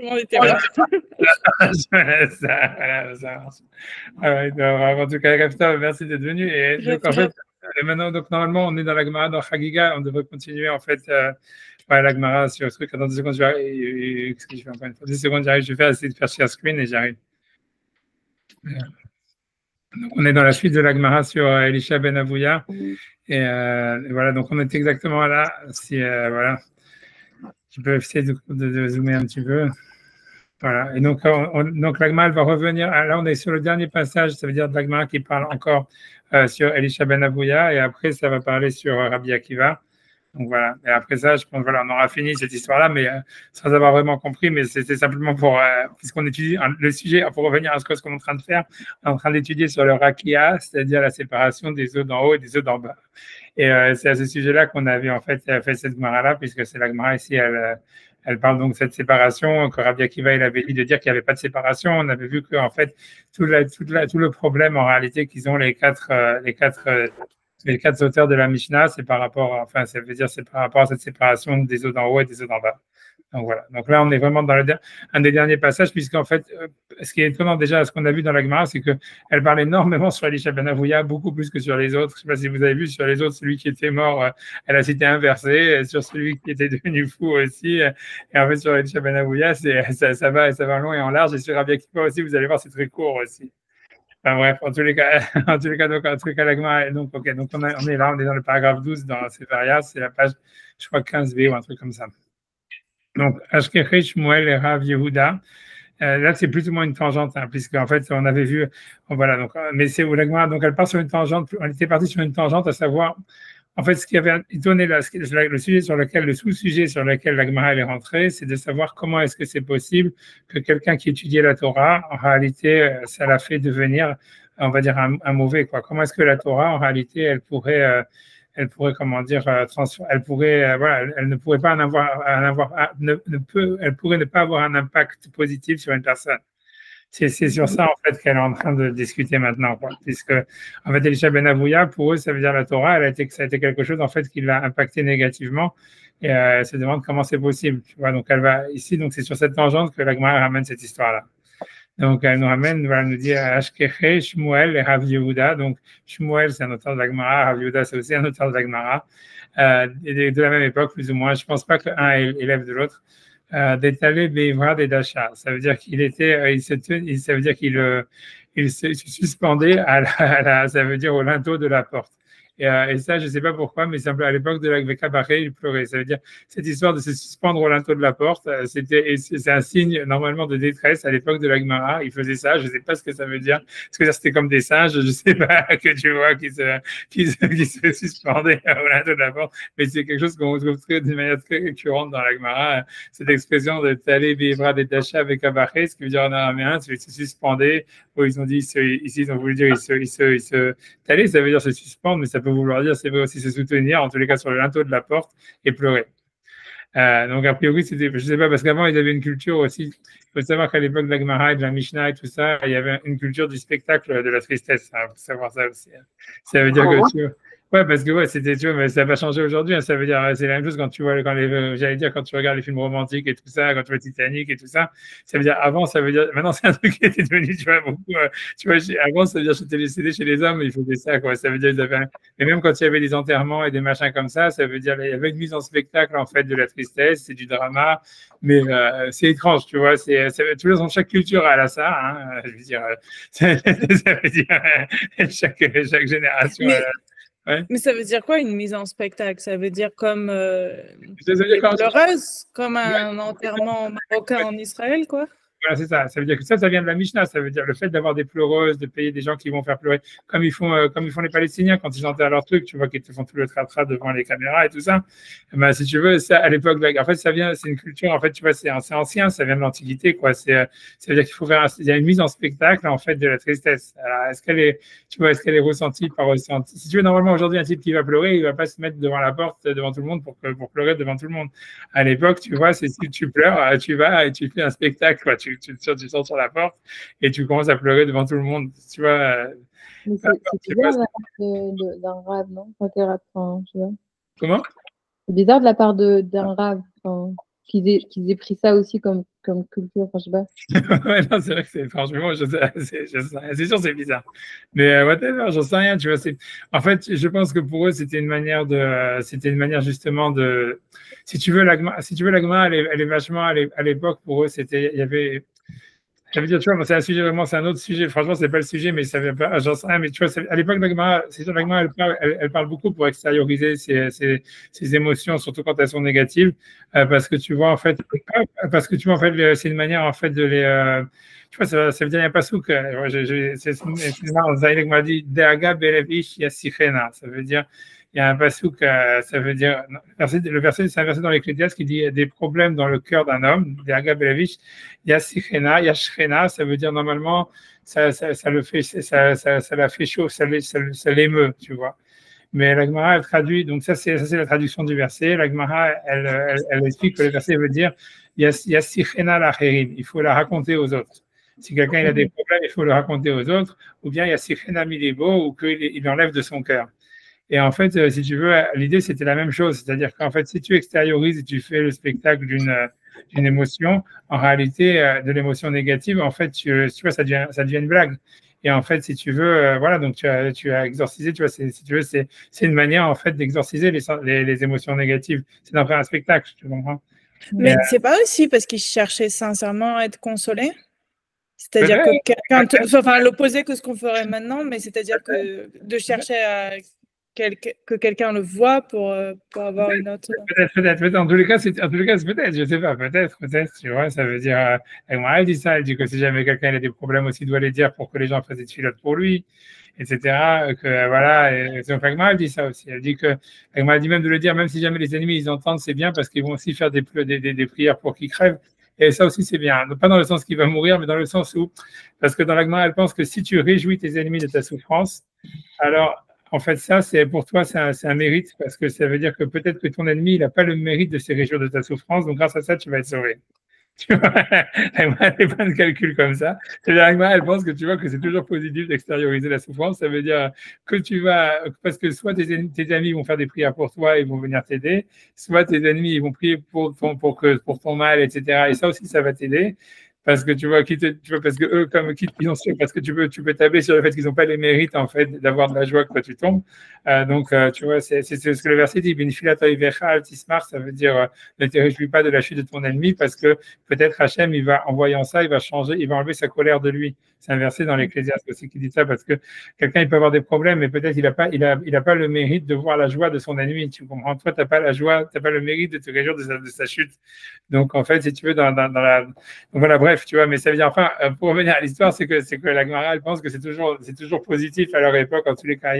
On était là. Ça marche. En tout cas, Rafta, merci d'être venu. Et donc, en fait, maintenant, donc, normalement, on est dans la Gemara, dans Chagiga. On devrait continuer, en fait, la Gemara sur le truc. Attends 10 secondes, qu'est-ce que je fais encore une fois 10 secondes, j'arrive. Je vais essayer de faire share screen et j'arrive. Donc, on est dans la suite de la Gemara sur Elisha Ben Avouya. Et voilà, donc on est exactement là. Si, voilà. Je peux essayer de zoomer un petit peu. Voilà. Et donc, donc l'Agma, elle va revenir. Là, on est sur le dernier passage, ça veut dire l'Agma qui parle encore sur Elisha Ben Avouya, et après, ça va parler sur Rabbi Akiva. Donc voilà. Et après ça, je pense voilà, on aura fini cette histoire-là, mais sans avoir vraiment compris. Mais c'était simplement pour, puisqu'on étudie le sujet, pour revenir à ce qu'on est en train de faire, on est en train d'étudier sur le Rakia, c'est-à-dire la séparation des eaux d'en haut et des eaux d'en bas. Et c'est à ce sujet-là qu'on avait en fait fait cette Gemara-là, puisque c'est la Gemara ici, elle parle donc de cette séparation, que Rabbi Akiva il avait dit de dire qu'il n'y avait pas de séparation. On avait vu que en fait tout le problème en réalité qu'ils ont les quatre auteurs de la Mishnah, c'est par rapport, enfin ça veut dire c'est par rapport à cette séparation des eaux d'en haut et des eaux d'en bas. Donc voilà. Donc là, on est vraiment dans un des derniers passages, puisqu'en fait, ce qui est étonnant déjà, ce qu'on a vu dans la Gemara, c'est qu'elle parle énormément sur Elisha Ben Avouya, beaucoup plus que sur les autres. Je ne sais pas si vous avez vu, sur les autres, celui qui était mort, elle a cité un verset, sur celui qui était devenu fou aussi. Et en fait, sur Elisha Ben Avouya, ça va long et en large. Et sur Rabbi Akiva aussi, vous allez voir, c'est très court aussi. Enfin bref, en tous les cas, donc, en tous les cas, la Gemara, donc, ok, donc on est là, on est dans le paragraphe 12 dans Sefaria, c'est la page, je crois, 15b ou un truc comme ça. Donc, Ashkeche, Shmuel et Rav Yehuda. Là, c'est plus ou moins une tangente, hein, puisqu'en fait, on avait vu, voilà, donc, mais c'est où la Gemara, donc elle part sur une tangente, on était parti sur une tangente, à savoir, en fait, ce qui avait étonné le sujet sur lequel, le sous-sujet sur lequel la Gemara est rentrée, c'est de savoir comment est-ce que c'est possible que quelqu'un qui étudiait la Torah, en réalité, ça l'a fait devenir, on va dire, un mauvais, quoi. Comment est-ce que la Torah, en réalité, elle pourrait, comment dire, elle pourrait, voilà, elle ne pourrait pas elle pourrait ne pas avoir un impact positif sur une personne. C'est sur ça, en fait, qu'elle est en train de discuter maintenant, quoi. Puisque, en fait, Elisha Ben Avouya, pour eux, ça veut dire la Torah, ça a été quelque chose, en fait, qui l'a impacté négativement. Et elle se demande comment c'est possible, tu vois. Donc, elle va ici, donc c'est sur cette tangente que la Gemara ramène cette histoire-là. Donc, elle nous ramène, voilà, nous dit Ashkeche, Shmuel et Rav Yehuda. Donc, Shmuel, c'est un auteur de la Gemara, Rav Yehuda, c'est aussi un auteur de la Gemara. De la même époque, plus ou moins. Je ne pense pas qu'un est élève de l'autre. D'étaler Beivra des Dacha. Ça veut dire qu'il était, ça veut dire il se suspendait ça veut dire au linteau de la porte. Et ça, je ne sais pas pourquoi, mais à l'époque de la Vekabaré, il pleurait. Ça veut dire, cette histoire de se suspendre au linteau de la porte, c'est un signe normalement de détresse à l'époque de la Gemara. Il faisait ça, je ne sais pas ce que ça veut dire. Est-ce que c'était comme des singes, je ne sais pas, que tu vois, qui se suspendaient au linteau de la porte. Mais c'est quelque chose qu'on retrouve de manière très récurrente dans la Gemara. Cette expression de taler des bras détachés avec Abaché, ce qui veut dire en araméen, c'est se suspendre. Ils ont dit, ici, ils ont voulu dire, taler, ça veut dire se suspendre, mais ça peut vouloir dire, c'est vrai aussi se soutenir, en tous les cas sur le linteau de la porte, et pleurer. Donc, a priori, je ne sais pas, parce qu'avant, ils avaient une culture aussi. Il faut savoir qu'à l'époque de la Gemara et de la Mishnah et tout ça, il y avait une culture du spectacle de la tristesse. Il faut savoir ça aussi. Ça veut dire que ouais, parce que c'était, tu vois, mais ça va changer aujourd'hui. Hein, ça veut dire, c'est la même chose quand tu vois, j'allais dire, quand tu regardes les films romantiques et tout ça, quand tu vois Titanic et tout ça, ça veut dire, avant, ça veut dire, maintenant, c'est un truc qui était devenu, tu vois, beaucoup, tu vois, avant, ça veut dire, j'étais décédé chez les hommes, ils faisaient ça, quoi. Ça veut dire, et même quand il y avait des enterrements et des machins comme ça veut dire, il y avait une mise en spectacle, en fait, de la tristesse, c'est du drama, mais c'est étrange, tu vois, tous les ans, chaque culture a ça, hein, je veux dire, ça veut dire, chaque génération. Ouais. Mais ça veut dire quoi une mise en spectacle? Ça veut dire comme les pleureuses, comme un enterrement marocain en Israël, quoi? Voilà, c'est ça. Ça veut dire que ça vient de la Mishnah. Ça veut dire le fait d'avoir des pleureuses, de payer des gens qui vont faire pleurer, comme ils font les Palestiniens quand ils enterrent leur truc, tu vois, qu'ils te font tout le tratra devant les caméras et tout ça. Ben, si tu veux, ça, à l'époque, en fait, ça vient, c'est une culture, en fait, tu vois, c'est ancien, ça vient de l'Antiquité, quoi. Ça veut dire qu'il faut il y a une mise en spectacle, en fait, de la tristesse. Alors, est-ce qu'elle est ressentie si tu veux, normalement, aujourd'hui, un type qui va pleurer, il va pas se mettre devant la porte, devant tout le monde pour pleurer devant tout le monde. À l'époque, tu vois, c'est si tu pleures, tu vas et tu fais un spectacle, quoi. Tu sors sur la porte et tu commences à pleurer devant tout le monde. Tu vois. Mais c'est bizarre de la part d'un rave, non? Tu vois. Comment? C'est bizarre de la part d'un rave. qu'ils aient pris ça aussi comme culture, enfin, je sais pas. Ouais, non, c'est vrai que franchement, c'est sûr, c'est bizarre. Mais whatever, j'en sais rien, tu vois. En fait, je pense que pour eux, c'était une manière justement de, si tu veux, l'agma, elle est vachement, à l'époque, pour eux, il y avait, ça veut dire, tu vois, c'est un sujet vraiment, c'est un autre sujet. Franchement, c'est pas le sujet, mais ça veut pas, j'en sais rien. Mais tu vois, à l'époque, l'agma, c'est sûr, l'agma, elle parle beaucoup pour extérioriser ses émotions, surtout quand elles sont négatives, parce que tu vois, en fait, c'est une manière, en fait, de les, tu vois, ça veut dire, il n'y a pas souk. C'est marrant, Zaïlek m'a dit, Deaga belevish yassichena. Ça veut dire, il y a un pasouk, ça veut dire, le verset, c'est un verset dans l'Ecclésiaste qui dit des problèmes dans le cœur d'un homme, Deaga belevish yassichena, yashchena, ça veut dire normalement, ça le fait, ça la fait chaud, ça l'émeut, tu vois. Mais la Gemara, elle traduit, donc ça c'est la traduction du verset. La Gemara, elle explique que le verset veut dire yassichena lacherim, il faut la raconter aux autres. Si quelqu'un il a des problèmes, il faut le raconter aux autres, ou bien yassichena milibo, ou qu'il enlève de son cœur. Et en fait, si tu veux, l'idée c'était la même chose, c'est-à-dire qu'en fait, si tu extériorises et tu fais le spectacle d'une émotion, en réalité, de l'émotion négative, en fait, tu vois, ça devient une blague. Et en fait, si tu veux, voilà, donc tu as exorcisé, tu vois, si tu veux, c'est une manière en fait d'exorciser les émotions négatives. C'est d'en faire un spectacle, tu comprends? Mais c'est pas aussi parce qu'ils cherchaient sincèrement à être consolés? C'est-à-dire que quelqu'un, enfin l'opposé que ce qu'on ferait maintenant, mais c'est-à-dire que de chercher à que quelqu'un le voit pour avoir une autre. Peut-être. En tous les cas, peut-être, je sais pas, peut-être, tu vois, ça veut dire, elle dit ça, elle dit que si jamais quelqu'un a des problèmes aussi, il doit les dire pour que les gens fassent des filotes pour lui, etc. Que voilà, et donc elle dit ça aussi. Elle dit elle dit même de le dire, même si jamais les ennemis ils entendent, c'est bien parce qu'ils vont aussi faire des prières pour qu'ils crèvent. Et ça aussi, c'est bien. Pas dans le sens qu'il va mourir, mais dans le sens où, parce que dans l'agma, elle pense que si tu réjouis tes ennemis de ta souffrance, alors, en fait, ça, pour toi, c'est un mérite, parce que ça veut dire que peut-être que ton ennemi, il n'a pas le mérite de se réjouir de ta souffrance, donc grâce à ça, tu vas être sauvé. Tu vois, elle n'est pas de calcul comme ça. C'est-à-dire, elle pense que tu vois que c'est toujours positif d'extérioriser la souffrance. Ça veut dire que tu vas, parce que soit tes amis vont faire des prières pour toi et vont venir t'aider, soit tes ennemis ils vont prier pour ton mal, etc. Et ça aussi, ça va t'aider. Parce que tu vois, parce que eux, comme parce que tu peux tabler sur le fait qu'ils n'ont pas les mérites en fait d'avoir de la joie quand tu tombes. Donc, tu vois, c'est ce que le verset dit. Ça veut dire ne te réjouis pas de la chute de ton ennemi parce que peut-être Hachem, en voyant ça, il va changer, il va enlever sa colère de lui. C'est un verset dans l'Ecclésiaste aussi qui dit ça parce que quelqu'un il peut avoir des problèmes, mais peut-être il a pas le mérite de voir la joie de son ennemi. Tu comprends? Toi, t'as pas la joie, t'as pas le mérite de te réjouir de sa chute. Donc, en fait, si tu veux, donc voilà, bref, tu vois, mais ça veut dire, enfin, pour revenir à l'histoire, c'est que la Gemara, elle pense que c'est toujours positif à leur époque, en tous les cas.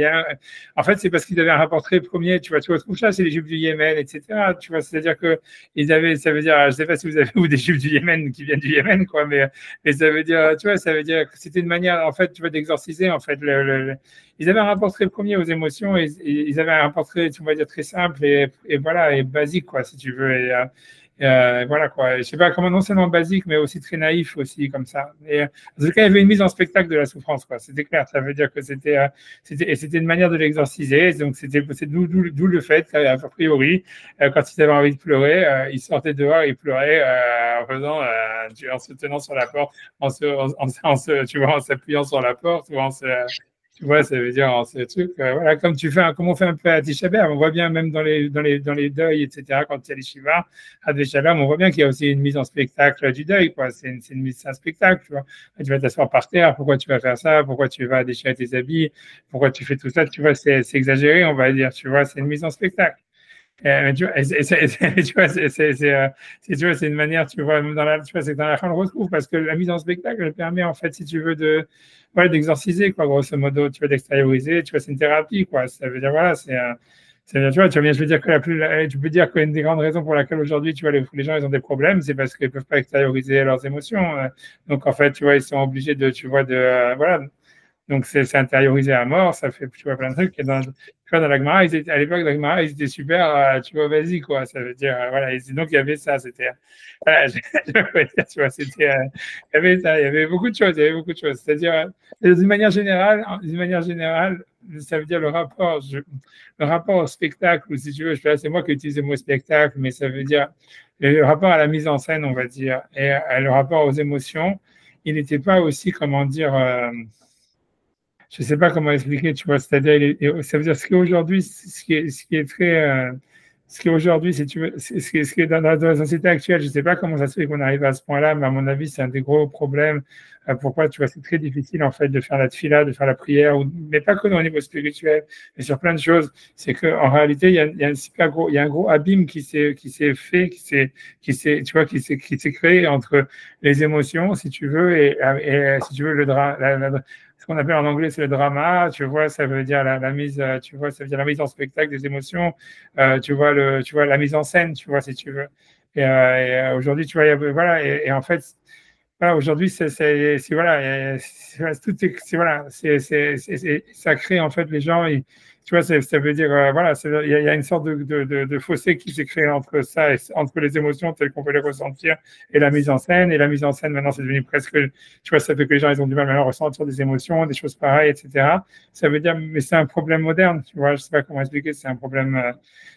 En fait, c'est parce qu'ils avaient un rapport très premier, tu vois, ça, c'est les Juifs du Yémen, etc. Tu vois, c'est-à-dire que ça veut dire, je sais pas si vous avez des Juifs du Yémen qui viennent du Yémen, quoi, mais ça veut dire, tu vois, ça veut dire que c'était une manière, en fait, tu vois, d'exorciser, en fait, ils avaient un rapport très premier aux émotions, et ils avaient un rapport très, tu vas dire, très simple et voilà, et basique, quoi, si tu veux. Voilà quoi. Je sais pas comment, non seulement basique, mais aussi très naïf aussi comme ça. Et en tout cas, il y avait une mise en spectacle de la souffrance, quoi. C'était clair. Ça veut dire que c'était une manière de l'exorciser. Donc c'est d'où le fait qu'à priori, quand ils avaient envie de pleurer, ils sortaient dehors, ils pleuraient en se tenant sur la porte, tu vois, en s'appuyant sur la porte ou tu vois, ça veut dire ce truc, voilà, comme on fait un peu à Tisha B'Av, on voit bien même dans les deuils, etc., quand il y a les Shiva, à Shalom, on voit bien qu'il y a aussi une mise en spectacle du deuil, quoi. C'est une mise en spectacle, tu vois. Tu vas t'asseoir par terre, pourquoi tu vas faire ça, pourquoi tu vas déchirer tes habits, pourquoi tu fais tout ça, tu vois, c'est exagéré, on va dire, tu vois, c'est une mise en spectacle. Tu vois, c'est une manière, tu vois, c'est dans la fin on le retrouve parce que la mise en spectacle, elle permet en fait, si tu veux, d'exorciser, quoi, grosso modo, tu vois, d'extérioriser, tu vois, c'est une thérapie, quoi. Ça veut dire, voilà, tu vois, je veux dire que tu peux dire qu'une des grandes raisons pour laquelle aujourd'hui, tu vois, les gens, ils ont des problèmes, c'est parce qu'ils ne peuvent pas extérioriser leurs émotions. Donc, en fait, tu vois, ils sont obligés voilà, Donc, c'est intériorisé à mort, ça fait, tu vois, plein de trucs. Et tu vois, dans la Gemara, à l'époque, la Gemara, ils étaient super, tu vois, vas-y, quoi. Ça veut dire, voilà. Et donc, il y avait ça, c'était, voilà, je veux dire, tu vois, c'était, il y avait ça, il y avait beaucoup de choses, il y avait beaucoup de choses. C'est-à-dire, d'une manière générale, ça veut dire le rapport au spectacle, ou si tu veux, c'est moi qui utilise le mot spectacle, mais ça veut dire le rapport à la mise en scène, on va dire, et le rapport aux émotions, il n'était pas aussi, comment dire, je ne sais pas comment expliquer, tu vois, c'est-à-dire, ça veut dire qu'aujourd'hui, ce qui est très, ce qui est aujourd'hui, si tu veux, ce qui est dans la société actuelle, je ne sais pas comment ça se fait qu'on arrive à ce point-là, mais à mon avis, c'est un des gros problèmes. Pourquoi, tu vois, c'est très difficile, en fait, de faire la tfila, de faire la prière, mais pas que au niveau spirituel, mais sur plein de choses. C'est qu'en réalité, il y a un gros abîme qui s'est fait, tu vois, qui s'est créé entre les émotions, si tu veux, et si tu veux, ce qu'on appelle en anglais, c'est le drama, tu vois, ça veut dire la mise, tu vois, ça veut dire la mise en spectacle des émotions, tu vois, la mise en scène, tu vois, si tu veux. Aujourd'hui, tu vois, voilà, et en fait, voilà, aujourd'hui, voilà, voilà, ça crée en fait les gens, tu vois, ça veut dire, voilà, il y a une sorte de fossé qui s'est créé entre ça, entre les émotions telles qu'on peut les ressentir et la mise en scène. Et la mise en scène, maintenant, c'est devenu presque, tu vois, ça fait que les gens, ils ont du mal maintenant à ressentir des émotions, des choses pareilles, etc. Ça veut dire, mais c'est un problème moderne, tu vois, je sais pas comment expliquer, c'est un problème,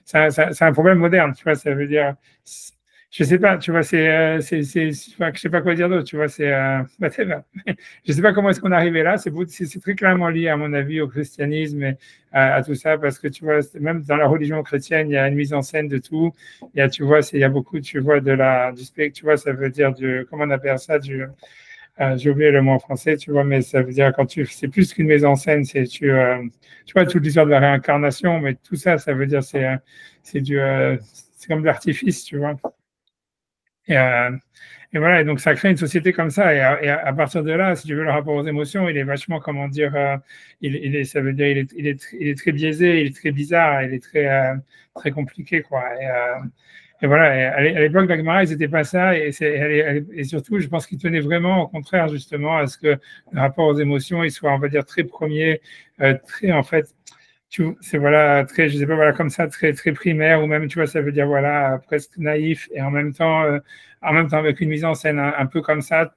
c'est un problème moderne, tu vois, ça veut dire, je sais pas, tu vois, je sais pas quoi dire d'autre, tu vois, je sais pas comment est-ce qu'on est arrivé là, c'est très clairement lié, à mon avis, au christianisme et à tout ça, parce que tu vois, même dans la religion chrétienne, il y a une mise en scène de tout, tu vois, il y a beaucoup, tu vois, du spectacle, tu vois, ça veut dire comment on appelle ça, j'ai oublié le mot en français, tu vois, mais ça veut dire c'est plus qu'une mise en scène, tu vois, toute l'histoire de la réincarnation, mais tout ça, ça veut dire, c'est comme de l'artifice, tu vois. Et, et voilà, et donc ça crée une société comme ça. À partir de là, si tu veux, le rapport aux émotions, il est vachement, comment dire, ça veut dire, il est très biaisé, il est très bizarre, il est très compliqué, quoi. Et voilà, et à l'époque d'Agmara, ils n'étaient pas ça, et surtout, je pense qu'ils tenaient vraiment, au contraire, justement, à ce que le rapport aux émotions, il soit, on va dire, très premier, très, en fait, c'est voilà très, je sais pas, voilà, comme ça, très très primaire, ou même, tu vois, ça veut dire voilà, presque naïf, et en même temps avec une mise en scène un peu comme ça,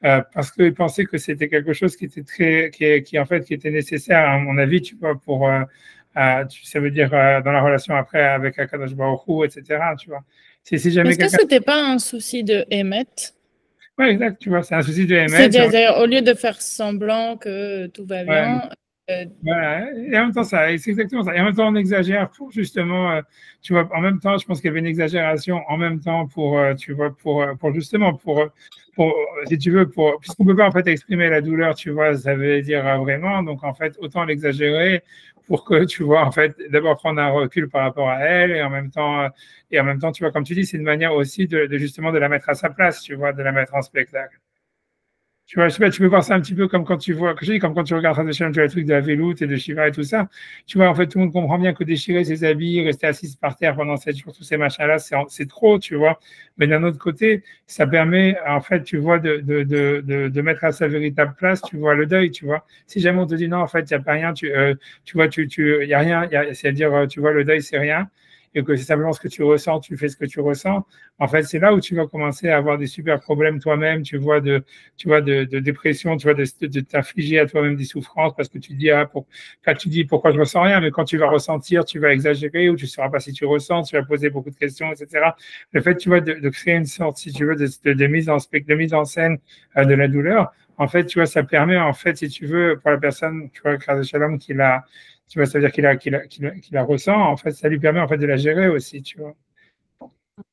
parce qu'ils pensaient que c'était quelque chose qui était qui en fait qui était nécessaire, à mon avis, tu vois, ça veut dire dans la relation après avec Akadosh Baruch Hu, etc. Tu vois, si jamais est-ce que c'était pas un souci de Emmet? Ouais, exact, tu vois, c'est un souci de Emmet. C'est-à-dire, au lieu de faire semblant que tout va bien. Voilà, et en même temps, c'est exactement ça. Et en même temps, on exagère pour justement, tu vois, en même temps, je pense qu'il y avait une exagération en même temps tu vois, pour justement, si tu veux, puisqu'on ne peut pas en fait exprimer la douleur, tu vois, ça veut dire vraiment, donc en fait, autant l'exagérer pour que, tu vois, en fait, d'abord prendre un recul par rapport à elle, et en même temps, tu vois, comme tu dis, c'est une manière aussi de justement de la mettre à sa place, tu vois, de la mettre en spectacle. Tu vois, je sais pas, tu peux voir ça un petit peu comme quand tu vois, comme quand tu regardes Tradition, tu vois, les trucs de la Veloute et de Shiva et tout ça. Tu vois, en fait, tout le monde comprend bien que déchirer ses habits, rester assis par terre pendant 7 jours, tous ces machins-là, c'est trop, tu vois. Mais d'un autre côté, ça permet, en fait, tu vois, de mettre à sa véritable place, tu vois, le deuil, tu vois. Si jamais on te dit non, en fait, il n'y a pas rien, tu vois, il y a rien, c'est-à-dire, tu vois, le deuil, c'est rien, et que c'est simplement ce que tu ressens, tu fais ce que tu ressens. En fait, c'est là où tu vas commencer à avoir des super problèmes toi-même, tu vois, de dépression, tu vois, de t'infliger à toi-même des souffrances parce que tu dis, tu dis pourquoi je ressens rien, mais quand tu vas ressentir, tu vas exagérer ou tu ne sauras pas si tu ressens, tu vas poser beaucoup de questions, etc. Le fait, tu vois, de créer une sorte, si tu veux, de mise en scène de la douleur, en fait, tu vois, ça permet, en fait, si tu veux, pour la personne, tu vois, grâce à Shalom, tu vois, ça veut dire qu'il la ressent, en fait, ça lui permet, en fait, de la gérer aussi, tu vois.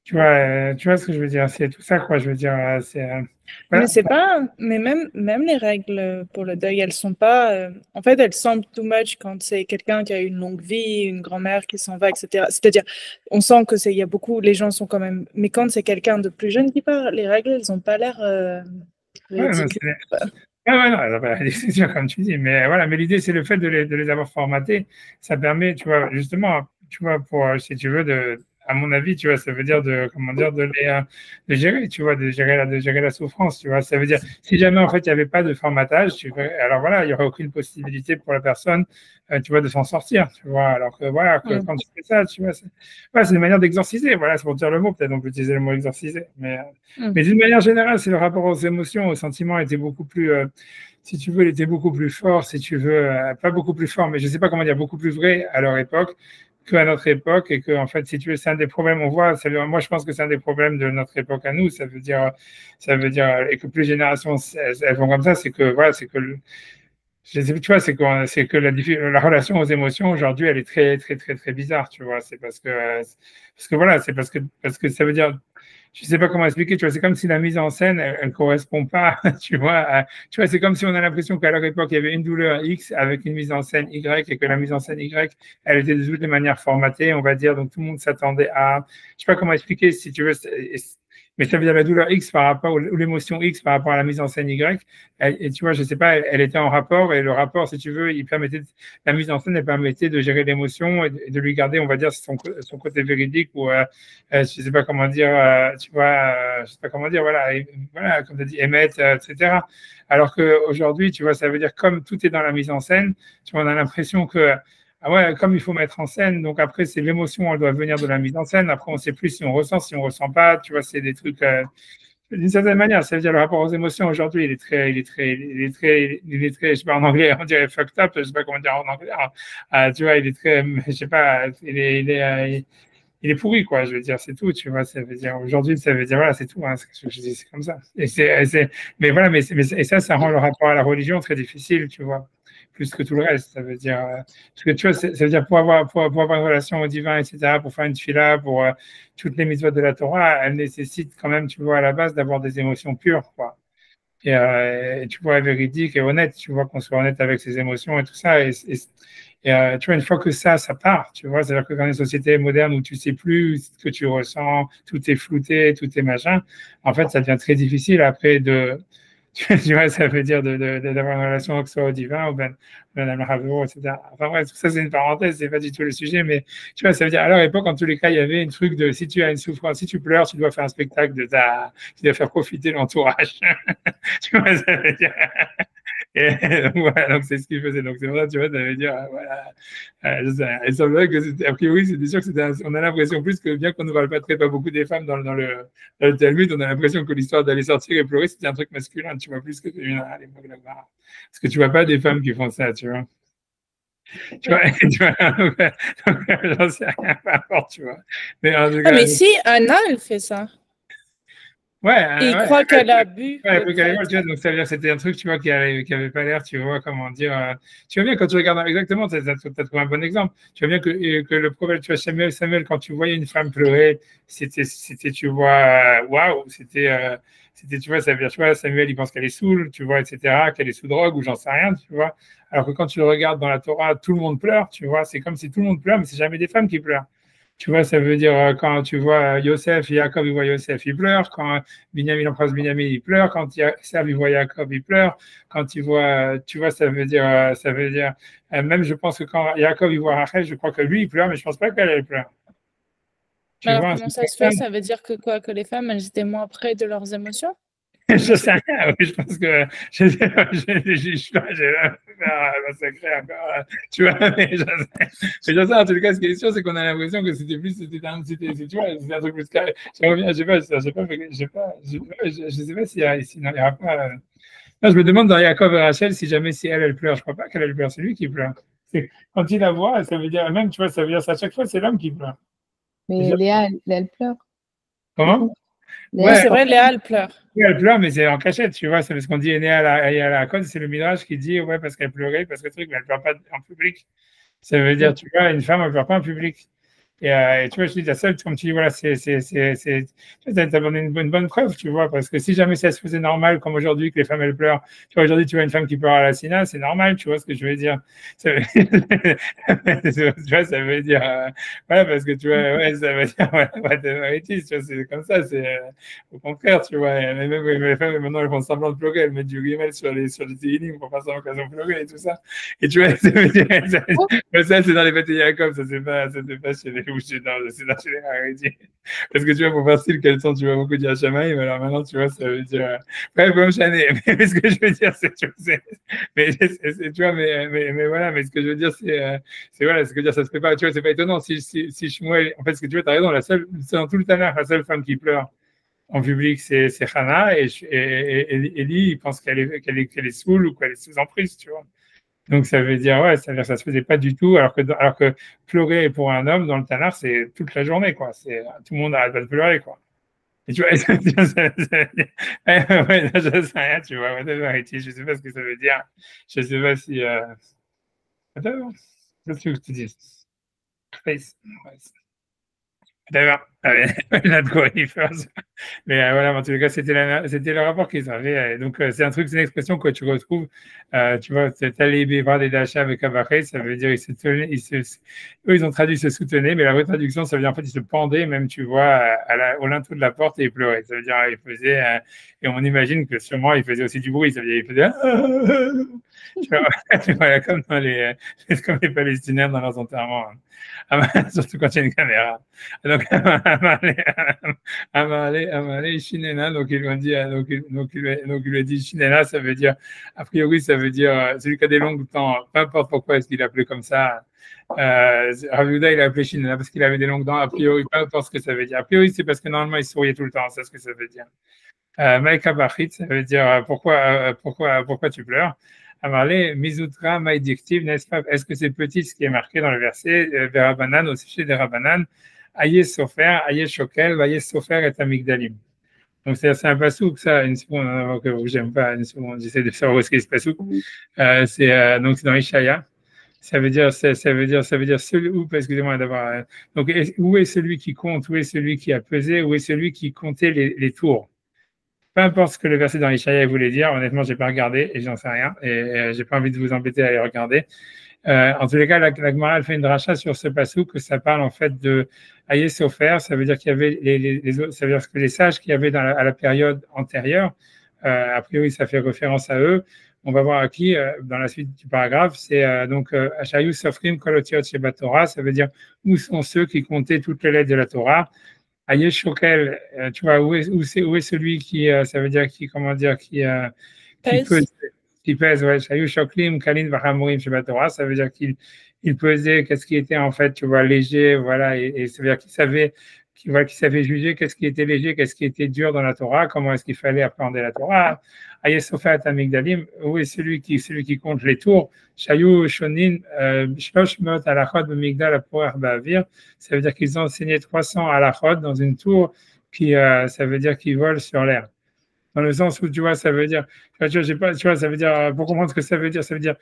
Tu vois ce que je veux dire, c'est tout ça, quoi, je veux dire, voilà. Mais c'est pas, mais même les règles pour le deuil, elles sont pas, en fait, elles semblent too much quand c'est quelqu'un qui a une longue vie, une grand-mère qui s'en va, etc. C'est-à-dire, on sent que il y a beaucoup, les gens sont quand même, mais quand c'est quelqu'un de plus jeune qui part, les règles, elles ont pas l'air ridicules. Non, c'est sûr, comme tu dis, mais voilà, mais l'idée, c'est le fait de les avoir formatés, ça permet, tu vois, justement, tu vois, si tu veux, à mon avis, tu vois, ça veut dire comment dire, de gérer, tu vois, de gérer la souffrance, tu vois. Ça veut dire, si jamais, en fait, il n'y avait pas de formatage, alors voilà, il n'y aurait aucune possibilité pour la personne, tu vois, de s'en sortir, tu vois. Alors que voilà, quand tu fais ça, tu vois, c'est une manière d'exorciser, voilà, c'est pour dire le mot, peut-être on peut utiliser le mot exorciser, mais d'une manière générale, c'est le rapport aux émotions, aux sentiments était beaucoup plus, si tu veux, il était beaucoup plus fort, si tu veux, pas beaucoup plus fort, mais je ne sais pas comment dire, beaucoup plus vrai à leur époque qu'à notre époque, et que, en fait, si tu veux, c'est un des problèmes, on voit, moi, je pense que c'est un des problèmes de notre époque à nous, ça veut dire, et que plus les générations, elles vont comme ça, c'est que, voilà, c'est que, je sais, tu vois, c'est que la relation aux émotions aujourd'hui, elle est très, très, très, très bizarre, tu vois, c'est parce que voilà, c'est parce que ça veut dire, je sais pas comment expliquer, tu vois, c'est comme si la mise en scène, elle correspond pas, tu vois, tu vois, c'est comme si on a l'impression qu'à leur époque, il y avait une douleur X avec une mise en scène Y et que la mise en scène Y, elle était de toutes les manières formatée, on va dire, donc tout le monde s'attendait à, je sais pas comment expliquer, si tu veux, mais ça veut dire la douleur X par rapport, ou l'émotion X par rapport à la mise en scène Y, et tu vois, je sais pas, elle était en rapport, et le rapport, si tu veux, la mise en scène, elle permettait de gérer l'émotion et de lui garder, on va dire, son côté véridique, ou, je sais pas comment dire, tu vois, je sais pas comment dire, voilà, voilà, comme tu as dit, émettre, etc. Alors qu'aujourd'hui, tu vois, ça veut dire comme tout est dans la mise en scène, tu vois, on a l'impression que, ah ouais, comme il faut mettre en scène, donc après, c'est l'émotion, elle doit venir de la mise en scène. Après, on ne sait plus si on ressent, si on ne ressent pas. Tu vois, c'est des trucs, d'une certaine manière, ça veut dire le rapport aux émotions aujourd'hui, je sais pas, en anglais, on dirait fucked up, je sais pas comment dire en anglais. Tu vois, il est très, je sais pas, il est pourri, quoi, je veux dire, c'est tout, tu vois, ça veut dire, aujourd'hui, ça veut dire, voilà, c'est tout, hein, c'est comme ça. Mais voilà, et ça rend le rapport à la religion très difficile, tu vois, plus que tout le reste, ça veut dire, parce que tu vois, ça veut dire, pour avoir une relation au divin, etc., pour faire une tefila, pour toutes les mitzvot de la Torah, elle nécessite quand même, tu vois, à la base, d'avoir des émotions pures, quoi. Et tu vois, véridique et honnête, tu vois, qu'on soit honnête avec ses émotions et tout ça. Tu vois, une fois que ça part, tu vois, c'est-à-dire que dans une société moderne où tu sais plus ce que tu ressens, tout est flouté, tout est machin, en fait, ça devient très difficile après tu vois, ça veut dire d'avoir une relation que ce soit au divin ou ben Hamhavro, etc. Enfin bref, ça c'est une parenthèse, c'est pas du tout le sujet, mais tu vois, ça veut dire, à leur époque, en tous les cas, il y avait un truc de, si tu as une souffrance, si tu pleures, tu dois faire un spectacle tu dois faire profiter l'entourage. Tu vois, ça veut dire, et voilà, donc c'est ce qu'il faisait. Donc c'est pour ça, tu vois, ça veut dire, voilà. Et ça veut dire que, a priori, c'était sûr que on a l'impression plus que, bien qu'on ne parle pas beaucoup des femmes dans le Talmud, on a l'impression que l'histoire d'aller sortir et pleurer, c'était un truc masculin, tu vois, plus que féminin à l'époque là-bas. Parce que tu vois pas des femmes qui font ça, tu vois. Tu vois, donc, j'en sais rien, peu importe, tu vois. Mais, en tout cas, mais si, Anna, elle fait ça. Ouais, et il croit qu'elle a bu. Ouais, tu vois, donc ça veut dire que c'était un truc, tu vois, qui avait pas l'air, tu vois, comment dire. Tu vois bien quand tu regardes exactement, tu as trouvé un bon exemple. Tu vois bien que le prophète, tu vois, Samuel, quand tu voyais une femme pleurer, c'était, tu vois, waouh, tu vois, ça veut dire, tu vois, Samuel, il pense qu'elle est saoule, tu vois, etc., qu'elle est sous drogue ou j'en sais rien, tu vois. Alors que quand tu le regardes dans la Torah, tout le monde pleure, tu vois, c'est comme si tout le monde pleure, mais c'est jamais des femmes qui pleurent. Tu vois, ça veut dire quand tu vois Yosef, Jacob, il voit Yosef, il pleure. Quand Binyamin embrasse Binyamin, il pleure. Quand Serve, il voit Jacob, il pleure. Quand il voit, tu vois, ça veut dire, même je pense que quand Jacob, il voit Rachel, je crois que lui, il pleure, mais je pense pas qu'elle pleure. Tu alors, vois, comment ça se fait? Ça veut dire que quoi? Que les femmes, elles étaient moins près de leurs émotions? Je sais rien, oui, je pense que j'ai massacré encore, tu vois, mais je sais, en tout cas, ce qui est sûr, c'est qu'on a l'impression que c'était plus, tu vois, c'était un truc plus carré. Je sais pas s'il y aura pas. Non, je me demande dans Jacob et Rachel si jamais si elle pleure, je crois pas qu'elle pleure, c'est lui qui pleure. Quand il la voit, ça veut dire, même, tu vois, ça veut dire, à chaque fois, c'est l'homme qui pleure. Mais Léa, elle pleure. Comment? Ouais, c'est vrai, Léa, elle pleure. Oui, elle pleure, mais c'est en cachette, tu vois. C'est parce qu'on dit aînée à la cause, c'est le Midrash qui dit, ouais, parce qu'elle pleurait, parce que truc, mais elle pleure pas en public. Ça veut dire, tu vois, une femme, elle pleure pas en public. Et tu vois, je dis, la seule, comme tu dis, voilà, tu as donné une bonne preuve, tu vois, parce que si jamais ça se faisait normal, comme aujourd'hui, que les femmes, elles pleurent, tu vois, aujourd'hui, tu vois une femme qui pleure à la Sina, c'est normal, tu vois ce que je veux dire. Tu vois, ça veut dire, voilà, parce que tu vois, ouais, ça veut dire, ouais, tu vois, c'est comme ça, c'est au contraire, tu vois. Même les femmes, maintenant, elles font semblant de pleurer, elles mettent du rimel sur les télinim pour faire semblant qu'elles ont pleuré et tout ça. Et tu vois, ça veut dire, ça, c'est dans les bêtes de Jacob, ça, c'est pas chez les chez les Haredi. Parce que tu vois, pour faire style, quel temps tu vas beaucoup dire Shamaïm, alors maintenant, tu vois, ça veut dire. Bref, comme Chané. Mais ce que je veux dire, c'est. Tu vois, mais voilà, mais ce que je veux dire, c'est voilà, ce que je veux dire, ça se fait pas. Tu vois, c'est pas étonnant. Si Shmuel. En fait, ce que tu vois, t'as raison, c'est dans tout le Tanakh, la seule femme qui pleure en public, c'est Hannah, et Eli, il pense qu'elle est saoule ou qu'elle est sous emprise, tu vois. Donc ça veut dire, ouais, ça veut dire que ça se faisait pas du tout, alors que pleurer pour un homme dans le Tanakh, c'est toute la journée, quoi. Tout le monde arrête pas de pleurer, quoi. Et tu vois, ouais, je sais rien, tu vois, je sais pas ce que ça veut dire. Je sais pas si, attends, qu'est-ce que je te dis? Face. D'accord. La de quoi il fait. Mais voilà, en tous les cas, c'était le rapport qu'ils avaient. Donc, c'est une expression que tu retrouves. Tu vois, c'est allé voir des dachas avec Abaché, ça veut dire eux, ils ont traduit se soutenaient, mais la vraie traduction, ça veut dire en fait, ils se pendaient, même, tu vois, au linteau de la porte et ils pleuraient. Ça veut dire, ils faisaient, et on imagine que sûrement, ils faisaient aussi du bruit. Ça veut dire, ils faisaient, tu vois, comme les Palestiniens dans leurs enterrements. Surtout quand il y a une caméra. Donc, Amalé, Shinena, donc ils lui ont dit, donc il lui a dit Shinena, ça veut dire, a priori, ça veut dire celui qui a des longues dents, peu importe pourquoi est-ce qu'il l'appelait comme ça. Rav Yehuda, il a appelé Shinena parce qu'il avait des longues dents, a priori, peu importe ce que ça veut dire. A priori, c'est parce que normalement, il souriait tout le temps, c'est ce que ça veut dire. Maïka Bachit, ça veut dire pourquoi tu pleures. Amarle, Mizutra, Maïdictive, n'est-ce pas? Est-ce que c'est petit ce qui est marqué dans le verset, Verabanan, au sujet des Rabanan, Aye Sofer, Aye Shokel, Aye Sofer et Amigdalim. Donc c'est un pasouk, ça, une seconde, avant que j'aime pas, une seconde, j'essaie de savoir où est-ce qu'il se pasouk. Donc c'est dans Ishaya. Ça veut dire celui, excusez-moi d'avoir, donc où est celui qui compte, où est celui qui a pesé, où est celui qui comptait les tours? Peu importe ce que le verset dans Ishaïa voulait dire, honnêtement, j'ai pas regardé et j'en sais rien et j'ai pas envie de vous embêter à aller regarder. En tous les cas, la Gemara elle fait une dracha sur ce passou que ça parle en fait de Aïe Sofer, ça veut dire qu'il y avait ça veut dire que les sages qu'il y avait à la période antérieure, a priori ça fait référence à eux. On va voir à qui dans la suite du paragraphe, c'est donc Ashayus Sofrim Kolotiot Sheba Torah, ça veut dire où sont ceux qui comptaient toutes les lettres de la Torah. Ayesh Shokel, tu vois, où est celui qui, ça veut dire qui, comment dire, qui pèse, ouais, Ayesh Shoklim, Kalin, Vahamurim, Sheba Torah, ça veut dire qu'il pesait, qu'est-ce qui était en fait, tu vois, léger, voilà, et ça veut dire qu'il savait juger qu'est-ce qui était léger, qu'est-ce qui était dur dans la Torah, comment est-ce qu'il fallait appréhender la Torah. Ayesh Sofat Amigdalim, où est celui qui compte les tours, Shayu Shonin, Shloshmot Alachot B'Migdal Apoer Ba'avir, ça veut dire qu'ils ont enseigné 300 Alachot dans une tour ça veut dire qu'ils volent sur l'air. Dans le sens où, tu vois, ça veut dire, tu vois, ça veut dire, pour comprendre ce que ça veut dire,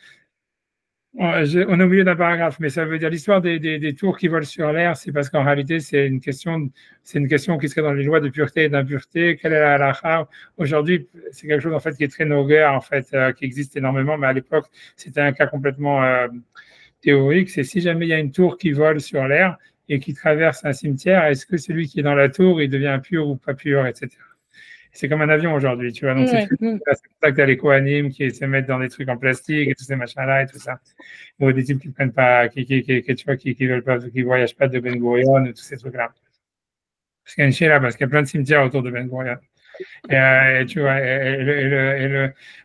on est au milieu d'un paragraphe, mais ça veut dire l'histoire des tours qui volent sur l'air, c'est parce qu'en réalité, c'est une question qui serait dans les lois de pureté et d'impureté. Quelle est la halakha? Aujourd'hui, c'est quelque chose en fait qui est très noguer, en fait, qui existe énormément, mais à l'époque, c'était un cas complètement théorique. C'est si jamais il y a une tour qui vole sur l'air et qui traverse un cimetière, est-ce que celui qui est dans la tour, il devient pur ou pas pur, etc. C'est comme un avion aujourd'hui, tu vois. Donc, c'est pour ça que tu as les Kohanim qui se mettent dans des trucs en plastique et tous ces machins-là et tout ça. Ou des types qui ne prennent pas, tu vois, qui veulent pas, qui voyagent pas de Ben Gurion et tous ces trucs-là. Parce qu'il y a parce qu'il y a plein de cimetières autour de Ben Gurion. Et tu vois,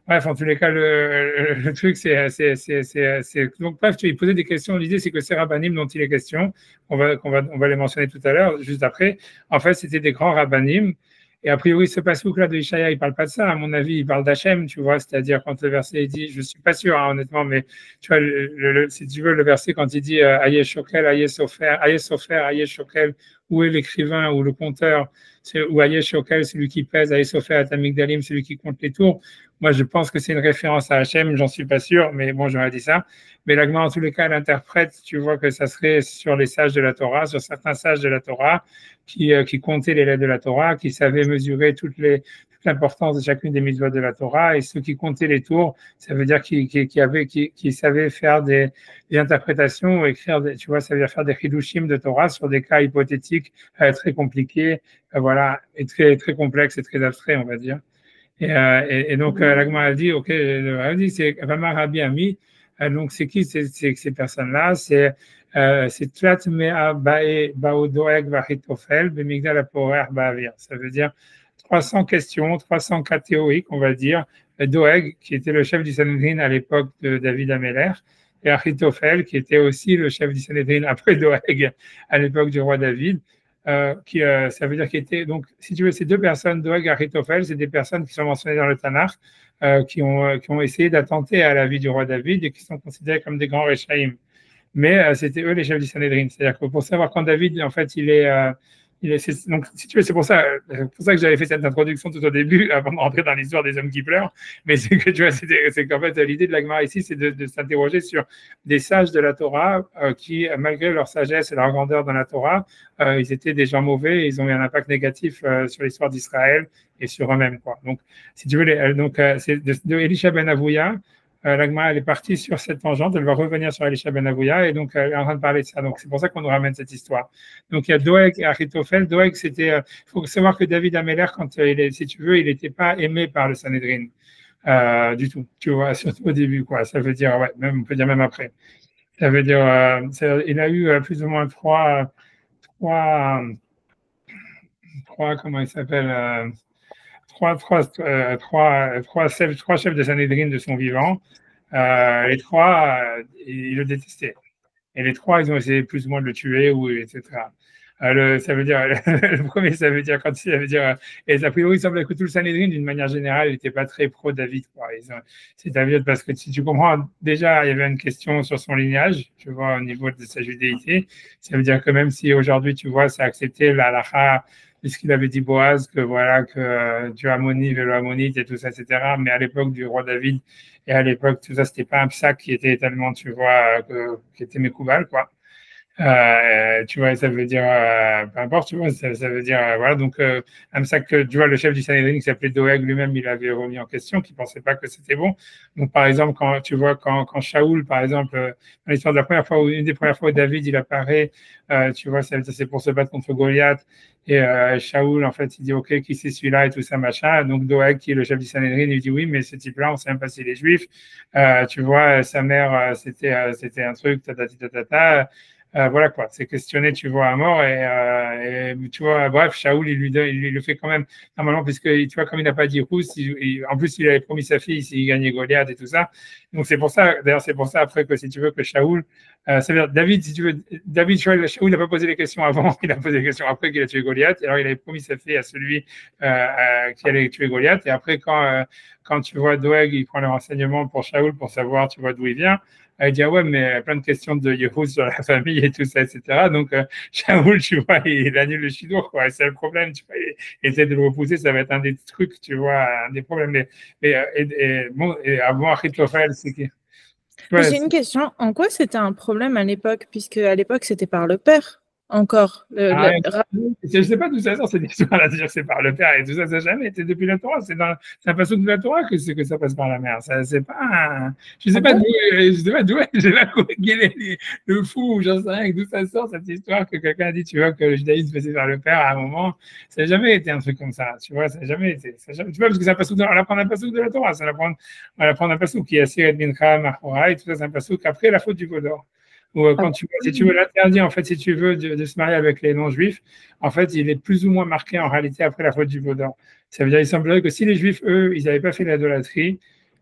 bref, en tous les cas, le truc, donc, bref, il posait des questions. L'idée, c'est que ces rabbinim dont il est question, on va les mentionner tout à l'heure, juste après, en fait, c'était des grands rabbinim. Et a priori, ce passouk-là de Ishaïa, il ne parle pas de ça. À mon avis, il parle d'Hachem, tu vois. C'est-à-dire, quand le verset dit, je ne suis pas sûr, hein, honnêtement, mais tu vois, si tu veux, le verset, quand il dit Aye Shokel, Aye Sofer, Aye Shokel, où est l'écrivain ou le conteur, ou Aye Shokel, celui qui pèse, Aye Sofer, Atamigdalim, celui qui compte les tours. Moi, je pense que c'est une référence à Hachem, j'en suis pas sûr, mais bon, j'aurais dit ça. Mais l'Agma, en tous les cas, elle interprète, tu vois, que ça serait sur les sages de la Torah, sur certains sages de la Torah, qui comptaient les lettres de la Torah, qui savaient mesurer toute l'importance de chacune des mitzvot de la Torah, et ceux qui comptaient les tours, ça veut dire qu'ils savaient faire des interprétations, écrire, tu vois, ça veut dire faire des chidushim de Torah sur des cas hypothétiques très compliqués, voilà, et très, très complexes et très abstraits, on va dire. Et donc, l'Agma a dit, ok, c'est Vamar Rabbi Ami, Donc, c'est qui ces personnes-là? C'est Tlat Mea Bae Baodoeg Vahitofel Bemigdal Aporer Baavir. Ça veut dire 300 questions, 300 cas théoriques, on va dire. Doeg, qui était le chef du Sanhedrin à l'époque de David Améler, et Achitophel, qui était aussi le chef du Sanhedrin après Doeg à l'époque du roi David. Ça veut dire qu'il était, donc, si tu veux, ces deux personnes, Doeg et Achitophel, c'est des personnes qui sont mentionnées dans le Tanakh, qui ont essayé d'attenter à la vie du roi David et qui sont considérés comme des grands Réchaïm. Mais c'était eux les chefs du Sanhedrin. C'est-à-dire que pour savoir quand David, en fait, donc, si tu veux, c'est pour ça que j'avais fait cette introduction tout au début, avant de rentrer dans l'histoire des hommes qui pleurent. Mais c'est que tu vois, c'est qu'en fait, l'idée de la Gemara ici, c'est de s'interroger sur des sages de la Torah qui, malgré leur sagesse et leur grandeur dans la Torah, ils étaient des gens mauvais et ils ont eu un impact négatif sur l'histoire d'Israël et sur eux-mêmes, quoi. Donc, si tu veux, c'est de Elisha ben Avouya. La Gemara, elle est partie sur cette tangente, elle va revenir sur Elisha ben Avouya, et donc elle est en train de parler de ça. Donc c'est pour ça qu'on nous ramène cette histoire. Donc il y a Doeg et Achitophel. Doeg, c'était, il faut savoir que David Améler, quand si tu veux, il n'était pas aimé par le Sanhedrin du tout. Tu vois, surtout au début, quoi. Ça veut dire, ouais, même on peut dire même après. Ça veut dire, il a eu plus ou moins trois, comment il s'appelle, trois chefs de Sanhedrin de son vivant. Les trois, ils le détestaient. Et les trois, ils ont essayé plus ou moins de le tuer, etc. Ça veut dire, le premier, ça veut dire, et a priori, il semble que tout le Sanhedrin, d'une manière générale, n'était pas très pro-David, quoi. C'est David, parce que si tu comprends, déjà, il y avait une question sur son lignage, tu vois, au niveau de sa judéité. Ça veut dire que même si aujourd'hui, tu vois, c'est accepté la halakha, ce qu'il avait dit Boaz, que voilà, que Dieu Ammonite, le Ammonite et tout ça, etc. Mais à l'époque du roi David et à l'époque, tout ça, c'était pas un psaque qui était tellement, tu vois, qui était mécoubal, quoi. Tu vois, ça veut dire, peu importe, tu vois, ça veut dire, voilà, donc, un sac que, tu vois, le chef du Sanhedrin qui s'appelait Doeg lui-même, il avait remis en question, qui pensait pas que c'était bon. Donc, par exemple, quand Shaoul, par exemple, dans l'histoire de la première fois, une des premières fois où David, il apparaît, tu vois, c'est pour se battre contre Goliath, et Shaoul, en fait, il dit, OK, qui c'est celui-là et tout ça, machin. Donc, Doeg, qui est le chef du Sanhedrin, il dit, oui, mais ce type-là, on sait même pas s'il est juif. Tu vois, sa mère, c'était un truc, ta. Voilà quoi, c'est questionné, tu vois, à mort et tu vois, bref, Shaoul, il le fait quand même normalement, puisque tu vois, comme il n'a pas dit rousse, en plus, il avait promis sa fille s'il gagnait Goliath et tout ça. Donc, c'est pour ça, d'ailleurs, c'est pour ça après que si tu veux que Shaoul, ça veut dire David, si tu veux, Shaoul n'a pas posé les questions avant, il a posé les questions après qu'il a tué Goliath. Et alors, il avait promis sa fille à celui qui allait tuer Goliath. Et après, quand tu vois Doeg, il prend les renseignements pour Shaoul pour savoir, tu vois, d'où il vient. Il dit, ah ouais, mais plein de questions de Yehud sur la famille et tout ça, etc. Donc, Shaoul, tu vois, il annule le shidour, quoi. C'est le problème, tu vois. Il essaie de le repousser, ça va être un des trucs, tu vois, un des problèmes. Et avant, Achitophel, c'est qui? Ouais, j'ai une question. En quoi c'était un problème à l'époque, puisque à l'époque, c'était par le père encore. Je ne sais pas d'où ça sort cette histoire-là, de dire que c'est par le père et tout ça, ça n'a jamais été depuis la Torah. C'est un passage de la Torah que ça passe par la mère. Ça, c'est pas je ne sais pas d'où, j'ai là le fou, j'en sais rien, d'où ça sort cette histoire que quelqu'un a dit, tu vois, que le judaïsme passait par le père à un moment. Ça n'a jamais été un truc comme ça, tu vois, ça n'a jamais été. Tu vois, parce que c'est un passage on apprend un passage de la Torah, on apprend un passage qui est assez Mincha, Machora, et tout ça, c'est un passage qu'après la faute du Vaudor. Ou quand si tu veux l'interdire, en fait, si tu veux, de se marier avec les non-juifs, en fait, il est plus ou moins marqué en réalité après la faute du Vaudor. Ça veut dire, il semblerait que si les juifs, eux, ils n'avaient pas fait l'idolâtrie,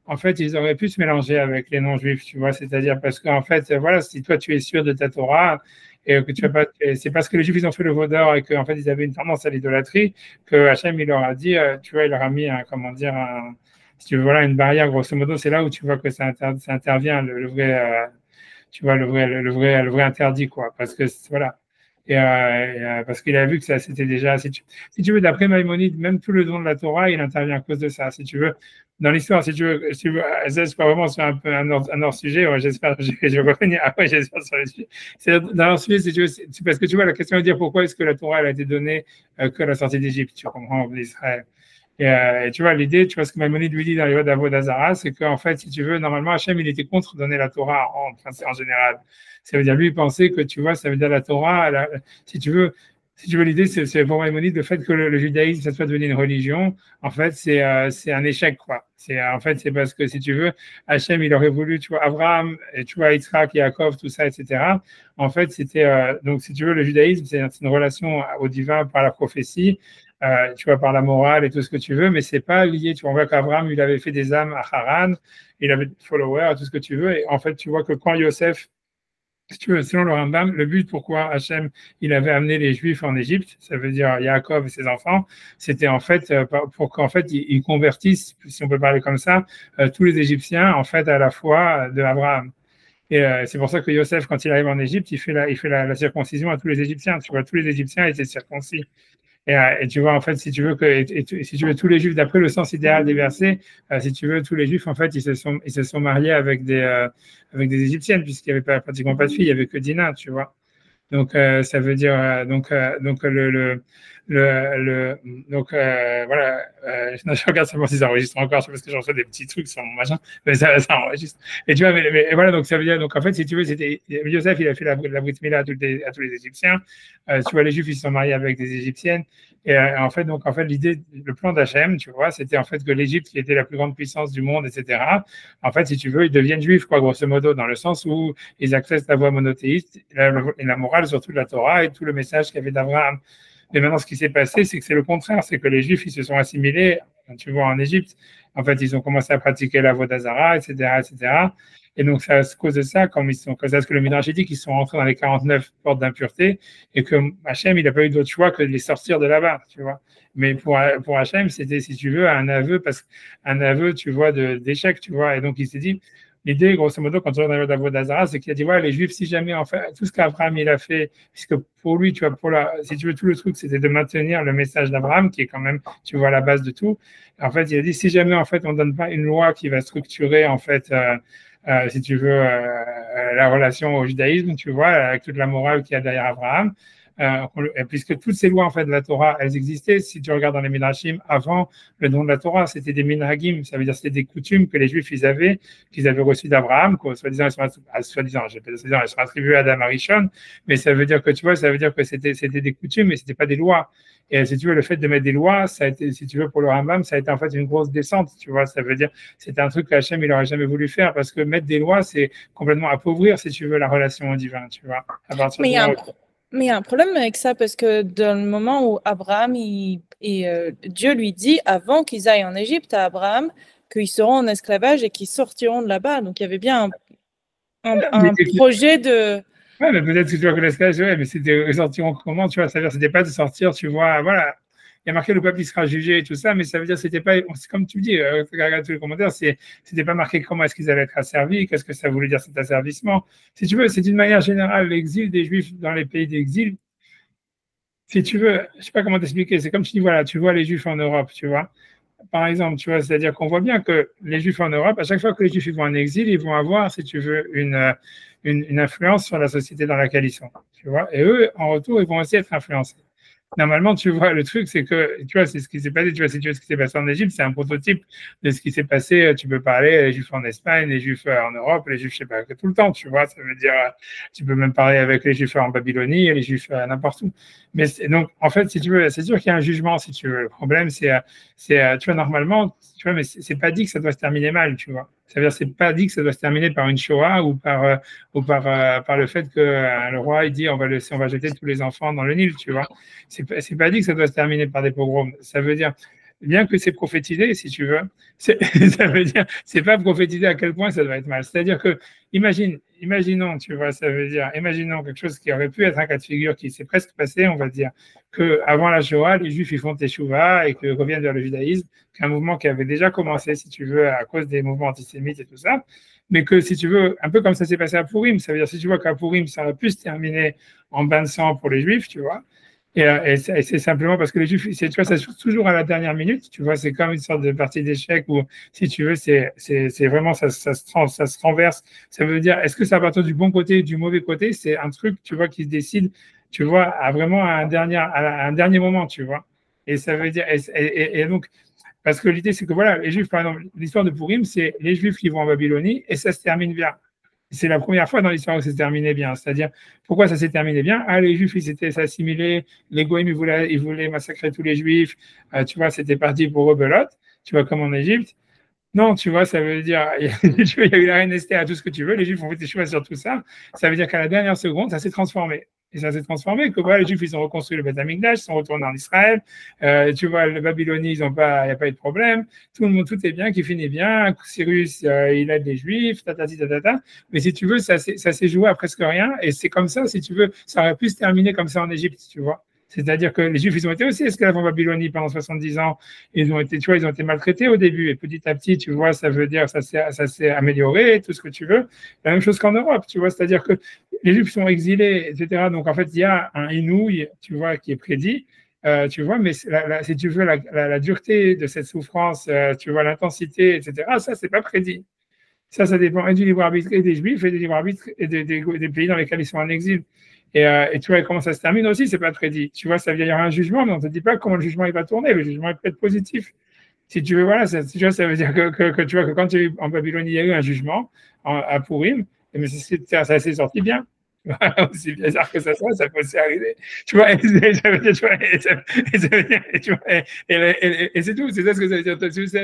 en fait, ils auraient pu se mélanger avec les non-juifs, tu vois, c'est-à-dire parce qu'en fait, voilà, si toi, tu es sûr de ta Torah, et que tu vas pas, c'est parce que les juifs, ils ont fait le Vaudor et qu'en fait, ils avaient une tendance à l'idolâtrie, que Hachem, il leur a dit, tu vois, il leur a mis, comment dire, si tu veux, voilà, une barrière, grosso modo, c'est là où tu vois que ça intervient, le vrai, tu vois, le vrai interdit, quoi, parce que, voilà. Parce qu'il a vu que ça, c'était déjà, si tu veux, d'après Maïmonide, même tout le don de la Torah, il intervient à cause de ça, si tu veux. Dans l'histoire, si tu veux, ça, c'est pas vraiment sur un peu un hors-sujet, j'espère, je vais revenir après, j'espère sur le sujet. C'est dans l'hors-sujet, si tu veux, parce que tu vois, la question est de dire pourquoi est-ce que la Torah, elle a été donnée que à la sortie d'Égypte, tu comprends, d'Israël. Et tu vois, l'idée, tu vois, ce que Maïmonide lui dit dans les voies d'Avodazara, c'est qu'en fait, si tu veux, normalement, Hachem, il était contre donner la Torah en général. Ça veut dire, lui, il pensait que, tu vois, ça veut dire la Torah, si tu veux, l'idée, c'est pour Maïmonide, le fait que le judaïsme, ça soit devenu une religion, en fait, c'est un échec, quoi. En fait, c'est parce que, si tu veux, Hachem, il aurait voulu, tu vois, Abraham, et tu vois, Yitzhak, Yaakov, tout ça, etc. En fait, c'était, donc, si tu veux, le judaïsme, c'est une relation au divin par la prophétie, tu vois, par la morale et tout ce que tu veux, mais c'est pas lié. Tu vois, on voit qu'Abraham, il avait fait des âmes à Haran, il avait des followers, tout ce que tu veux, et en fait, tu vois que quand Yosef, si tu veux, selon le Rambam, le but pourquoi Hachem il avait amené les Juifs en Égypte, ça veut dire Yaakov et ses enfants, c'était en fait pour qu'en fait ils convertissent, si on peut parler comme ça, tous les Égyptiens en fait à la foi de Abraham. Et c'est pour ça que Yosef, quand il arrive en Égypte, il fait la circoncision à tous les Égyptiens. Tu vois, tous les Égyptiens étaient circoncis. Et tu vois, en fait, si tu veux si tu veux, tous les Juifs, d'après le sens idéal des versets, si tu veux, tous les Juifs, en fait, ils se sont mariés avec des Égyptiennes, puisqu'il n'y avait pratiquement pas de filles, il n'y avait que Dinah, tu vois. Donc, ça veut dire, donc, voilà, je regarde seulement si ça enregistre encore, parce que j'en fais des petits trucs sur mon machin, mais ça enregistre. Et tu vois, mais voilà, donc ça veut dire, donc en fait, si tu veux, c'était Joseph, il a fait la brit mila à tous les Égyptiens. Tu vois, les Juifs, ils se sont mariés avec des Égyptiennes. Et en fait, l'idée, le plan d'Hachem, tu vois, c'était en fait que l'Égypte, qui était la plus grande puissance du monde, etc., en fait, si tu veux, ils deviennent juifs, quoi, grosso modo, dans le sens où ils acceptent la voie monothéiste et la morale, surtout de la Torah et tout le message qu'il y avait d'Abraham. Mais maintenant, ce qui s'est passé, c'est que c'est le contraire, c'est que les Juifs, ils se sont assimilés, tu vois, en Égypte. En fait, ils ont commencé à pratiquer la Vodazara, etc., etc. Et donc, c'est à cause de ça, parce que le Midrash dit qu'ils sont rentrés dans les 49 portes d'impureté et que Hachem, il n'a pas eu d'autre choix que de les sortir de là-bas, tu vois. Mais pour Hachem, c'était, si tu veux, un aveu, tu vois, d'échec, tu vois. Et donc, il s'est dit, l'idée, grosso modo, quand on regarde dans Vodazara, c'est qu'il a dit, ouais, les Juifs, si jamais, en fait, tout ce qu'Abraham, il a fait, puisque pour lui, tu vois, si tu veux, tout le truc, c'était de maintenir le message d'Abraham, qui est quand même, tu vois, la base de tout. En fait, il a dit, si jamais, en fait, on ne donne pas une loi qui va structurer, en fait, si tu veux, la relation au judaïsme, tu vois, avec toute la morale qu'il y a derrière Abraham, puisque toutes ces lois en fait de la Torah, elles existaient. Si tu regardes dans les Midrashim, avant le nom de la Torah, c'était des minhagim, ça veut dire c'était des coutumes que les Juifs ils avaient, qu'ils avaient reçues d'Abraham, quoi. Soi-disant, elles sont attribuées à Adam Arishon, mais ça veut dire que tu vois, ça veut dire que c'était des coutumes, mais c'était pas des lois. Et si tu veux, le fait de mettre des lois, ça a été, si tu veux, pour le Rambam, ça a été en fait une grosse descente, tu vois. Ça veut dire, c'était un truc qu'Hachem, il n'aurait jamais voulu faire, parce que mettre des lois, c'est complètement appauvrir, si tu veux, la relation au divin, tu vois. Mais il y a un problème avec ça, parce que dans le moment où Abraham, Dieu lui dit, avant qu'ils aillent en Égypte, à Abraham, qu'ils seront en esclavage et qu'ils sortiront de là-bas. Donc, il y avait bien un projet de... Ouais, mais peut-être que tu vois que l'esclavage, ouais, mais c'était sortir comment, tu vois, ça veut dire c'était pas de sortir, tu vois, voilà. Il y a marqué le peuple il sera jugé et tout ça, mais ça veut dire c'était pas, comme tu dis, regarde tous les commentaires, c'était pas marqué comment est-ce qu'ils allaient être asservis, qu'est-ce que ça voulait dire cet asservissement. Si tu veux, c'est d'une manière générale l'exil des Juifs dans les pays d'exil. Si tu veux, je sais pas comment t'expliquer, c'est comme tu dis, voilà, tu vois les Juifs en Europe, tu vois. Par exemple, tu vois, c'est-à-dire qu'on voit bien que les Juifs en Europe, à chaque fois que les Juifs vont en exil, ils vont avoir, si tu veux, une influence sur la société dans laquelle ils sont, tu vois. Et eux, en retour, ils vont aussi être influencés. Normalement, tu vois, le truc, c'est que, tu vois, c'est ce qui s'est passé, tu vois, si tu vois ce qui s'est passé en Égypte, c'est un prototype de ce qui s'est passé, tu peux parler, les Juifs en Espagne, les Juifs en Europe, les Juifs, je sais pas, tout le temps, tu vois, ça veut dire, tu peux même parler avec les Juifs en Babylonie, les Juifs n'importe où. Mais donc, en fait, si tu veux, c'est sûr qu'il y a un jugement, si tu veux. Le problème, tu vois, normalement, tu vois, mais c'est pas dit que ça doit se terminer mal, tu vois. Ça veut dire, c'est pas dit que ça doit se terminer par une Shoah ou par le fait que le roi, il dit, on va jeter tous les enfants dans le Nil, tu vois. C'est pas dit que ça doit se terminer par des pogroms. Ça veut dire, bien que c'est prophétisé, si tu veux, ça veut dire, c'est pas prophétisé à quel point ça doit être mal. C'est-à-dire que, imaginons, tu vois, ça veut dire, imaginons quelque chose qui aurait pu être un cas de figure qui s'est presque passé, on va dire, qu'avant la Shoah, les Juifs, ils font teshuva et qu'ils reviennent vers le judaïsme, qu'un mouvement qui avait déjà commencé, si tu veux, à cause des mouvements antisémites et tout ça, mais que, si tu veux, un peu comme ça s'est passé à Purim, ça veut dire, si tu vois qu'à Purim, ça aurait pu se terminer en bain de sang pour les Juifs, tu vois. Et c'est simplement parce que les Juifs, tu vois, ça se joue toujours à la dernière minute. Tu vois, c'est comme une sorte de partie d'échec où, si tu veux, c'est vraiment, ça se renverse. Ça veut dire, est-ce que ça va partir du bon côté ou du mauvais côté? C'est un truc, tu vois, qui se décide, tu vois, à vraiment un dernier moment, tu vois. Et ça veut dire, et donc, parce que l'idée, c'est que voilà, les Juifs, par exemple, l'histoire de Purim, c'est les Juifs qui vont en Babylonie et ça se termine bien. C'est la première fois dans l'histoire où ça s'est terminé bien. C'est-à-dire, pourquoi ça s'est terminé bien? Les Juifs, ils étaient assimilés, les Goïms, ils voulaient massacrer tous les Juifs. Tu vois, c'était parti pour rebelote, tu vois, comme en Égypte. Non, tu vois, ça veut dire, tu vois, il y a eu la reine Esther, à tout ce que tu veux, les Juifs ont fait des choix sur tout ça. Ça veut dire qu'à la dernière seconde, ça s'est transformé. Et ça s'est transformé, que voilà, les Juifs, ils ont reconstruit le Beth Amikdash, ils sont retournés en Israël. Tu vois, le Babylonie, il n'y a pas eu de problème. Tout le monde, tout est bien, qui finit bien. Cyrus, il aide les Juifs, tatati, tatata. Mais si tu veux, ça s'est joué à presque rien. Et c'est comme ça, si tu veux, ça aurait pu se terminer comme ça en Égypte, tu vois. C'est-à-dire que les Juifs, ils ont été aussi esclaves en Babylonie pendant 70 ans. Ils ont été, tu vois, ils ont été maltraités au début. Et petit à petit, tu vois, ça veut dire ça s'est amélioré, tout ce que tu veux. La même chose qu'en Europe, tu vois. C'est-à-dire que les Juifs sont exilés, etc. Donc, en fait, il y a un inouï, tu vois, qui est prédit. Tu vois, mais si tu veux, la dureté de cette souffrance, tu vois, l'intensité, etc., ça, c'est pas prédit. Ça dépend et du libre arbitre et des Juifs et du libre arbitre et des pays dans lesquels ils sont en exil. Et tu vois comment ça se termine aussi, c'est pas prédit. Tu vois, ça vient y avoir un jugement, mais on ne te dit pas comment le jugement il va tourner. Le jugement il peut être positif. Si tu veux, voilà, tu vois, ça veut dire que tu vois que quand en Babylone, il y a eu un jugement à Purim, mais ça s'est sorti bien. Aussi bizarre que ça soit, ça peut aussi arriver. Tu vois, et c'est tout. C'est ça ce que ça veut dire.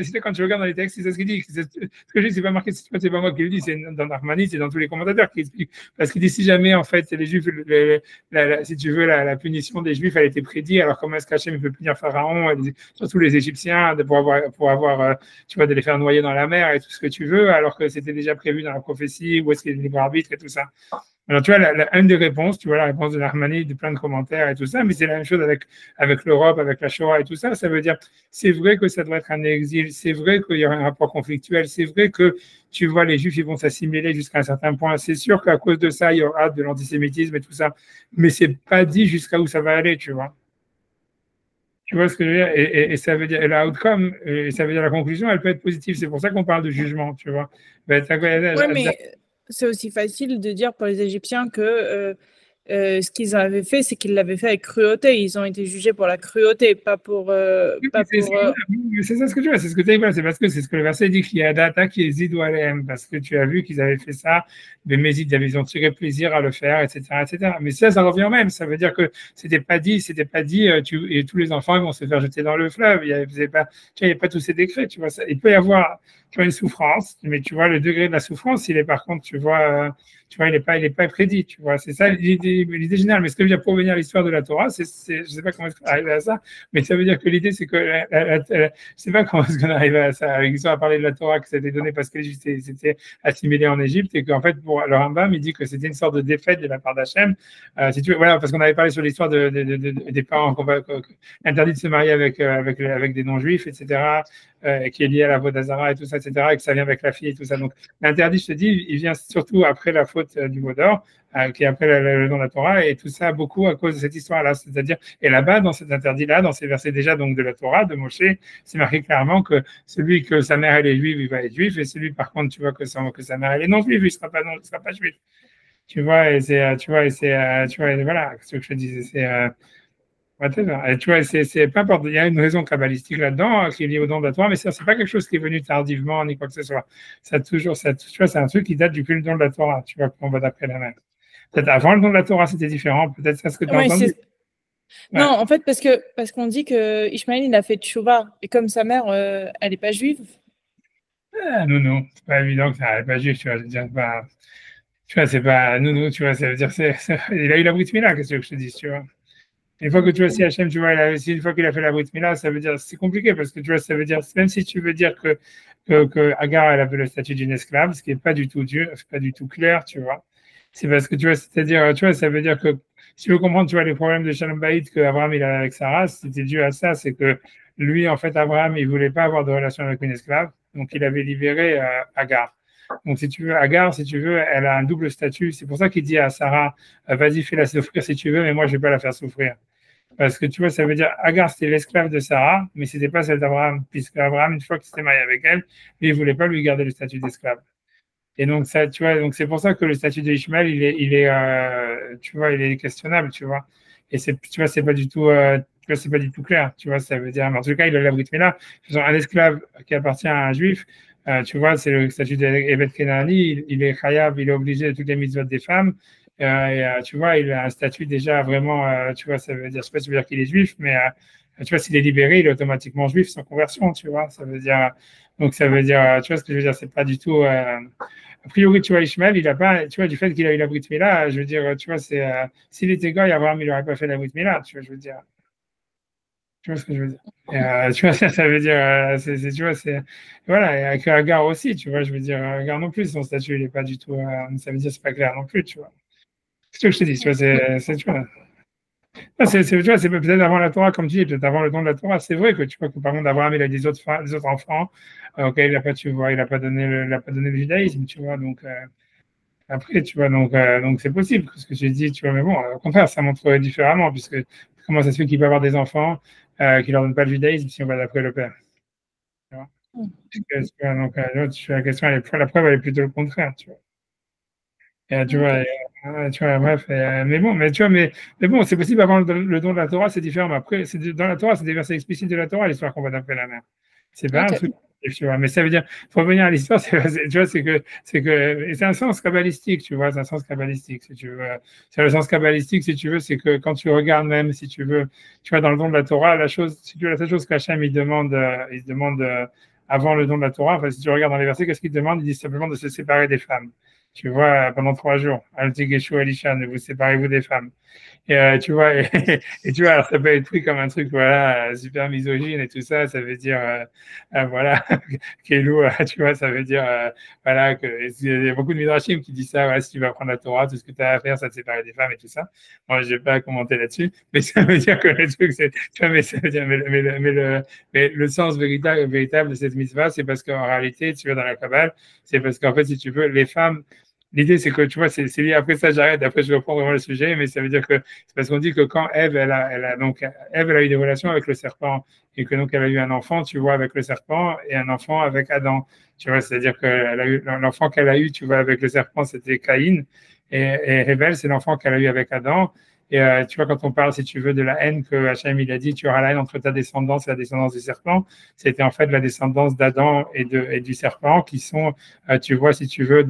C'est quand tu regardes dans les textes, c'est ça ce qu'il dit. Ce que je dis, c'est pas marqué, c'est pas moi qui le dis, c'est dans Narmani, c'est dans tous les commentateurs qui expliquent. Parce qu'il dit si jamais, en fait, les Juifs, si tu veux, la punition des Juifs, elle a été prédite, alors comment est-ce qu'Hachem peut punir Pharaon, surtout les Égyptiens, pour avoir tu vois, de les faire noyer dans la mer et tout ce que tu veux, alors que c'était déjà prévu dans la prophétie, où est-ce qu'il y a le libre arbitre et tout ça. Alors, tu vois, une des réponses, tu vois, la réponse de l'Armanie, de plein de commentaires et tout ça, mais c'est la même chose avec l'Europe, avec la Shoah et tout ça. Ça veut dire, c'est vrai que ça doit être un exil, c'est vrai qu'il y aura un rapport conflictuel, c'est vrai que, tu vois, les Juifs, ils vont s'assimiler jusqu'à un certain point. C'est sûr qu'à cause de ça, il y aura de l'antisémitisme et tout ça, mais c'est pas dit jusqu'à où ça va aller, tu vois. Tu vois ce que je veux dire? Et ça veut dire, et la outcome, et ça veut dire la conclusion, elle peut être positive. C'est pour ça qu'on parle de jugement, tu vois. Ben, Oui, mais c'est aussi facile de dire pour les Égyptiens que ce qu'ils avaient fait, c'est qu'ils l'avaient fait avec cruauté. Ils ont été jugés pour la cruauté, pas pour. C'est ça ce que tu vois, c'est ce que tu as c'est parce que c'est ce que le verset dit qu'il y a data qui est zidoualem, parce que tu as vu qu'ils avaient fait ça, mais ils ont tiré plaisir à le faire, etc., etc. Mais ça revient au même. Ça veut dire que c'était pas dit, et tous les enfants ils vont se faire jeter dans le fleuve. Il n'y a pas tous ces décrets, tu vois. Il peut y avoir, tu vois, une souffrance, mais tu vois, le degré de la souffrance, il est par contre, tu vois, il est pas prédit, tu vois. C'est ça l'idée générale. Mais ce que je veux dire pour venir à l'histoire de la Torah, je sais pas comment est-ce qu'on arrive à ça, mais ça veut dire que l'idée, c'est que, je sais pas comment est-ce qu'on arrive à ça, avec l'histoire à parler de la Torah, que ça a été donné parce que c'était assimilé en Égypte, et qu'en fait, pour le Rambam, il dit que c'était une sorte de défaite de la part d'Hachem. Si tu veux, voilà, parce qu'on avait parlé sur l'histoire des parents interdits de se marier avec des non-juifs, etc., qui est lié à la Vodazara et tout ça, etc., et que ça vient avec la fille et tout ça. Donc, l'interdit, je te dis, il vient surtout après la faute du Vaudor, qui est après le don de la Torah, et tout ça beaucoup à cause de cette histoire-là. C'est-à-dire, et là-bas, dans cet interdit-là, dans ces versets déjà donc de la Torah, de Moshe, c'est marqué clairement que celui que sa mère elle est juive, il va être juif, et celui par contre, tu vois que sa mère elle est non juive, il ne sera pas juif. Tu vois, et c'est, tu vois, et voilà, ce que je te disais, c'est et tu vois, c'est pas importe, il y a une raison kabbalistique là-dedans qui est liée au don de la Torah, mais c'est pas quelque chose qui est venu tardivement ni quoi que ce soit. Tu vois, c'est un truc qui date depuis le don de la Torah, tu vois, qu'on va d'après la même. Peut-être avant le don de la Torah, c'était différent, peut-être c'est ce que tu as entendu. Non, en fait, parce qu'on dit que Ishmaël, il a fait tchouva, et comme sa mère, elle n'est pas juive. Non, c'est pas évident que ça n'est pas juif, tu vois, je veux dire, tu vois, c'est pas non, tu vois, ça veut dire, il a eu la Brit Mila, qu'est-ce que je te dis, tu vois. Une fois que tu vois, si Hachem, tu vois, une fois qu'il a fait la Brit Mila, ça veut dire, c'est compliqué parce que tu vois, ça veut dire, même si tu veux dire que Agar, elle avait le statut d'une esclave, ce qui n'est pas du tout dur, c'est pas du tout clair, tu vois. C'est parce que tu vois, c'est-à-dire, tu vois, ça veut dire que si tu veux comprendre, tu vois, les problèmes de Shalom Bayit que Abraham il a avec Sarah, c'était dû à ça, c'est que lui, en fait, Abraham, il voulait pas avoir de relation avec une esclave, donc il avait libéré Agar. Donc, si tu veux, Agar, si tu veux, elle a un double statut. C'est pour ça qu'il dit à Sarah, vas-y, fais-la souffrir si tu veux, mais moi, je vais pas la faire souffrir. Parce que tu vois, ça veut dire Agar, c'était l'esclave de Sarah, mais c'était pas celle d'Abraham, puisque Abraham, une fois qu'il s'était marié avec elle, lui, il voulait pas lui garder le statut d'esclave. Et donc, ça, tu vois, donc c'est pour ça que le statut d'Ishmael, tu vois, il est questionnable, tu vois. Et tu vois, c'est pas du tout, tu vois, c'est pas du tout clair, tu vois, ça veut dire, en tout cas, il a la Brit Mila. Un esclave qui appartient à un juif, tu vois, c'est le statut d'Evet Kenani, il est khayab, il est obligé de toutes les mitzvot des femmes. Tu vois, il a un statut déjà vraiment, tu vois, ça veut dire, je sais pas si ça veut dire qu'il est juif, mais tu vois, s'il est libéré, il est automatiquement juif sans conversion, tu vois. Ça veut dire, donc ça veut dire, tu vois ce que je veux dire, c'est pas du tout. A priori, tu vois, Ishmael, il a pas, tu vois, du fait qu'il a eu la Brit Mila, je veux dire, tu vois, c'est, s'il était goy, Abraham, il n'aurait pas fait la Brit Mila, tu vois, je veux dire. Tu vois ce que je veux dire? Et, tu vois, ça veut dire, tu vois, c'est, voilà, et avec Agar aussi, tu vois, je veux dire, Agar non plus, son statut, il n'est pas du tout, ça veut dire, c'est pas clair non plus, tu vois. C'est ce que je te dis, tu vois, tu vois. Tu vois, c'est peut-être avant la Torah, comme tu dis, peut-être avant le don de la Torah. C'est vrai que tu vois que par contre, Abraham, il a des autres enfants auxquels il n'a pas, tu vois, il n'a pas donné le judaïsme, tu vois. Donc, après, tu vois, donc c'est possible, ce que j'ai dit, tu vois. Mais bon, au contraire, ça montre différemment, puisque comment ça se fait qu'il peut avoir des enfants qui ne leur donnent pas le judaïsme si on va d'après le père. Tu vois. Tu vois, donc, la question, la preuve, elle est plutôt le contraire, tu vois. Tu vois, bref, mais tu vois, mais bon, c'est possible avant le don de la Torah, c'est différent. Mais après, dans la Torah, c'est des versets explicites de la Torah, l'histoire qu'on va d'après la mer. C'est pas un truc, tu vois. Mais ça veut dire, pour revenir à l'histoire, tu vois, et c'est un sens kabbalistique, tu vois, c'est un sens kabbalistique, si tu veux. C'est le sens kabbalistique, si tu veux, c'est que quand tu regardes même, si tu veux, tu vois, dans le don de la Torah, la seule chose qu'Hachem, il demande avant le don de la Torah, enfin, si tu regardes dans les versets, qu'est-ce qu'il demande? Il dit simplement de se séparer des femmes. Tu vois, pendant 3 jours. Al-Tigeshu Elisha, ne vous séparez-vous des femmes. Et tu vois, et tu vois, alors ça peut être pris comme un truc, voilà, super misogyne et tout ça. Ça veut dire, voilà, Kelou, tu vois, ça veut dire, voilà, il y a beaucoup de midrashim qui disent ça. Voilà, si tu vas prendre la Torah, tout ce que tu as à faire, c'est de séparer des femmes et tout ça. Moi, je vais pas commenter là-dessus, mais ça veut dire que le truc, c'est, tu vois, mais ça veut dire, mais le sens véritable de cette mitzvah, c'est parce qu'en réalité, tu vas dans la Kabbale, c'est parce qu'en fait, si tu veux, les femmes. L'idée, c'est que, tu vois, c'est lié. Après ça, j'arrête. Après, je reprends vraiment le sujet, mais ça veut dire que c'est parce qu'on dit que quand Ève, Ève, elle a eu des relations avec le serpent et que donc elle a eu un enfant, tu vois, avec le serpent et un enfant avec Adam. Tu vois, c'est-à-dire que l'enfant qu'elle a eu, tu vois, avec le serpent, c'était Caïn et Rével, c'est l'enfant qu'elle a eu avec Adam. Et tu vois, quand on parle, si tu veux, de la haine que Hachem, il a dit, tu auras la haine entre ta descendance et la descendance du serpent, c'était en fait la descendance d'Adam et du serpent qui sont, tu vois, si tu veux,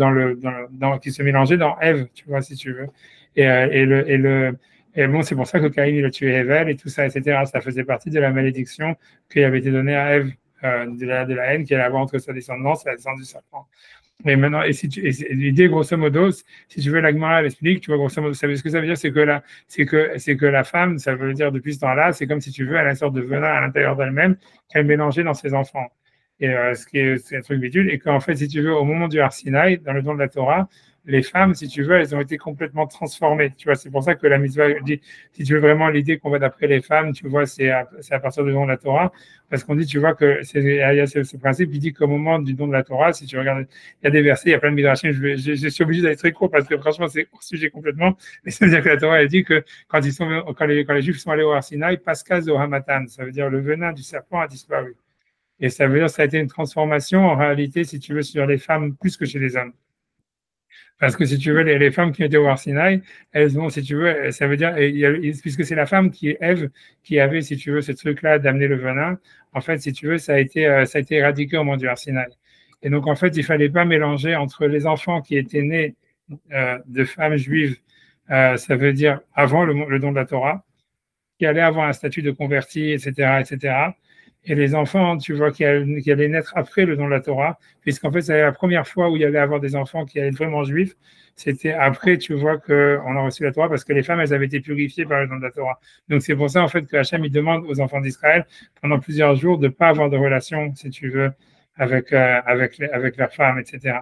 qui se mélangeaient dans Ève, tu vois, si tu veux. Et bon, c'est pour ça que Caïn, il a tué Ève et tout ça, etc. Ça faisait partie de la malédiction qui avait été donnée à Ève, de la haine qu'elle avait entre sa descendance et la descendance du serpent. Et maintenant, l'idée, grosso modo, si tu veux, la Gemara, elle explique, tu vois, grosso modo, ce que ça veut dire, c'est que la femme, ça veut dire depuis ce temps-là, c'est comme si tu veux, elle a une sorte de venin à l'intérieur d'elle-même qu'elle mélangeait dans ses enfants. Et c'est un truc bidule, et qu'en fait, si tu veux, au moment du Har Sinaï, dans le don de la Torah, les femmes, si tu veux, elles ont été complètement transformées. Tu vois, c'est pour ça que la mitzvah dit, si tu veux vraiment l'idée qu'on va d'après les femmes, tu vois, c'est à partir du don de la Torah, parce qu'on dit, tu vois, que il y a ce principe qui dit qu'au moment du don de la Torah, si tu regardes, il y a des versets, il y a plein de midrashim, je suis obligé d'aller très court parce que franchement, c'est hors sujet complètement, mais ça veut dire que la Torah, elle dit que quand les Juifs sont allés au Har Sinaï, Pascal Zohamatan, ça veut dire le venin du serpent a disparu. Et ça veut dire que ça a été une transformation, en réalité, si tu veux, sur les femmes plus que chez les hommes. Parce que si tu veux, les femmes qui étaient au Har Sinaï, elles ont, si tu veux, ça veut dire, puisque c'est la femme qui est Ève, qui avait, si tu veux, ce truc-là d'amener le venin, en fait, si tu veux, ça a été éradiqué au moment du Har Sinaï. Et donc, en fait, il fallait pas mélanger entre les enfants qui étaient nés de femmes juives, ça veut dire avant le don de la Torah, qui allaient avoir un statut de converti, etc., etc., et les enfants, tu vois, qui allaient naître après le don de la Torah, puisqu'en fait, c'est la première fois où il y allait avoir des enfants qui allaient être vraiment juifs, c'était après, tu vois, qu'on a reçu la Torah, parce que les femmes, elles avaient été purifiées par le don de la Torah. Donc, c'est pour ça, en fait, que Hachem, il demande aux enfants d'Israël, pendant plusieurs jours, de ne pas avoir de relation, si tu veux, avec leurs femmes, etc.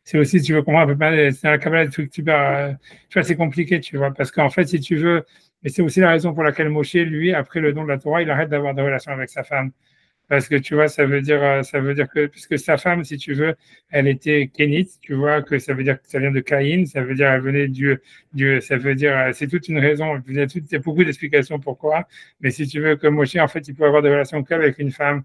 C'est aussi, tu veux comprendre, c'est un Kabbalah, des trucs super, tu vois, c'est compliqué, tu vois, parce qu'en fait, si tu veux, et c'est aussi la raison pour laquelle Moshe, lui, après le don de la Torah, il arrête d'avoir des relations avec sa femme. Parce que tu vois, ça veut dire que, puisque sa femme, si tu veux, elle était kénite, tu vois, que ça veut dire que ça vient de Caïn, ça veut dire elle venait ça veut dire, c'est toute une raison, il y a beaucoup d'explications pourquoi, mais si tu veux que Moshe, en fait, il peut avoir des relations qu'avec une femme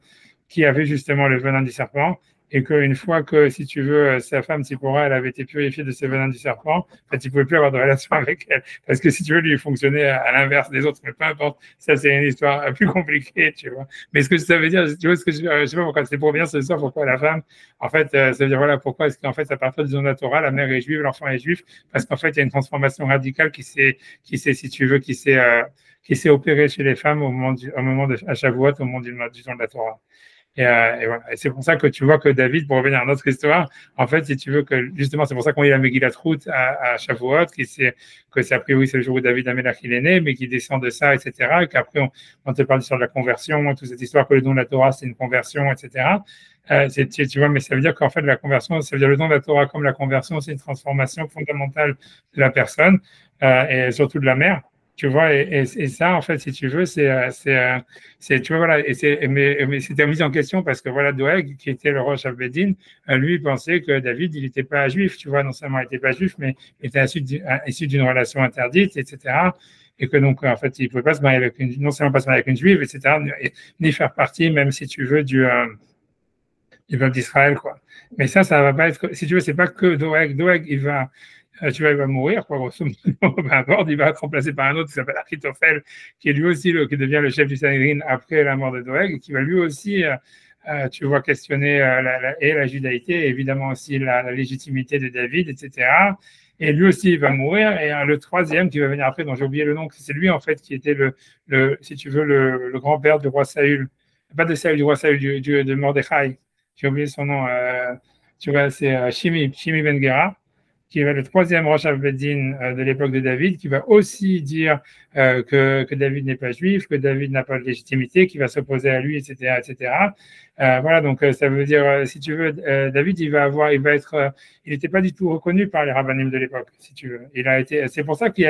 qui avait justement le venin du serpent, et qu'une fois que, si tu veux, sa femme, Tsipora, elle avait été purifiée de ses venins du serpent, en fait, il ne pouvait plus avoir de relation avec elle. Parce que si tu veux, lui, il fonctionnait à l'inverse des autres, mais peu importe, ça, c'est une histoire plus compliquée, tu vois. Mais ce que ça veut dire, tu vois, ce que je sais pas pourquoi, c'est pour bien ce soir, pourquoi la femme, en fait, ça veut dire, voilà, pourquoi est-ce qu'en fait, à partir du don de la Torah, la mère est juive, l'enfant est juif, parce qu'en fait, il y a une transformation radicale si tu veux, qui s'est opérée chez les femmes au moment de à Shavuot, au moment du don de la Torah. Et voilà. Et c'est pour ça que tu vois que David, pour revenir à notre histoire, en fait, si tu veux que, justement, c'est pour ça qu'on lit la Megillat Ruth à Shavuot, que c'est a priori c'est le jour où David Amelach il est né, mais qui descend de ça, etc. Et qu'après, on te parle sur la conversion, toute cette histoire que le don de la Torah, c'est une conversion, etc. Tu vois, mais ça veut dire qu'en fait, la conversion, ça veut dire le don de la Torah comme la conversion, c'est une transformation fondamentale de la personne, et surtout de la mère. Tu vois, et ça, en fait, si tu veux, tu vois, voilà, mais c'était mis en question parce que, voilà, Doeg, qui était le roi Shabbeddin, lui, pensait que David, il n'était pas juif, tu vois, non seulement il n'était pas juif, mais il était issu d'une relation interdite, etc. Et que donc, en fait, il ne pouvait pas se marier non seulement pas se marier avec une juive, etc., ni faire partie, même si tu veux, du peuple d'Israël, quoi. Mais ça va pas être, si tu veux, c'est pas que Doeg. Doeg, tu vois, il va mourir, quoi, grosso modo, peu importe, il va être remplacé par un autre qui s'appelle Achitophel, qui est lui aussi qui devient le chef du Sanhédrin après la mort de Doeg, et qui va lui aussi, tu vois, questionner la judaïté, et évidemment aussi la légitimité de David, etc. Et lui aussi, il va mourir. Et le troisième qui va venir après, dont j'ai oublié le nom, c'est lui, en fait, qui était si tu veux, le grand-père du roi Saül. Pas de Saül, du roi Saül, de Mordechai. J'ai oublié son nom. Tu vois, c'est Shimi Ben Gera, qui va être le troisième Rosh Hashanah de l'époque de David, qui va aussi dire que David n'est pas juif, que David n'a pas de légitimité, qui va s'opposer à lui, etc., etc. Voilà, donc ça veut dire, si tu veux, David, il n'était pas du tout reconnu par les rabbinim de l'époque, si tu veux. C'est pour ça qu'il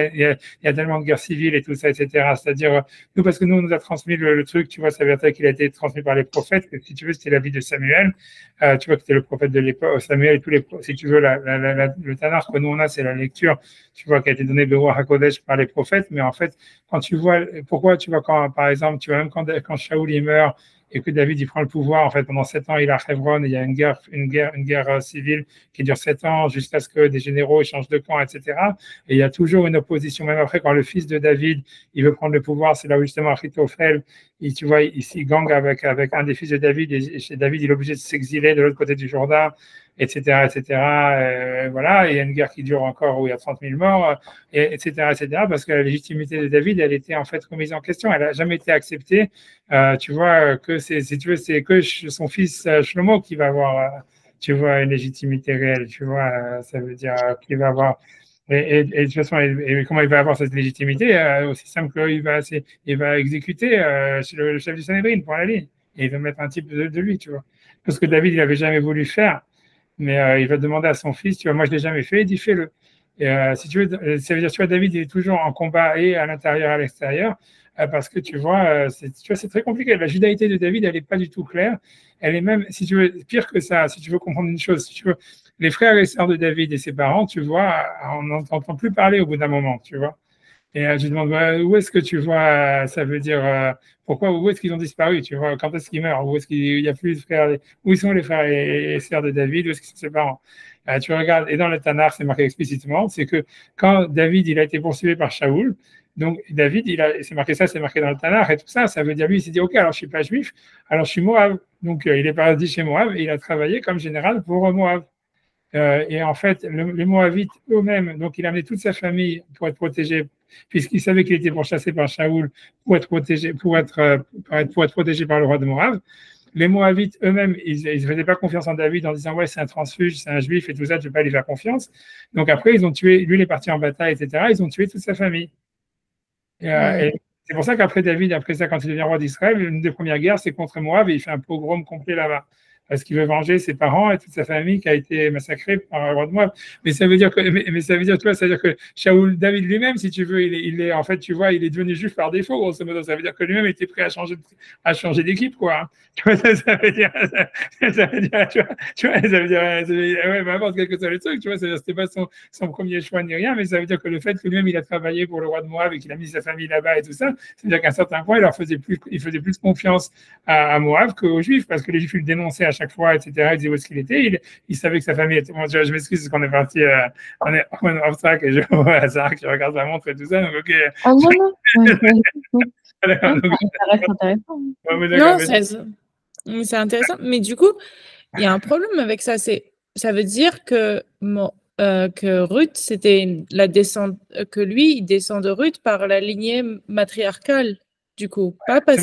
y a tellement de guerres civiles et tout ça, etc. C'est-à-dire, nous, parce que nous, on nous a transmis le truc, tu vois, ça veut dire qu'il a été transmis par les prophètes, que si tu veux, c'était la vie de Samuel, tu vois, que c'était le prophète de l'époque, Samuel et tous les, si tu veux, le Tanakh que nous on a, c'est la lecture, tu vois, qui a été donnée de Ruach HaKodesh par les prophètes, mais en fait, quand tu vois, pourquoi, tu vois, par exemple, tu vois, même quand Shaoul il meurt, et que David il prend le pouvoir, en fait, pendant 7 ans, il est à Hebron, et il y a une guerre civile qui dure 7 ans, jusqu'à ce que des généraux échangent de camp, etc. Et il y a toujours une opposition, même après, quand le fils de David, il veut prendre le pouvoir, c'est là où justement Achitophel, tu vois, il gang avec un des fils de David, et chez David, il est obligé de s'exiler de l'autre côté du Jourdain, etc., etc. Voilà, il y a une guerre qui dure encore où il y a 30 000 morts, etc., etc., parce que la légitimité de David, elle était en fait remise en question, elle n'a jamais été acceptée. Tu vois, si tu veux, c'est que son fils Shlomo qui va avoir, tu vois, une légitimité réelle, tu vois, ça veut dire qu'il va avoir. Et de toute façon, comment il va avoir cette légitimité? Aussi simple qu'il va exécuter le chef du Sanhédrin pour la ligne. Et il va mettre un type de lui, tu vois. Parce que David, il n'avait jamais voulu faire. Mais il va demander à son fils, tu vois, moi je ne l'ai jamais fait, il dit fais-le. Et si tu veux, ça veut dire, tu vois, David il est toujours en combat et à l'intérieur et à l'extérieur, parce que tu vois, c'est très compliqué. La judaïté de David, elle n'est pas du tout claire. Elle est même, si tu veux, pire que ça, si tu veux comprendre une chose, si tu veux, les frères et sœurs de David et ses parents, tu vois, on n'entend plus parler au bout d'un moment, tu vois. Et je lui demande, où est-ce que tu vois, ça veut dire, pourquoi, où est-ce qu'ils ont disparu, tu vois, quand est-ce qu'ils meurent, où est-ce qu'il n'y a plus de frères, où sont les frères et sœurs de David, où est-ce qu'ils sont ses parents? Tu regardes, et dans le Tanakh, c'est marqué explicitement, c'est que quand David, il a été poursuivi par Shaoul, donc David, c'est marqué ça, c'est marqué dans le Tanakh, et tout ça, ça veut dire, lui, il s'est dit, ok, alors je ne suis pas juif, alors je suis Moab. Donc il est parti chez Moab, et il a travaillé comme général pour Moab. Et en fait, les Moabites eux-mêmes, donc il a amené toute sa famille pour être protégé, puisqu'il savait qu'il était pourchassé par Shaoul pour être protégé, pour être protégé par le roi de Moab. Les Moabites eux-mêmes, ils ne faisaient pas confiance en David en disant ouais, c'est un transfuge, c'est un juif et tout ça, je ne vais pas lui faire confiance. Donc après, ils ont tué, lui, il est parti en bataille, etc. Ils ont tué toute sa famille. Et c'est pour ça qu'après David, après ça, quand il devient roi d'Israël, une des premières guerres, c'est contre Moab et il fait un pogrom complet là-bas. Parce qu'il veut venger ses parents et toute sa famille qui a été massacrée par le roi de Moab. Mais ça veut dire que, ça veut dire, tu vois, ça veut dire que Shaoul, David lui-même, si tu veux, il est, en fait, tu vois, il est devenu juif par défaut, grosso modo. Ça veut dire que lui-même était prêt à changer d'équipe, quoi. Tu vois, ça veut dire, tu vois, ça veut dire, ouais, peu importe quel que soit le truc, tu vois, c'était pas son premier choix ni rien, mais ça veut dire que le fait que lui-même, il a travaillé pour le roi de Moab et qu'il a mis sa famille là-bas et tout ça, ça veut dire qu'à un certain point, il faisait plus confiance à Moab qu'aux juifs, parce que les juifs, ils le dénonçaient à chaque fois, etc. Il disait où est-ce qu'il était. Il savait que sa famille était. Bon, je m'excuse parce qu'on est parti, on est off track et je vois Sarah qui regarde sa montre et tout ça. Donc, ok. Ah non, non. D'accord, donc, Ça reste intéressant. ouais, d'accord, Non, c'est intéressant. Mais du coup, il y a un problème avec ça. Ça veut dire que, que Ruth, c'était la descente, que lui, il descend de Ruth par la lignée matriarcale, du coup. Pas par.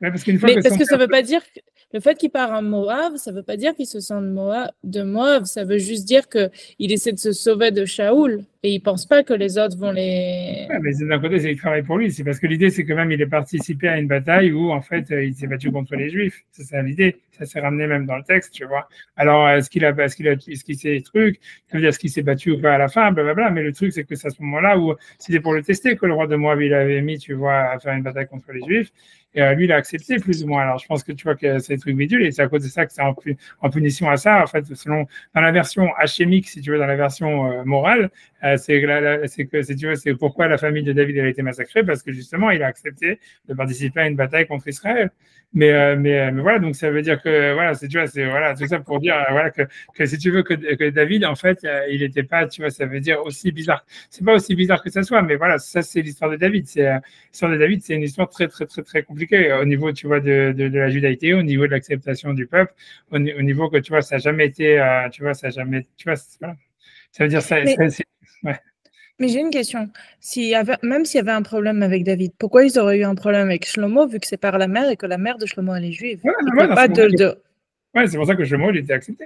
parce qu'une fois Mais parce que ça veut pas dire que le fait qu'il part en Moab, ça veut pas dire qu'il se sent de Moab. Ça veut juste dire qu'il essaie de se sauver de Shaoul et il pense pas que les autres vont les. Ouais, mais d'un côté, c'est qu'il travaille pour lui. C'est parce que l'idée, c'est que même il est participé à une bataille où, en fait, il s'est battu contre les Juifs. C'est ça l'idée. Ça s'est ramené même dans le texte, tu vois. Alors, est-ce qu'il s'est truc, ça veut dire est-ce qu'il s'est battu ou pas à la fin, blablabla. Mais le truc, c'est que c'est à ce moment-là où c'était pour le tester que le roi de Moab, il avait mis, tu vois, à faire une bataille contre les Juifs. Et lui, il a accepté plus ou moins. Alors, je pense que tu vois que c'est des trucs bidules et c'est à cause de ça que c'est en punition à ça. En fait, selon, dans la version hachémique, si tu veux, dans la version morale, c'est que, si tu veux, c'est pourquoi la famille de David a été massacrée, parce que justement, il a accepté de participer à une bataille contre Israël. Mais voilà, donc ça veut dire que, voilà, tu vois, c'est voilà, tout ça pour dire, voilà, que si tu veux que David, en fait, il n'était pas, tu vois, ça veut dire aussi bizarre. C'est pas aussi bizarre que ça soit, mais voilà, ça, c'est l'histoire de David. L'histoire de David, c'est une histoire très, très, très, très compliquée au niveau, tu vois, de la judaïté, au niveau de l'acceptation du peuple, au niveau que, tu vois, ça n'a jamais été, tu vois, ça n'a jamais, tu vois, voilà. Ça veut dire ça. Ouais. Mais j'ai une question. Même s'il y avait un problème avec David, pourquoi ils auraient eu un problème avec Shlomo vu que c'est par la mère et que la mère de Shlomo elle est juive? Ouais, c'est pour ça que Shlomo il était accepté.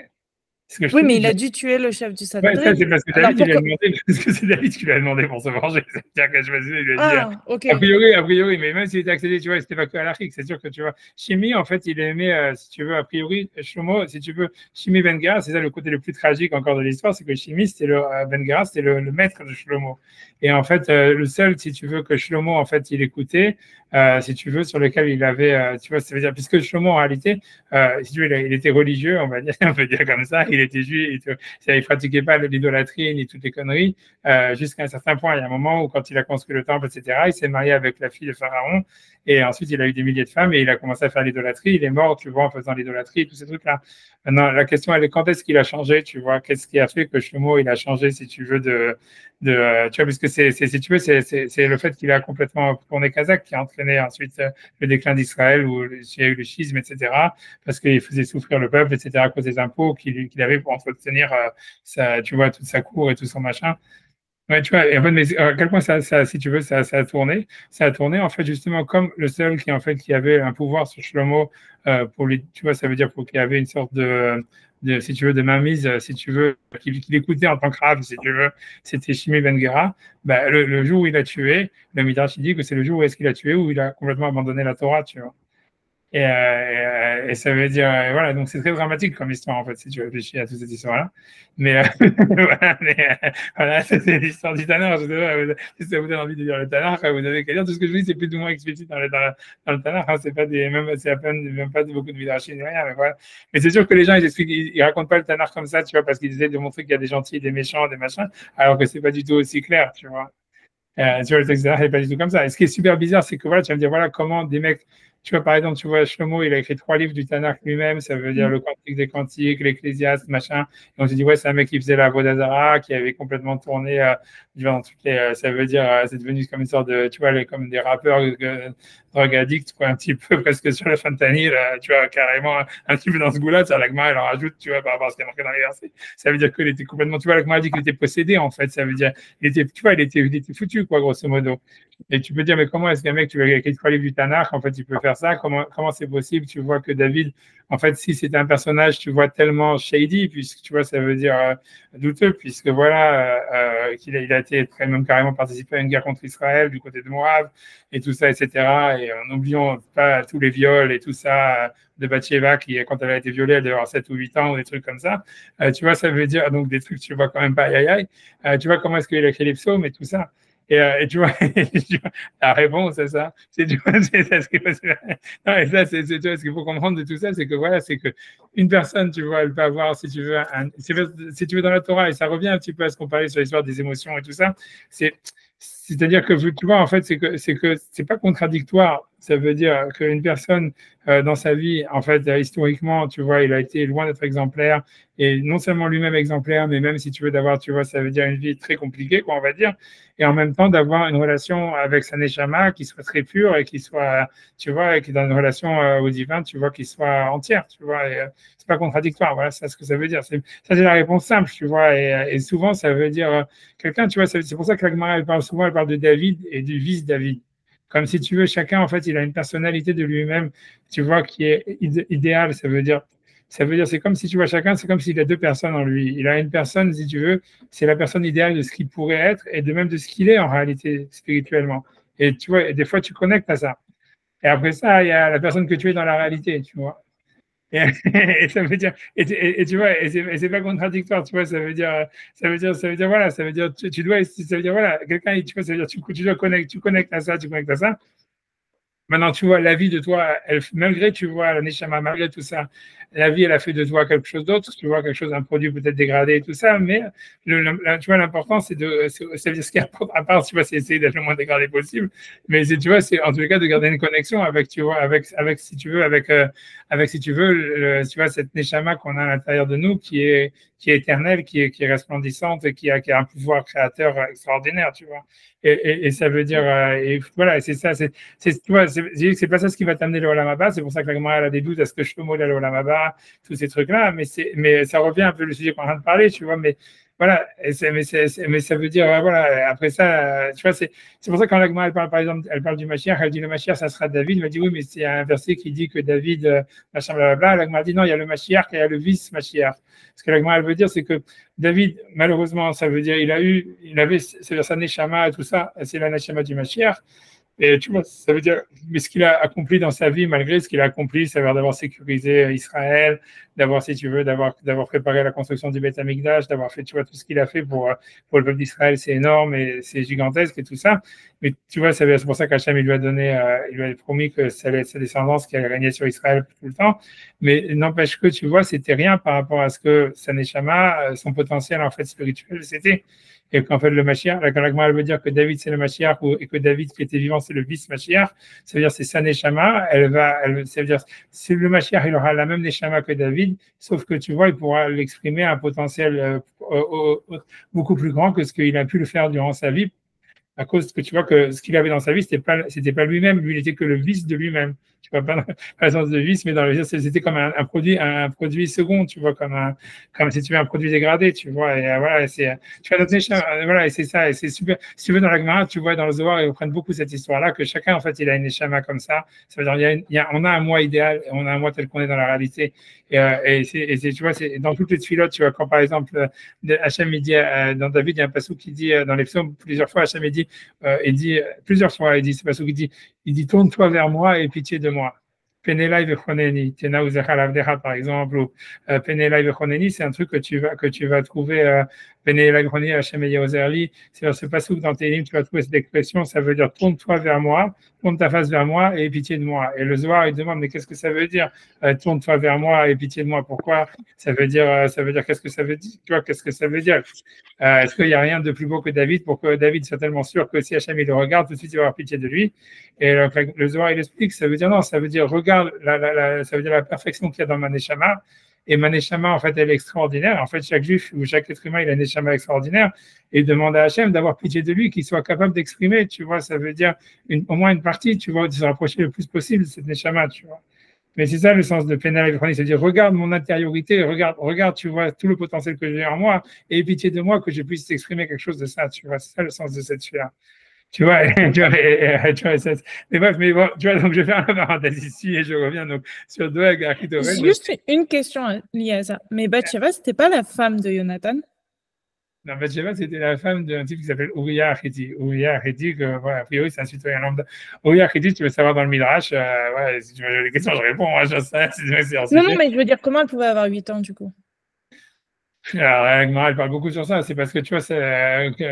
Oui, mais il a dû tuer le chef du Sanhedrin. Ouais, c'est parce que David, il a demandé, parce que c'est David qui lui a demandé pour se venger. C'est-à-dire que je me suis dit, il lui a dit, ok. a priori, mais même s'il était accédé, tu vois, c'était pas que à l'Afrique. C'est sûr que, tu vois, Shimi, en fait, il aimait, si tu veux, a priori, Shlomo, si tu veux, Shimi Ben Gera, c'est ça le côté le plus tragique encore de l'histoire, c'est que Shimi, c'était Ben Gera, c'était le maître de Shlomo. Et en fait, le seul, si tu veux, que Shlomo, en fait, il écoutait, si tu veux, sur lequel il avait, tu vois, ça veut dire, puisque Shlomo, en réalité, si tu veux, il était religieux, on peut dire comme ça, il était juif, il ne pratiquait pas l'idolâtrie ni toutes les conneries, jusqu'à un certain point. Il y a un moment où, quand il a construit le temple, etc., il s'est marié avec la fille de Pharaon, et ensuite, il a eu des milliers de femmes, et il a commencé à faire l'idolâtrie. Il est mort, tu vois, en faisant l'idolâtrie, tous ces trucs-là. Maintenant, la question, elle est quand est-ce qu'il a changé, tu vois, qu'est-ce qui a fait que Shlomo, il a changé, si tu veux, tu vois, parce que si tu veux, c'est le fait qu'il a complètement tourné kazakh qui a entraîné ensuite le déclin d'Israël où il y a eu le schisme, etc., parce qu'il faisait souffrir le peuple, etc., à cause des impôts qu'il avait pour entretenir tu vois, toute sa cour et tout son machin. Ouais, tu vois, et en fait, mais à quel point si tu veux, ça a tourné. Ça a tourné, en fait, justement, comme le seul qui avait un pouvoir sur Shlomo, pour lui, tu vois, ça veut dire qu'il y avait une sorte si tu veux, de mainmise, si tu veux, qu'il écoutait en tant que rave, si tu veux, c'était Shimi Ben Gera. Bah, le jour où il a tué, le Midrash, il dit que c'est le jour où est-ce qu'il a tué, où il a complètement abandonné la Torah, tu vois. Et ça veut dire, voilà, donc c'est très dramatique comme histoire, en fait, si tu réfléchis à toute cette histoire-là. Mais, voilà, c'est l'histoire du Tanakh. Je sais pas, si ça vous donne envie de lire le Tanakh, vous n'avez qu'à lire. Tout ce que je dis, c'est plus ou moins explicite dans le Tanakh. Hein, c'est pas c'est à peine, même pas beaucoup de midrashim, rien, mais voilà. Mais c'est sûr que les gens, ils racontent pas le Tanakh comme ça, tu vois, parce qu'ils essaient de montrer qu'il y a des gentils, des méchants, des machins, alors que c'est pas du tout aussi clair, tu vois. Tu vois, le texte n'est pas du tout comme ça. Et ce qui est super bizarre, c'est que voilà, tu vas me dire, voilà, comment des mecs, tu vois, par exemple, tu vois, Shlomo, il a écrit 3 livres du Tanakh lui-même, ça veut dire le Cantique des Cantiques, l'Ecclésiaste, machin. Et on se dit, ouais, c'est un mec qui faisait la Vodazara, qui avait complètement tourné, dans toutes ça veut dire, c'est devenu comme une sorte de, tu vois, comme des rappeurs drogue addicts, quoi, un petit peu presque sur le fentanyl, tu vois, carrément, un petit peu dans ce goût-là, ça, l'Agma, elle en rajoute, tu vois, par rapport à ce qui est marqué dans les versets. Ça veut dire qu'il était complètement, tu vois, l'Agma a dit qu'il était possédé, en fait, ça veut dire, tu vois, il était foutu, quoi, grosso modo. Et tu peux dire, mais comment est-ce qu'un mec, tu veux écrire 3 livres du Tanakh, en fait, tu peux faire ça? Comment c'est possible? Tu vois que David, en fait, si c'était un personnage, tu vois, tellement shady, puisque, tu vois, ça veut dire douteux, puisque voilà, il a été même carrément participé à une guerre contre Israël du côté de Moab, et tout ça, etc. Et en n'oublions pas tous les viols et tout ça de Bathsheba, qui, quand elle a été violée, elle devait avoir 7 ou 8 ans, ou des trucs comme ça. Tu vois, ça veut dire, donc, des trucs, tu vois, quand même pas aïe aïe aïe. Tu vois, comment est-ce qu'il a écrit les psaumes et tout ça? Et tu vois, la réponse à ça, c'est tu vois, c'est ce qu'il faut, non, et ça, tu vois, ce qu'il faut comprendre de tout ça, c'est que voilà, c'est que une personne, tu vois, elle peut avoir, si tu veux, si tu veux dans la Torah, et ça revient un petit peu à ce qu'on parlait sur l'histoire des émotions et tout ça, c'est-à-dire que tu vois, en fait, c'est que c'est pas contradictoire. Ça veut dire qu'une personne dans sa vie, en fait, historiquement, tu vois, il a été loin d'être exemplaire et non seulement lui-même exemplaire, mais même si tu veux d'avoir, tu vois, ça veut dire une vie très compliquée, quoi, on va dire, et en même temps d'avoir une relation avec sa neshama qui soit très pure et qui soit, tu vois, et qui est dans une relation au divin, tu vois, qui soit entière, tu vois. Et, c'est pas contradictoire, voilà, c'est ce que ça veut dire. Ça, c'est la réponse simple, tu vois, et souvent ça veut dire quelqu'un, tu vois, c'est pour ça que la Gemara, elle parle souvent, elle parle de David et du vice David. Comme si tu veux, chacun, en fait, il a une personnalité de lui-même, tu vois, qui est idéale. Ça veut dire, c'est comme si tu vois chacun, c'est comme s'il a deux personnes en lui. Il a une personne, si tu veux, c'est la personne idéale de ce qu'il pourrait être et de même de ce qu'il est en réalité spirituellement. Et tu vois, et des fois, tu connectes à ça. Et après ça, il y a la personne que tu es dans la réalité, tu vois. Et ça veut dire, et tu vois, et c'est pas contradictoire, tu vois, voilà, ça veut dire, tu dois, ça veut dire, voilà, quelqu'un, tu vois, ça veut dire, tu dois connecter, tu connectes à ça, tu connectes à ça. Maintenant, tu vois, la vie de toi, malgré, tu vois, la Neshama, malgré tout ça, la vie, elle a fait de toi quelque chose d'autre, tu vois, quelque chose, un produit peut-être dégradé et tout ça, mais tu vois, l'important, ça veut dire ce qui apporte, à part, tu vois, c'est essayer d'être le moins dégradé possible, mais tu vois, c'est en tous les cas de garder une connexion avec, tu vois, si tu veux, si tu veux, tu vois, cette Neshama qu'on a à l'intérieur de nous qui est éternelle, qui est resplendissante et qui a un pouvoir créateur extraordinaire, tu vois. Et ça veut dire, et voilà, c'est ça, tu vois, c'est pas ça ce qui va t'amener le Olam Haba. C'est pour ça que la Gemara a des doutes, est-ce que je peux moller le Olam Haba, tous ces trucs-là, mais ça revient un peu le sujet qu'on est en train de parler, tu vois, mais voilà, mais ça veut dire, voilà, après ça, tu vois, c'est pour ça que quand la Gemara, elle parle, par exemple, elle parle du Mashiach, elle dit le Mashiach, ça sera David, elle m'a dit oui, mais c'est un verset qui dit que David, machin, blablabla, la Gemara dit non, il y a le Mashiach et il y a le vice-Mashiach. Ce que la Gemara, elle veut dire, c'est que David, malheureusement, ça veut dire, il avait, c'est sa Neshama et tout ça, c'est la Neshama du Mashiach. Et tu vois, ça veut dire, mais ce qu'il a accompli dans sa vie, malgré ce qu'il a accompli, ça veut dire d'avoir sécurisé Israël, d'avoir, si tu veux, d'avoir préparé la construction du Beth Amikdash, d'avoir fait, tu vois, tout ce qu'il a fait pour le peuple d'Israël, c'est énorme et c'est gigantesque et tout ça. Mais tu vois, c'est pour ça qu'Hachem, il lui a promis que ça allait être sa descendance qui allait régner sur Israël tout le temps. Mais n'empêche que, tu vois, c'était rien par rapport à ce que sa Neshama, son potentiel, en fait, spirituel, c'était. Et qu'en fait, le Mashiach, la Gemara veut dire que David, c'est le Mashiach, et que David, qui était vivant, c'est le vice-Mashiach. Ça veut dire c'est sa Neshama. Ça veut dire, si le Mashiach, il aura la même Neshama que David, sauf que tu vois, il pourra l'exprimer à un potentiel beaucoup plus grand que ce qu'il a pu le faire durant sa vie, à cause que tu vois que ce qu'il avait dans sa vie, c'était pas lui-même, lui, il n'était que le vice de lui-même. Tu vois, pas dans le sens de vice, mais dans le sens, c'était comme un produit second, tu vois, comme si tu veux un produit dégradé, tu vois, et voilà, tu vois, voilà, et c'est ça, et c'est super. Si tu veux, dans la Gemara, tu vois, dans le Zohar, ils reprennent beaucoup cette histoire-là, que chacun, en fait, il a une neshama comme ça. Ça veut dire, on a un moi idéal, et on a un moi tel qu'on est dans la réalité. Tu vois, c'est dans toutes les tfilotes, tu vois, quand par exemple, Hachem, il dit, dans David, il y a un passage qui dit, dans les psaumes, plusieurs fois, Hachem, il dit plusieurs fois, c'est parce qu'il dit tourne-toi vers moi et pitié de moi. Penelai vechoneni, tena uzecha lavdecha par exemple, ou Penelai vechoneni, c'est un truc que tu vas trouver. Penelai vechoneni, Hachem Yehozerli, c'est ce passage dans tes livres, tu vas trouver cette expression, ça veut dire tourne-toi vers moi, tourne ta face vers moi et pitié de moi. Et le Zohar, il demande mais qu'est-ce que ça veut dire tourne-toi vers moi et pitié de moi. Pourquoi ça veut dire qu'est-ce que ça veut dire, tu vois, qu'est-ce que ça veut dire. Est-ce qu'il n'y a rien de plus beau que David pour que David soit tellement sûr que si Hachem il le regarde, tout de suite il va avoir pitié de lui. Et le Zohar il explique, ça veut dire non, ça veut dire regarde, ça veut dire la perfection qu'il y a dans ma neshama. Et ma neshama, en fait, elle est extraordinaire. En fait, chaque juif ou chaque être humain, il a une neshama extraordinaire. Et il demande à Hachem d'avoir pitié de lui, qu'il soit capable d'exprimer, tu vois. Ça veut dire au moins une partie, tu vois, de se rapprocher le plus possible de cette neshama, tu vois. Mais c'est ça le sens de Penelai vechoneni, c'est-à-dire regarde mon intériorité, regarde, tu vois, tout le potentiel que j'ai en moi, et pitié de moi que je puisse exprimer quelque chose de ça, tu vois. C'est ça le sens de cette suite-là. Tu vois, mais bref, mais bon, tu vois, donc je vais faire un parenthèse ici et je reviens donc sur Doeg Achitophel. Juste une question liée à ça. Mais Bathsheba, c'était pas la femme de Jonathan? Non, Bathsheba, c'était la femme d'un type qui s'appelle Uriah Achiti. Uriah Achiti, voilà, a priori, c'est un citoyen lambda. Uriah Achiti, tu veux savoir dans le Midrash, ouais, si tu veux des questions, je réponds, moi, je sais, non, mais je veux dire, comment elle pouvait avoir 8 ans, du coup? Alors, la Gemara, elle parle beaucoup sur ça. C'est parce que, tu vois,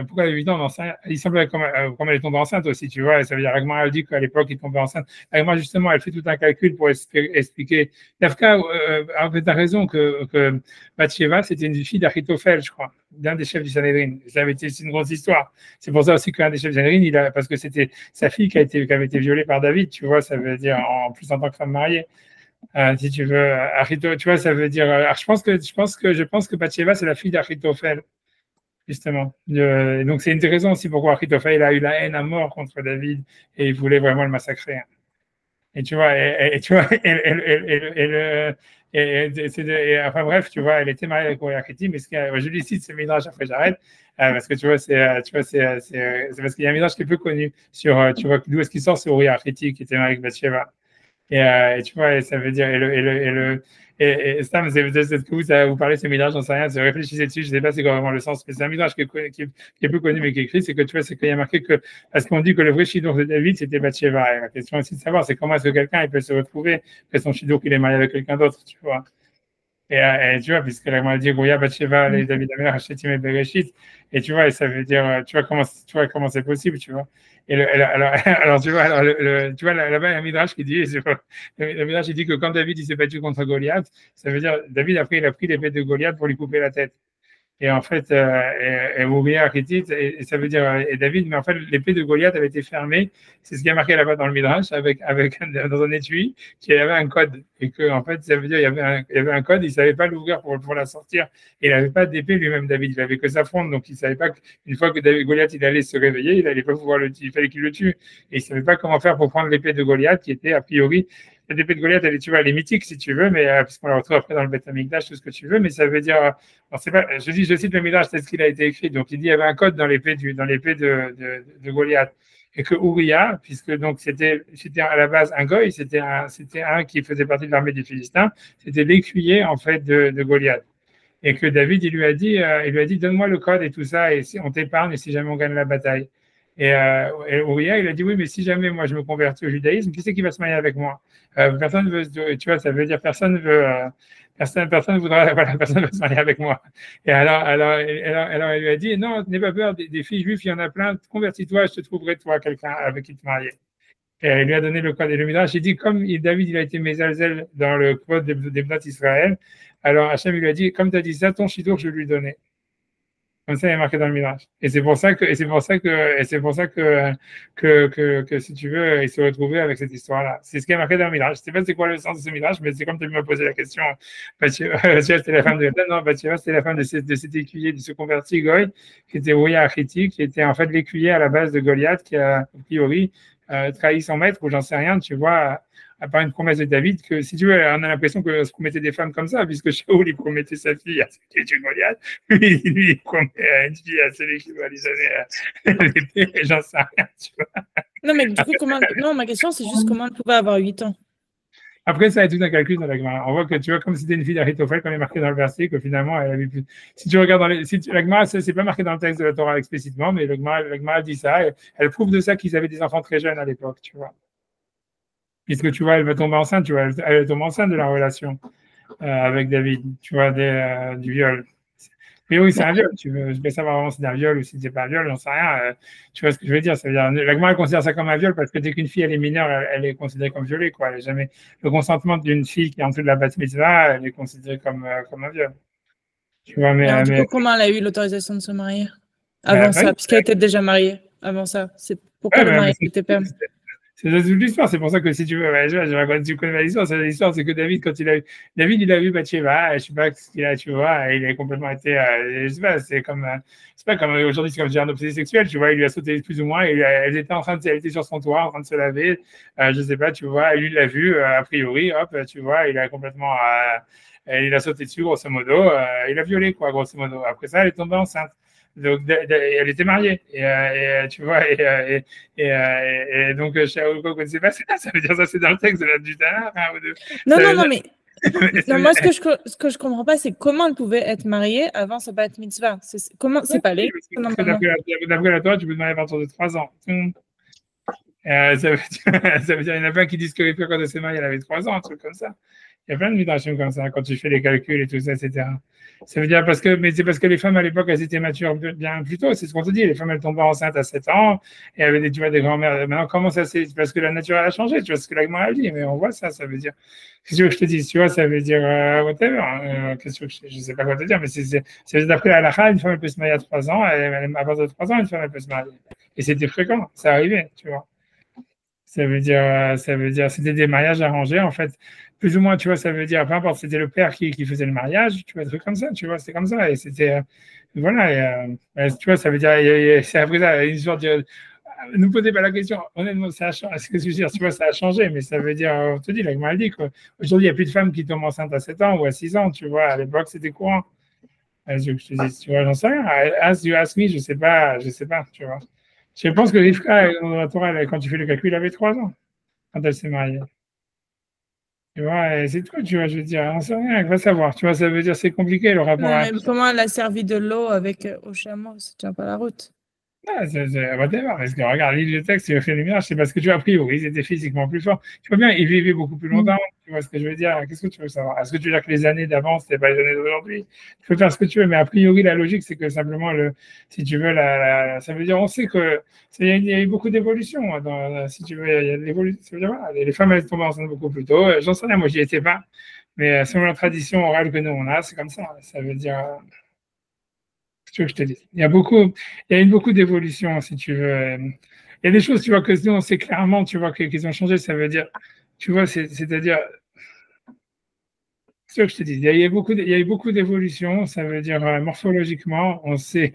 pourquoi à 8 ans, il semblait comme elle est tombée enceinte aussi, tu vois. Et ça veut dire, la Gemara, elle dit qu'à l'époque, il tombait enceinte. La Gemara, justement, elle fait tout un calcul pour expliquer. Dafka, en fait, t'as raison que Bathsheba, c'était une fille d'Achitophel, je crois, d'un des chefs du Sanhédrin. C'est une grosse histoire. C'est pour ça aussi qu'un des chefs du Sanhédrin, parce que c'était sa fille qui avait été violée par David, tu vois. Ça veut dire, en plus en tant que femme mariée. Si tu veux, tu vois, ça veut dire. Je pense que Bathsheba, c'est la fille d'Achitophel, justement. Et donc, c'est une des raisons aussi pourquoi Achitophel a eu la haine à mort contre David et il voulait vraiment le massacrer. Et tu vois, tu vois, enfin bref, tu vois, elle était mariée avec Uriah Hitti, mais je lui cite ce midrash après j'arrête, parce que tu vois, c'est parce qu'il y a un midrash qui est peu connu sur, tu vois, d'où est-ce qu'il sort ce Uriah Hitti qui était marié avec Bathsheba. Et tu vois, ça veut dire, Stam, c'est peut-être que vous parlez de ce midrash, j'en sais rien, je réfléchissais dessus, je ne sais pas c'est quoi vraiment le sens, mais c'est un midrash qui est peu connu, mais qui est écrit, c'est que tu vois, c'est qu'il y a marqué que, parce qu'on dit que le vrai Shidour de David, c'était Bathsheba. Et la question aussi de savoir, c'est comment est-ce que quelqu'un peut se retrouver que son Shidour qu'il est marié avec quelqu'un d'autre, tu vois. Et tu vois, puisque la Gemara dit Rouya Bathsheba, David Amer, Hachetim et Bereshit, et tu vois, et ça veut dire, tu vois comment c'est possible, tu vois. Alors, tu vois, tu vois, là-bas, il y a un midrash qui dit, le midrash il dit que quand David il s'est battu contre Goliath, ça veut dire, David après il a pris l'épée de Goliath pour lui couper la tête. Et en fait, Uriah Hittite, et ça veut dire, et David, mais en fait, l'épée de Goliath avait été fermée. C'est ce qui a marqué là-bas dans le Midrash, dans un étui, qui avait un code. Et que, en fait, ça veut dire, il y avait un code, il ne savait pas l'ouvrir pour la sortir. Et il n'avait pas d'épée lui-même, David. Il n'avait que sa fronde. Donc, il ne savait pas qu'une fois que Goliath, il allait se réveiller, il n'allait pas pouvoir il fallait qu'il le tue. Et il ne savait pas comment faire pour prendre l'épée de Goliath, qui était, a priori, l'épée de Goliath, tu vois, elle est mythique si tu veux, mais puisqu'on la retrouve après dans le Beth Amikdash, tout ce que tu veux, mais ça veut dire, c'est pas, je cite le Midrash, c'est ce qu'il a été écrit. Donc il dit il y avait un code dans l'épée de Goliath, et que Uriah, puisque donc c'était à la base un goy, c'était un qui faisait partie de l'armée des Philistins, c'était l'écuyer en fait de Goliath. Et que David, il lui a dit, donne-moi le code et tout ça, et on t'épargne, et si jamais on gagne la bataille. Et Uriah, il a dit, oui, mais si jamais moi je me convertis au judaïsme, qui c'est qui va se marier avec moi? Personne veut, tu vois, ça veut dire personne voudra, voilà, personne veut se marier avec moi. Et alors, elle lui a dit, non, n'aie pas peur, des filles juives, il y en a plein, convertis-toi, je te trouverai toi quelqu'un avec qui te marier. Et il lui a donné le code et le Midrash. Il dit, comme David, il a été Mézalzel dans le code des Bnot Israël, alors Hachem, il lui a dit, comme tu as dit ça, ton Shidour, je vais lui donner. Comme ça, il est marqué dans le Midrash. Et c'est pour ça que, si tu veux, il se retrouvait avec cette histoire-là. C'est ce qui est marqué dans le Midrash. Je ne sais pas c'est quoi le sens de ce Midrash, mais c'est comme tu m'as posé la question. Bathsheba, c'était la femme de non, Bathsheba, c'était la femme de cet écuyer, de ce converti Goy, qui était Uriah Hitti, qui était en fait l'écuyer à la base de Goliath, qui a, a priori, trahi son maître, ou j'en sais rien, tu vois, à part une promesse de David, que si tu veux, on a l'impression que se promettait des femmes comme ça, puisque Shaoul, il promettait sa fille à celui qui est Goliath, lui, il promet une fille à celui qui va lui donner l'épée, j'en sais rien, tu vois. Non, mais du coup, non, ma question, c'est juste comment elle pouvait avoir 8 ans. Après, ça a tout un calcul dans la Gemara. On voit que, tu vois, comme c'était une fille d'Achitophel, comme il est marqué dans le verset, que finalement, elle avait plus. Si tu regardes la Gemara, c'est pas marqué dans le texte de la Torah explicitement, mais la Gemara dit ça. Elle prouve de ça qu'ils avaient des enfants très jeunes à l'époque, tu vois. Puisque tu vois, elle va tomber enceinte, tu vois, elle tombe enceinte de la relation avec David, tu vois, du viol. Mais oui, c'est un viol. Je veux savoir vraiment si c'est un viol ou si c'est pas un viol, j'en sais rien. Tu vois ce que je veux dire? Ça veut dire, la Gemara considère ça comme un viol parce que dès qu'une fille elle est mineure, elle est considérée comme violée, quoi. Elle est jamais le consentement d'une fille qui est en dessous de la bat mitzvah, elle est considérée comme un viol. Tu vois, mais du coup, comment elle a eu l'autorisation de se marier avant ça, puisqu'elle était déjà mariée avant ça? C'est pourquoi le mariage était permis? C'est toute l'histoire, c'est pour ça que si tu veux, je raconte, tu connais l'histoire, c'est que David, il a vu Bathsheba, je sais pas ce qu'il a, tu vois, il a complètement été, je sais pas, c'est pas comme aujourd'hui, c'est comme dire un obsédé sexuel, tu vois, il lui a sauté plus ou moins, elle était sur son toit, en train de se laver, je sais pas, tu vois, lui l'a vu, a priori, hop, tu vois, il a complètement, il a sauté dessus, grosso modo, il a violé, quoi, grosso modo. Après ça, elle est tombée enceinte. Donc, elle était mariée, et tu vois, et donc, Shaoul ne connaissait pas ça, ça veut dire ça, c'est dans le texte du Tanakh, hein, Non, mais non, moi, ce que je comprends pas, c'est comment elle pouvait être mariée avant sa bat mitzvah. Comment c'est pas les D'après la Torah, tu peux te marier à partir de 3 ans. Ça veut dire, ça veut dire, il y en a plein qui disent que quand elle s'est mariée, elle avait 3 ans, un truc comme ça. Il y a plein de midrashim comme ça, quand tu fais les calculs et tout ça, etc. Ça veut dire mais c'est parce que les femmes à l'époque, elles étaient matures bien plus tôt, c'est ce qu'on te dit. Les femmes, elles tombaient enceintes à 7 ans, et avaient tu vois, des grands-mères. Maintenant, comment ça c'est parce que la nature, elle a changé, tu vois ce que la a dit, mais on voit ça, ça veut dire. Qu'est-ce que je te dis, tu vois, ça veut dire, whatever. Qu'est-ce que je sais pas quoi te dire, mais c'est d'après la halakha, une femme, elle peut se marier à 3 ans, à partir de 3 ans, une femme, elle peut se marier. Et c'était fréquent, ça arrivait, tu vois. Ça veut dire, c'était des mariages arrangés, en fait. Plus ou moins, tu vois, ça veut dire, peu importe, c'était le père qui faisait le mariage, tu vois, des trucs comme ça, tu vois, c'était comme ça. Et c'était, voilà, tu vois, ça veut dire, c'est après ça, une sorte de. Ne posez pas la question, honnêtement, ça a changé. Ce que je veux dire, tu vois, ça a changé, mais ça veut dire, on te dit, là, il dit, quoi. Aujourd'hui, il n'y a plus de femmes qui tombent enceintes à 7 ans ou à 6 ans, tu vois, à l'époque, c'était courant. Je te dis, tu vois, j'en sais rien. As you ask me, je sais pas, tu vois. Je pense que Rivka, dans la Torah, quand tu fais le calcul, elle avait 3 ans quand elle s'est mariée. Tu vois, et c'est tout, tu vois, je veux dire, on sait rien, va savoir. Tu vois, ça veut dire c'est compliqué le rapport à. Comment elle a servi de l'eau avec au chameau, ça tient pas la route. Ah, whatever. Parce que regarde, lis le texte, tu as fait le ménage, c'est parce que tu as pris, oui, ils étaient physiquement plus forts. Tu vois bien, ils vivaient beaucoup plus longtemps. Tu vois ce que je veux dire? Qu'est-ce que tu veux savoir? Est-ce que tu veux dire que les années d'avant, c'était pas les années d'aujourd'hui? Tu peux faire ce que tu veux, mais a priori, la logique, c'est que simplement, si tu veux, ça veut dire, on sait que il y a eu beaucoup d'évolution. Si tu veux, il y a de l'évolution. Ça veut dire, voilà, les femmes, elles tombent enceintes beaucoup plus tôt. J'en sais rien, moi, j'y étais pas. Mais selon la tradition orale que nous, on a, c'est comme ça. Ça veut dire. Ce que je te dis. Il y a eu beaucoup d'évolution, si tu veux. Il y a des choses, tu vois, que nous, on sait clairement, tu vois, qu'ils ont changé. Ça veut dire, tu vois, c'est-à-dire, ce que je te dis. Il y a eu beaucoup d'évolution. Ça veut dire, morphologiquement, on sait,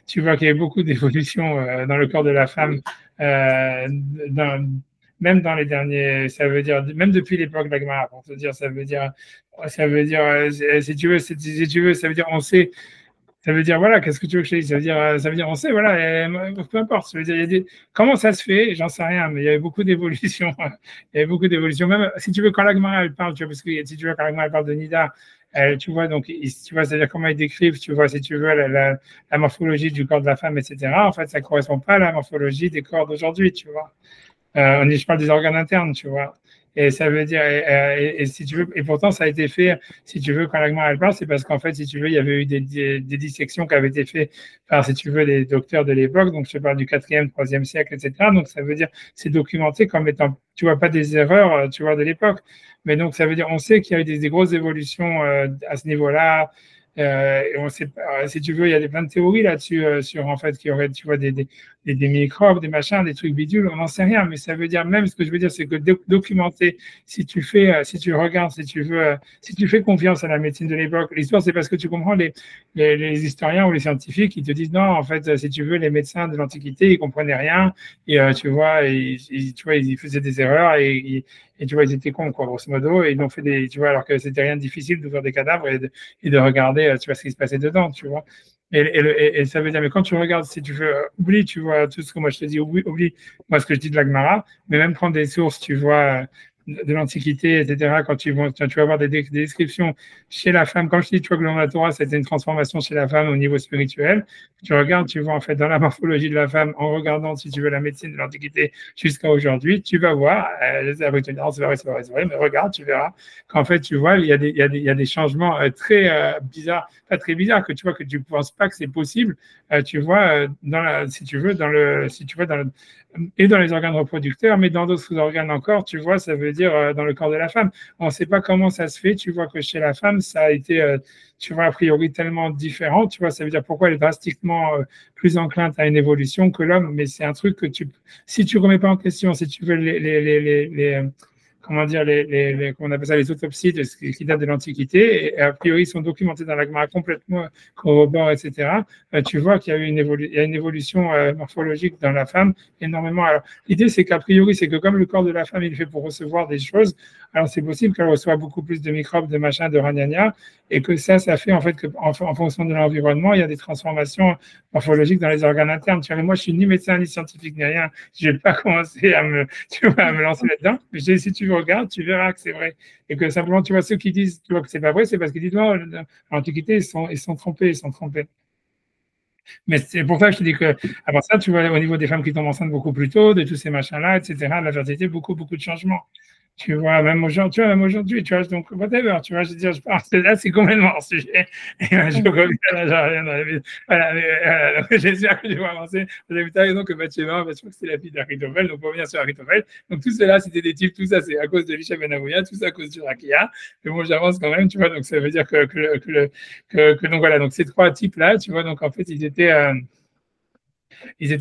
tu vois, qu'il y a eu beaucoup d'évolution dans le corps de la femme, même dans les derniers, ça veut dire, même depuis l'époque d'Agmara, pour te dire, si tu veux, ça veut dire, on sait. Ça veut dire, voilà, qu'est-ce que tu veux que je te dise? Ça veut dire, on sait, voilà, peu importe. Ça veut dire, comment ça se fait? J'en sais rien, mais il y avait beaucoup d'évolution. Il y avait beaucoup d'évolution. Même si tu veux, quand l'Agmara, elle parle, tu vois, parce que si tu veux, quand l'Agmara, elle parle de Nida, tu vois, donc, tu vois, c'est-à-dire comment ils décrivent, tu vois, si tu veux, la morphologie du corps de la femme, etc. En fait, ça ne correspond pas à la morphologie des corps d'aujourd'hui, tu vois. Je parle des organes internes, tu vois. Et ça veut dire, et si tu veux, et pourtant ça a été fait, si tu veux, quand l'Agmara elle parle, c'est parce qu'en fait, si tu veux, il y avait eu des dissections qui avaient été faites par, si tu veux, les docteurs de l'époque, donc je te parle du 4e, 3e siècle, etc. Donc ça veut dire, c'est documenté comme étant, tu vois, pas des erreurs, tu vois, de l'époque. Mais donc ça veut dire, on sait qu'il y a eu des grosses évolutions à ce niveau-là. Et on sait, si tu veux, il y a plein de théories là-dessus, sur en fait qu'il y aurait, tu vois, des microbes, des machins, des trucs bidules, on n'en sait rien, mais ça veut dire même, ce que je veux dire, c'est que documenter, si tu regardes, si tu veux, si tu fais confiance à la médecine de l'époque, l'histoire, c'est parce que tu comprends les historiens ou les scientifiques qui te disent non, en fait, si tu veux, les médecins de l'Antiquité, ils comprenaient rien, et tu vois, ils faisaient des erreurs, et tu vois, ils étaient cons, quoi, grosso modo, et ils ont fait tu vois, alors que c'était rien de difficile d'ouvrir des cadavres et de regarder, tu vois, ce qui se passait dedans, tu vois. Et ça veut dire, mais quand tu regardes, si tu veux, oublie, tu vois, tout ce que moi je te dis, oublie moi ce que je dis de l'Agmara, mais même prendre des sources, tu vois, de l'Antiquité, etc., quand tu vas avoir des descriptions chez la femme, comme je dis, tu vois que dans la Torah, c'était une transformation chez la femme au niveau spirituel. Tu regardes, tu vois, en fait, dans la morphologie de la femme, en regardant, si tu veux, la médecine de l'Antiquité jusqu'à aujourd'hui, tu vas voir, c'est vrai, mais regarde, tu verras qu'en fait, tu vois, il y a des changements très bizarres, pas très bizarres, que tu vois, que tu ne penses pas que c'est possible, tu vois, si tu veux, et dans les organes reproducteurs, mais dans d'autres organes encore, tu vois, ça veut dire dans le corps de la femme. On ne sait pas comment ça se fait, tu vois que chez la femme, ça a été, tu vois, a priori tellement différent, tu vois, ça veut dire pourquoi elle est drastiquement plus enclin à une évolution que l'homme, mais c'est un truc que si tu ne remets pas en question, si tu veux comment dire, on appelle ça les autopsies qui datent de l'Antiquité, et a priori sont documentés dans l'Agmara complètement corroborent, etc. Tu vois qu'il y a eu une évolution morphologique dans la femme énormément. Alors, l'idée, c'est qu'a priori, c'est que comme le corps de la femme il est fait pour recevoir des choses, alors c'est possible qu'elle reçoive beaucoup plus de microbes, de machins, de ragnagna, et que ça fait en fait qu'en fonction de l'environnement, il y a des transformations morphologiques dans les organes internes. Tu vois, moi, je suis ni médecin, ni scientifique, ni rien. Je vais pas commencer à me lancer là-dedans. Mais si tu regardes, tu verras que c'est vrai. Et que simplement, tu vois, ceux qui disent tu vois, que c'est pas vrai, c'est parce qu'ils disent non, l'Antiquité, ils sont trompés, ils sont trompés. Mais c'est pour ça que je te dis que, avant ça, tu vois, au niveau des femmes qui tombent enceintes beaucoup plus tôt, de tous ces machins-là, etc., la fertilité, beaucoup, beaucoup de changements. Tu vois, même aujourd'hui, tu vois, donc, whatever, tu vois, je veux dire, je pense que là, c'est complètement hors sujet. Et je reviens là, j'ai rien dans la vie. Voilà, mais, donc, j'espère que je vais avancer. Vous avez raison que Bathsheba, je crois que c'est la fille d'Achitophel, donc on revient sur Achitophel. Donc, tout cela, c'était des types, tout ça, c'est à cause de Elisha Ben Avouya, tout ça à cause du Rakia. Mais bon, j'avance quand même, tu vois, donc ça veut dire donc voilà, donc ces trois types-là, tu vois, donc en fait, ils étaient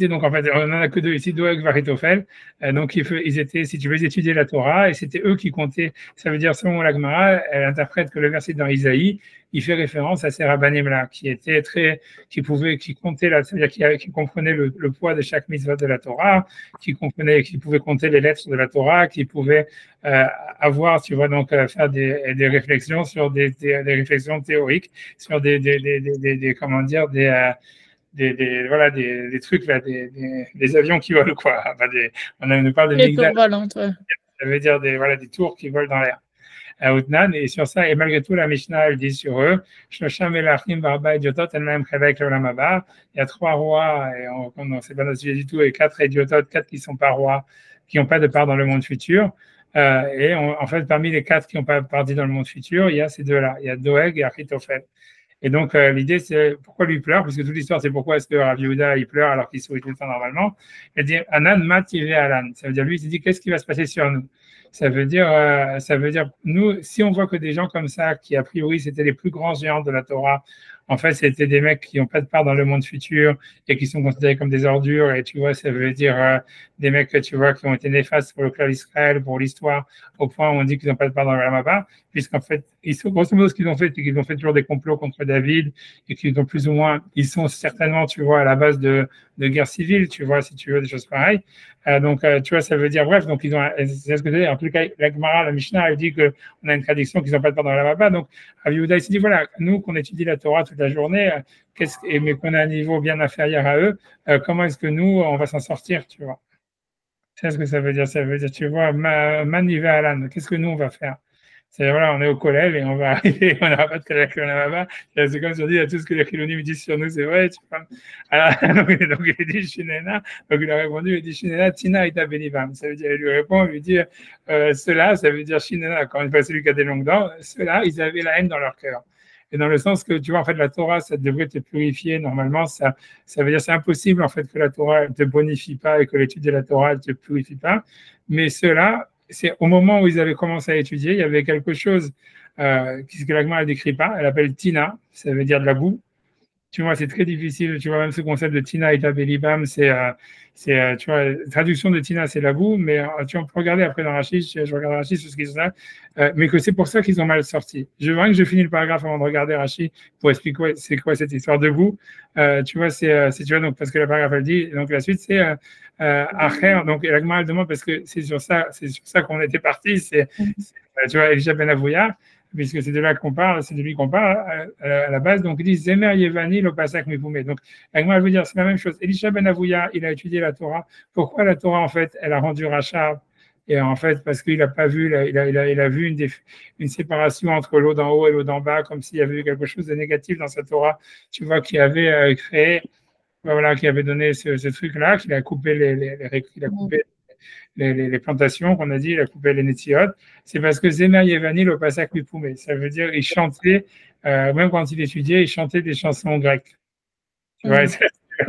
donc en fait, on n'en a que deux ici, Doeg, Varitophel. Donc ils étaient, si tu veux, ils étudiaient la Torah et c'était eux qui comptaient. Ça veut dire, selon la Gemara, elle interprète que le verset dans Isaïe, il fait référence à ces rabbanim-là qui étaient qui comptaient là, c'est-à-dire qui comprenaient le poids de chaque mitzvah de la Torah, qui pouvaient compter les lettres de la Torah, qui pouvaient avoir, tu vois, donc faire des réflexions sur des réflexions théoriques, sur comment dire, voilà, des trucs, là, des avions qui volent, quoi. Enfin, on parle de les tours volantes, ouais. Ça veut dire des tours qui volent dans l'air. À Outnan, et sur ça, et malgré tout, la Mishnah, elle dit sur eux, Shlosham Melachim Barba Idiotot, elle-même Chevek L'Olam Haba. Il y a trois rois, et on sait pas notre sujet du tout, et quatre idiototes, quatre qui sont pas rois, qui n'ont pas de part dans le monde futur. Et en fait, parmi les quatre qui n'ont pas partie dans le monde futur, il y a ces deux-là. Il y a Doeg et Achitophel. Et donc, l'idée, c'est pourquoi lui pleure, parce que toute l'histoire, c'est pourquoi est-ce que Rav Yehuda, il pleure alors qu'il sourit tout le temps normalement. Il dit, Anan mat Alan. Ça veut dire, lui, il s'est dit, qu'est-ce qui va se passer sur nous? Ça veut dire, nous, si on voit que des gens comme ça, qui a priori, c'était les plus grands géants de la Torah, en fait, c'était des mecs qui n'ont pas de part dans le monde futur et qui sont considérés comme des ordures. Et tu vois, ça veut dire des mecs, tu vois, qui ont été néfastes pour le clan d'Israël, pour l'histoire, au point où on dit qu'ils n'ont pas de part dans le Ramaba, puisqu'en fait, grosso modo, ce qu'ils ont fait, c'est qu'ils ont fait toujours des complots contre David et qu'ils ont plus ou moins, ils sont certainement, tu vois, à la base de guerre civile, tu vois, si tu veux, des choses pareilles. Donc, tu vois, ça veut dire, bref, donc ils ont, c'est ce que je veux dire. En tout cas, la Gemara, la Mishnah, elle dit qu'on a une traduction qu'ils n'ont pas de part dans la Ramaba. Donc, Rav Yehuda, il s'est dit, voilà, nous, qu'on étudie la Torah toute la journée, mais qu'on a un niveau bien inférieur à eux, comment est-ce que nous, on va s'en sortir, tu vois? C'est ce que ça veut dire. Ça veut dire, tu vois, Manive Alan, qu'est-ce que nous, on va faire? C'est voilà, on est au collège et on va arriver, on n'aura pas de collège là-bas. C'est comme si on dit tout ce que les Chilonim disent sur nous, c'est vrai, tu vois. Alors, donc il dit Shinena, donc il a répondu, il dit Shinena, Tina ita benivam. Ça veut dire, il lui répond, il lui dit, ceux-là, ça veut dire Shinena, quand il fait celui qui a des longues dents, ceux-là, ils avaient la haine dans leur cœur. Et dans le sens que, tu vois, en fait, la Torah, ça devrait te purifier. Normalement, ça veut dire c'est impossible, en fait, que la Torah ne te bonifie pas et que l'étude de la Torah ne te purifie pas. Mais ceux-là, c'est au moment où ils avaient commencé à étudier, il y avait quelque chose que l'Agma ne décrit pas. Elle appelle Tina, ça veut dire de la boue. Tu vois, c'est très difficile. Tu vois, même ce concept de Tina et Tabelibam, tu vois, la traduction de Tina, c'est la boue, mais tu vois, on peut regarder après dans Rachid, je regarde Rachid sur ce qu'ils sont là, mais que c'est pour ça qu'ils ont mal sorti. Je veux que je finis le paragraphe avant de regarder Rachid pour expliquer c'est quoi cette histoire de boue. Tu vois, tu vois, donc, parce que le paragraphe, elle dit, donc la suite, c'est Acher, donc l'Agma, elle demande, parce que c'est sur ça qu'on était parti, tu vois, Elisha Ben Avouya, puisque c'est de là qu'on parle, c'est de lui qu'on parle à la base. Donc, il dit Zemer Yevani, le Pasak Mipoumé. Donc, l'Agma, elle veut dire, c'est la même chose. Elisha Ben Avouya, il a étudié la Torah. Pourquoi la Torah, en fait, elle a rendu rachat? Et en fait, parce qu'il n'a pas vu, il a vu une séparation entre l'eau d'en haut et l'eau d'en bas, comme s'il y avait eu quelque chose de négatif dans sa Torah, tu vois, qui avait créé, voilà, qui avait donné ce truc-là, qu'il a coupé les plantations qu'on a dit, il a coupé les netiotes, c'est parce que Zema Yevani, le Pasak Mipoumé. Ça veut dire il chantait, même quand il étudiait, il chantait des chansons grecques. Tu vois,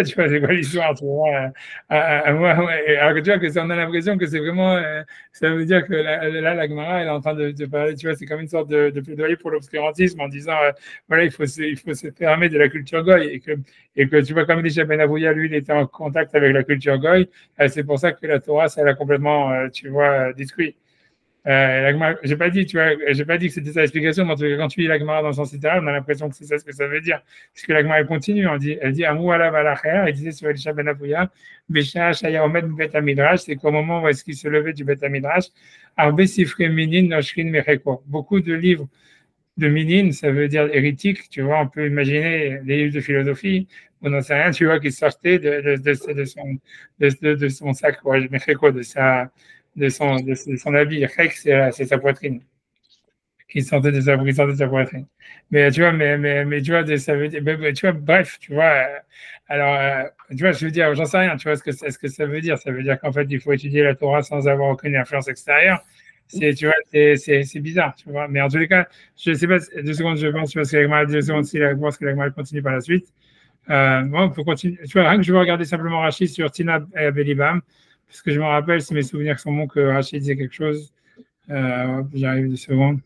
tu vois, c'est quoi l'histoire, tu vois. Alors que tu vois que on a l'impression que c'est vraiment, ça veut dire que là, la Gemara, elle est en train de parler, tu vois, c'est comme une sorte de plaidoyer pour l'obscurantisme en disant, voilà, il faut se fermer de la culture goy et que tu vois, comme Elisha Ben Avouya, lui, il était en contact avec la culture goy, c'est pour ça que la Torah, ça l'a complètement, tu vois, détruit. J'ai pas dit, tu vois, j'ai pas dit que c'était ça l'explication, mais en tout cas, quand tu lis la Gemara dans le sens littéral, on a l'impression que c'est ça ce que ça veut dire. Puisque la Gemara, elle continue, elle dit Amou ala valacher, elle disait sur Elisha Ben Avouya, Besha Shaya Omed Bet Midrash, c'est qu'au moment où est-ce qu'il se levait du Bet Midrash, Arbe Sifre Minin Noshrin Mecheko. Beaucoup de livres de Minin, ça veut dire hérétique, tu vois, on peut imaginer des livres de philosophie, on n'en sait rien, tu vois, qui sortaient de son sac, Mecheko, de son habit. Rek, c'est sa poitrine. qui sortait de sa poitrine. Mais tu vois, tu vois, ça veut dire, tu vois, bref, tu vois. Alors, tu vois, je veux dire, j'en sais rien. Tu vois ce que ça veut dire? Ça veut dire qu'en fait, il faut étudier la Torah sans avoir aucune influence extérieure. Tu vois, c'est bizarre, tu vois. Mais en tous les cas, je sais pas, 2 secondes, je pense, parce que la 2 secondes, si la, parce que la continue par la suite. Bon, on peut continuer. Tu vois, rien que je veux regarder simplement Rachid sur Tina et Abelibam, parce que je me rappelle, si mes souvenirs sont bons, que Rachid disait quelque chose. J'arrive 2 secondes.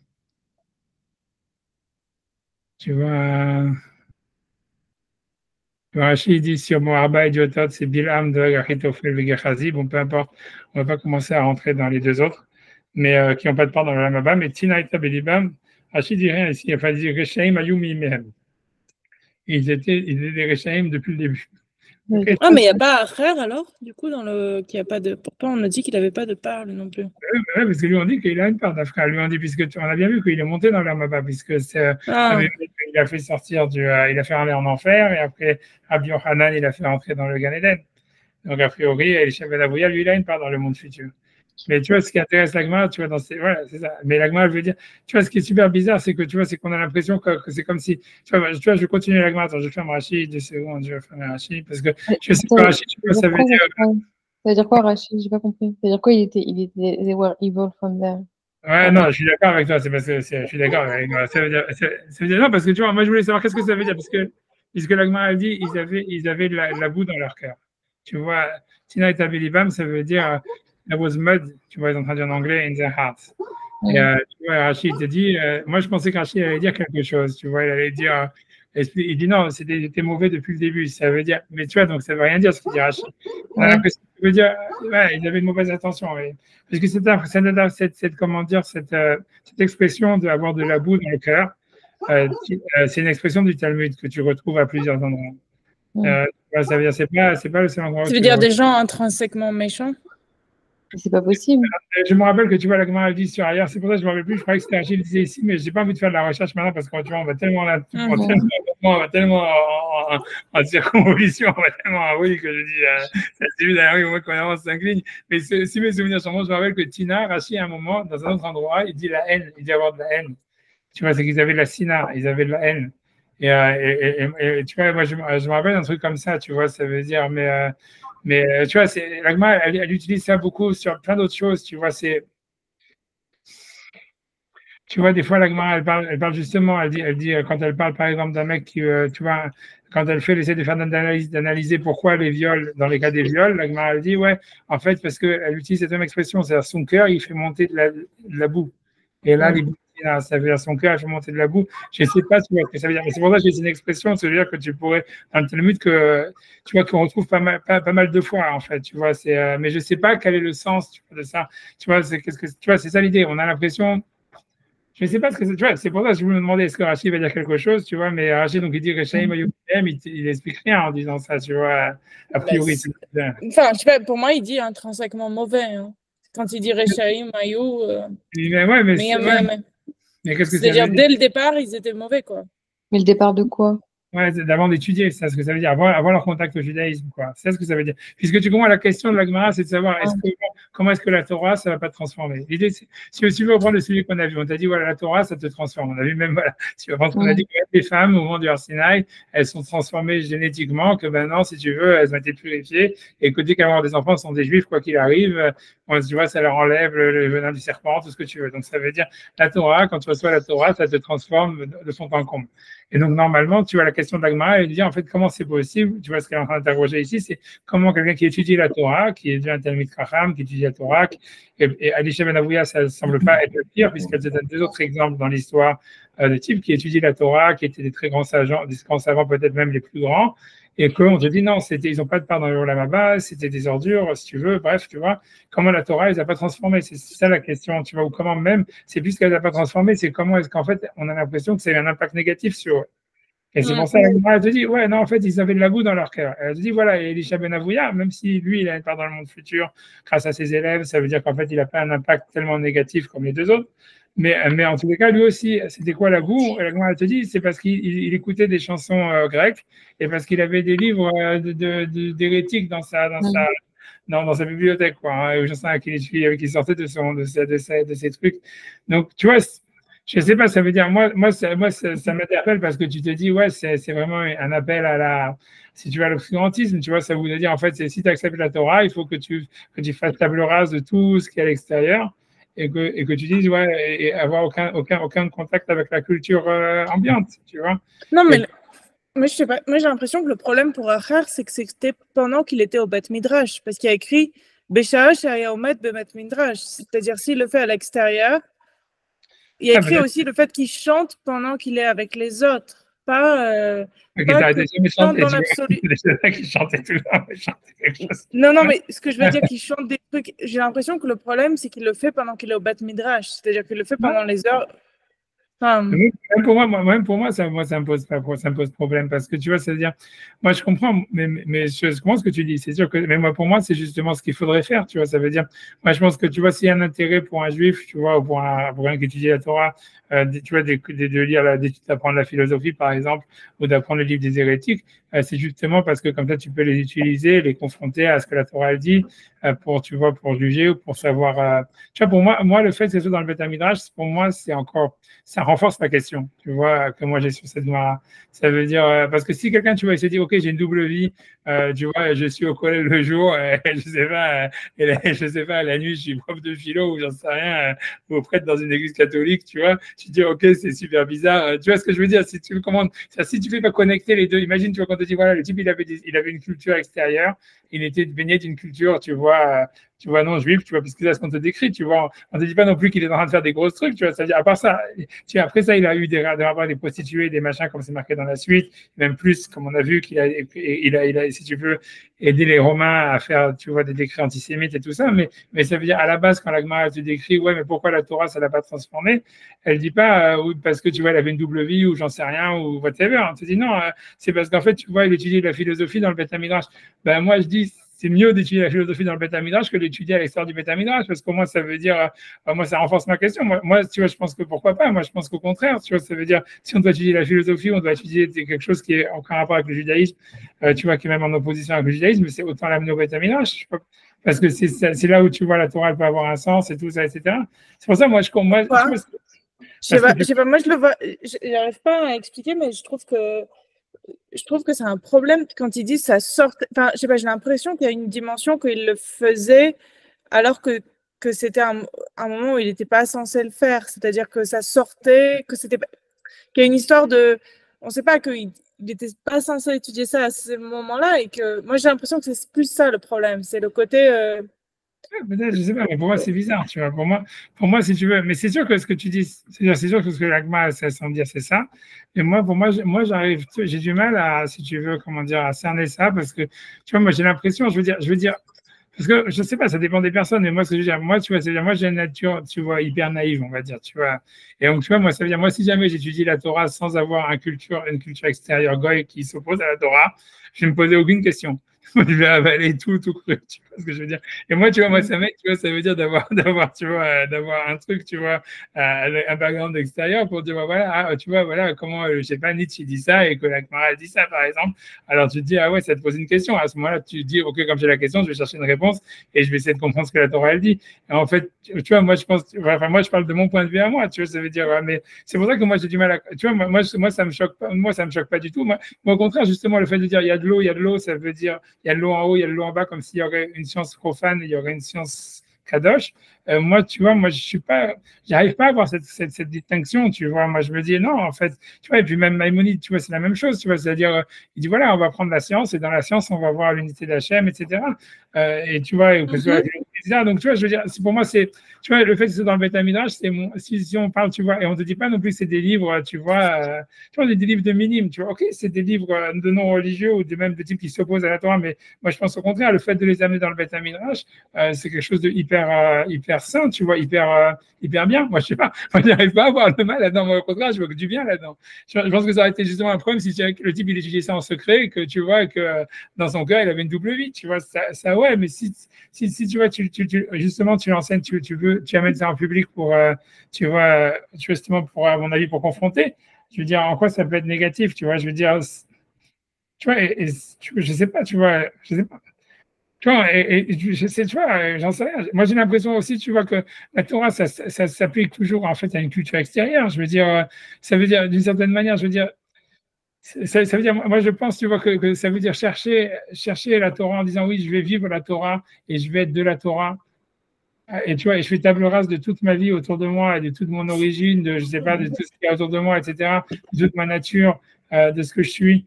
Tu vois, Rachid dit sur Moarba et Diotot, c'est Bilham de Achitophel Vegachazi. Bon, peu importe, on ne va pas commencer à rentrer dans les deux autres, mais qui n'ont pas de part dans le Lamaba. Mais Tina et Abelibam, Rachid dit rien ici. Enfin, il dit Rechaim Ayumi Mehem. Ils étaient des Rechaim depuis le début. Okay. Ah, mais il n'y a pas un frère alors, du coup, dans le qui a pas de. Pourtant, on a dit qu'il n'avait pas de part non plus. Oui, parce que lui, on dit qu'il a une part d'Afrique. Lui, on dit, puisque on a bien vu qu'il est monté dans l'Amaba, puisque c'est, il a fait sortir il a fait aller en enfer, et après, Rabbi Yochanan, il a fait entrer dans le Gan Eden. Donc, a priori, Elisha Ben Avouya, lui, il a une part dans le monde futur. Mais tu vois, ce qui intéresse l'Agma, tu vois, voilà, c'est ça. Mais l'Agma, je veux dire, tu vois, ce qui est super bizarre, c'est que, tu vois, c'est qu'on a l'impression que c'est comme si, tu vois, je vais continuer l'Agma. Attends, je vais faire Rachid, 2 secondes, je vais faire Rachid, parce que je sais pas, Rachid, tu vois, ça veut dire. Ça veut dire quoi, Rachid? J'ai pas compris. Ça veut dire quoi, they were evil from there? Ouais, non, je suis d'accord avec toi, c'est parce que je suis d'accord avec toi. Ça veut dire, non, parce que tu vois, moi je voulais savoir qu'est-ce que ça veut dire, puisque l'Agma a dit, ils avaient de la boue dans leur cœur. Tu vois, Tina et Tabelibam, ça veut dire, there was mud, tu vois, ils ont traduit en anglais, in their hearts. Et tu vois, Rachid te dit, moi je pensais qu'Rachid allait dire quelque chose, tu vois, il allait dire, il dit non, c'était mauvais depuis le début, ça veut dire, mais tu vois, donc ça veut rien dire ce qu'il dit Rachid. On a l'impression que ça veut dire, ouais, ils avaient une mauvaise intention, oui. Parce que comment dire, cette expression d'avoir de la boue dans le cœur, c'est une expression du Talmud que tu retrouves à plusieurs endroits. Ça veut dire, c'est pas le seul endroit. Ça veut dire des gens intrinsèquement méchants? C'est pas possible. Je me rappelle que tu vois, la Gemara dit sur ailleurs, c'est pour ça que je ne me rappelle plus, je croyais que c'était Rachid qui disait ici, mais je n'ai pas envie de faire de la recherche maintenant parce qu'on on va tellement là, on va tellement en circonvolution, on va tellement oui que je dis, ça se dit d'ailleurs, oui, moi quand on s'incline. Mais si mes souvenirs sont bons, je me rappelle que Tina, Rachid, à un moment, dans un autre endroit, il dit la haine, il dit avoir de la haine. Tu vois, c'est qu'ils avaient de la sina, ils avaient de la haine. Et tu vois, moi, je me rappelle un truc comme ça, tu vois, ça veut dire, mais tu vois, l'Agma, elle utilise ça beaucoup sur plein d'autres choses, tu vois, tu vois, des fois, l'Agma, elle parle justement, elle dit, quand elle parle, par exemple, d'un mec qui, tu vois, quand elle essaie de faire d'analyser pourquoi les viols, dans les cas des viols, l'Agma, elle dit, ouais, en fait, parce qu'elle utilise cette même expression, c'est-à-dire son cœur, il fait monter de la boue. Et là, les bouts, ça veut dire son cœur, il fait monter de la boue. Je ne sais pas ce que ça veut dire, mais c'est pour ça que j'ai une expression, ça veut dire que tu pourrais, dans le Talmud, que tu vois, qu'on retrouve pas mal de fois, en fait, tu vois, mais je ne sais pas quel est le sens tu vois, de ça. Tu vois, c'est ça l'idée. On a l'impression. Je ne sais pas ce que c'est, tu vois, c'est pour ça que je voulais me demander est-ce que Rachid va dire quelque chose, tu vois, mais Rachid, donc il dit Rechaim Ayum, il n'explique rien en disant ça, tu vois, a priori. Enfin, je sais pas, pour moi, il dit intrinsèquement mauvais. Hein. Quand il dit Rechaim Ayum. Mais ouais, mais qu'est-ce que ça veut dire? C'est-à-dire, dès le départ, ils étaient mauvais, quoi. Mais le départ de quoi? Ouais, d'avant d'étudier, c'est ce que ça veut dire, avoir leur contact au judaïsme, quoi. C'est ce que ça veut dire. Puisque tu comprends, la question de la Gemara, c'est de savoir comment est-ce que la Torah, ça va pas te transformer. L'idée, si tu veux reprendre le sujet qu'on a vu, on t'a dit, voilà, la Torah, ça te transforme. On a vu même, voilà, on a dit que les femmes, au moment du Arsinaï, elles sont transformées génétiquement, que maintenant, si tu veux, elles ont été purifiées, et que dès qu'avoir des enfants sont des juifs, quoi qu'il arrive, tu vois, ça leur enlève le venin du serpent, tout ce que tu veux. Donc, ça veut dire, la Torah, quand tu reçois la Torah, ça te transforme de fond en comble. Et donc, normalement, tu vois, la question de l'Agma, elle dit, en fait, comment c'est possible? Tu vois, ce qu'elle est en train d'interroger ici, c'est comment quelqu'un qui étudie la Torah, qui est déjà un Talmid Chacham, qui étudie la Torah, et Elisha Ben Avouya, ça ne semble pas être le pire, puisqu'elle te donne 2 autres exemples dans l'histoire de types qui étudient la Torah, qui étaient des très grands savants, peut-être même les plus grands, et qu'on te dit, non, ils n'ont pas de part dans le Olam, c'était des ordures, si tu veux, bref, tu vois, comment la Torah, elle les a pas transformés? C'est ça la question, tu vois, ou comment même, c'est plus qu'elle les a pas transformés, c'est comment est-ce qu'en fait, on a l'impression que ça a eu un impact négatif sur eux. Et c'est pour ça qu'elle te dit, ouais, non, en fait, ils avaient de la boue dans leur cœur. Elle te dit, voilà, et Elisha Ben Avouya, même si lui, il a une part dans le monde futur grâce à ses élèves, ça veut dire qu'en fait, il n'a pas un impact tellement négatif comme les 2 autres. Mais en tous les cas, lui aussi, c'était quoi la boue? Elle te dit, c'est parce qu'il écoutait des chansons grecques et parce qu'il avait des livres d'hérétiques dans sa bibliothèque, quoi. Hein, je sens qu'il sortait de ses trucs. Donc, tu vois, Je sais pas, ça veut dire, ça m'interpelle parce que tu te dis, ouais, c'est vraiment un appel à si tu veux, à l'obscurantisme, tu vois, ça voudrait dire, en fait, si tu acceptes la Torah, il faut que tu fasses table rase de tout ce qui est à l'extérieur et que tu dises, ouais, et avoir aucun contact avec la culture ambiante, tu vois. Non, mais je sais pas. Moi, j'ai l'impression que le problème pour Acher, c'est que c'était pendant qu'il était au Beth Midrash, parce qu'il y a écrit Bécha'a Shaya Omet Bemet Midrash, c'est-à-dire s'il le fait à l'extérieur. Il y a écrit aussi le fait qu'il chante pendant qu'il est avec les autres, pas jamais chanté, dans l'absolu. Qui chantait tout le temps, chantait quelque chose. Non, mais ce que je veux dire, qu'il chante des trucs. J'ai l'impression que le problème, c'est qu'il le fait pendant qu'il est au Beth Midrash, c'est-à-dire qu'il le fait pendant les heures. Même pour moi, ça me pose problème parce que tu vois, c'est-à-dire, moi je comprends, mais je comprends ce que tu dis. C'est sûr que, mais moi, pour moi, c'est justement ce qu'il faudrait faire. Tu vois, ça veut dire, moi, je pense que tu vois, s'il y a un intérêt pour un juif, tu vois, ou pour un qui étudie la Torah, tu vois, de lire, d'apprendre la philosophie, par exemple, ou d'apprendre le livre des hérétiques, c'est justement parce que comme ça, tu peux les utiliser, les confronter à ce que la Torah elle dit, pour, tu vois, pour juger ou pour savoir. Tu vois, pour moi, le fait que ce soit dans le Beth Midrash, pour moi, ça renforce ma question, tu vois, que moi j'ai sur cette Gemara. Ça veut dire, parce que si quelqu'un, tu vois, il se dit, OK, j'ai une double vie, tu vois, je suis au collège le jour, je sais pas, la nuit, je suis prof de philo ou j'en sais rien, ou prêtre dans une église catholique, tu vois, tu dis, OK, c'est super bizarre. Tu vois ce que je veux dire? Si tu le commandes, si tu fais pas connecter les deux, imagine, tu vois, quand tu dis, voilà, le type, il avait une culture extérieure, il était baigné d'une culture, tu vois, non juif, tu vois, puisque c'est ce qu'on te décrit, tu vois, on te dit pas non plus qu'il est en train de faire des grosses trucs, tu vois, c'est-à-dire, à part ça, après ça, il a eu des rapports des prostituées, des machins, comme c'est marqué dans la suite, même plus, comme on a vu qu'il a, si tu veux, aidé les Romains à faire, tu vois, des décrets antisémites et tout ça, mais ça veut dire, à la base, quand la Gemara te décrit, ouais, mais pourquoi la Torah, ça l'a pas transformé, elle dit pas, parce que, tu vois, elle avait une double vie, ou j'en sais rien, ou whatever. On te dit, non, c'est parce qu'en fait, tu vois, il étudie la philosophie dans le Beth Midrash. Ben, moi, je dis, c'est mieux d'étudier la philosophie dans le Beth Midrash que d'étudier à l'extérieur du Beth Midrash, parce que moi, ça veut dire, moi, ça renforce ma question. Moi, tu vois, je pense que pourquoi pas. Moi, je pense qu'au contraire, tu vois, ça veut dire, si on doit étudier la philosophie, on doit étudier quelque chose qui est aucun rapport avec le judaïsme, tu vois, qui est même en opposition avec le judaïsme, mais c'est autant l'amener au Beth Midrash. Parce que c'est là où tu vois la Torah peut avoir un sens et tout ça, etc. C'est pour ça, moi, je sais pas, moi je le vois, j'arrive pas à expliquer, mais je trouve que c'est un problème quand ils disent ça sort. Enfin, je sais pas, j'ai l'impression qu'il y a une dimension qu'il le faisait alors que c'était un moment où il n'était pas censé le faire. C'est-à-dire que ça sortait, qu'il y a une histoire de. On ne sait pas qu'il n'était pas censé étudier ça à ce moment-là et que moi j'ai l'impression que c'est plus ça le problème. C'est le côté. Peut-être, je sais pas, mais pour moi, c'est bizarre, tu vois. Pour moi, si tu veux, mais c'est sûr que ce que tu dis, c'est sûr que ce que l'AGMA essaie de dire, c'est ça. Mais moi, j'arrive, j'ai du mal à, si tu veux, comment dire, à cerner ça, parce que, tu vois, moi, j'ai l'impression, je veux dire, parce que je sais pas, ça dépend des personnes, mais moi, ce que je veux dire, moi, tu vois, c'est-à-dire, moi, j'ai une nature, tu vois, hyper naïve, on va dire, tu vois. Et donc, tu vois, moi, ça veut dire, moi, si jamais j'étudie la Torah sans avoir une culture extérieure goy qui s'oppose à la Torah, je ne me posais aucune question. Je vais avaler tout cru, tu vois ce que je veux dire. Et moi, tu vois, moi, ça veut dire d'avoir un truc, tu vois, un background extérieur pour dire, voilà, tu vois, voilà, comment, je sais pas, Nietzsche dit ça et que la Gemara dit ça, par exemple. Alors, tu te dis, ah ouais, ça te pose une question. À ce moment-là, tu te dis, OK, comme j'ai la question, je vais chercher une réponse et je vais essayer de comprendre ce que la Torah, elle dit. Et en fait, tu vois, moi, je parle de mon point de vue à moi, tu vois, ça veut dire, ouais, mais c'est pour ça que moi, j'ai du mal à, tu vois, moi, ça me choque pas du tout. Moi, au contraire, justement, le fait de dire, il y a de l'eau, ça veut dire, il y a de l'eau en haut, il y a de l'eau en bas, comme s'il y aurait une science profane, il y aurait une science kadosh. Moi, tu vois, j'arrive pas à avoir cette distinction, tu vois. Moi, je me dis, non, en fait, tu vois, et puis même Maïmonide, tu vois, c'est la même chose, tu vois, c'est-à-dire, il dit, voilà, on va prendre la science, et dans la science, on va voir l'unité d'Hachem, etc. Et tu vois, etc. Donc, tu vois, je veux dire, pour moi, tu vois, le fait que c'est dans le Beth Midrash, si on parle, tu vois, et on te dit pas non plus que c'est des livres, tu vois, des livres de minimes, tu vois, OK, c'est des livres de non-religieux ou même de type qui s'opposent à la Torah, mais moi, je pense au contraire, le fait de les amener dans le Beth Midrash, c'est quelque chose de hyper sain, tu vois, hyper bien. Moi, je sais pas, moi, je n'arrive pas à voir le mal là-dedans. Moi, au contraire, je vois que du bien là-dedans. Je pense que ça aurait été justement un problème si le type, il étudiait ça en secret et que tu vois que dans son cœur, il avait une double vie, tu vois, ça ouais, mais si tu vois, justement, tu l'enseignes, tu amènes ça en public pour, tu vois, justement, pour, à mon avis, pour confronter, je veux dire, en quoi ça peut être négatif, tu vois, je veux dire, tu vois, je sais pas, tu vois, je sais pas. Tu vois, je sais, tu vois, j'en sais rien. Moi, j'ai l'impression aussi, tu vois, que la Torah, ça s'applique toujours, en fait, à une culture extérieure. Je veux dire, ça veut dire, d'une certaine manière, je veux dire, ça veut dire, moi, je pense, tu vois, que ça veut dire chercher la Torah en disant, oui, je vais vivre la Torah et je vais être de la Torah. Et tu vois, et je fais table rase de toute ma vie autour de moi, et de toute mon origine, de, je sais pas, de tout ce qu'il y a autour de moi, etc., de toute ma nature, de ce que je suis.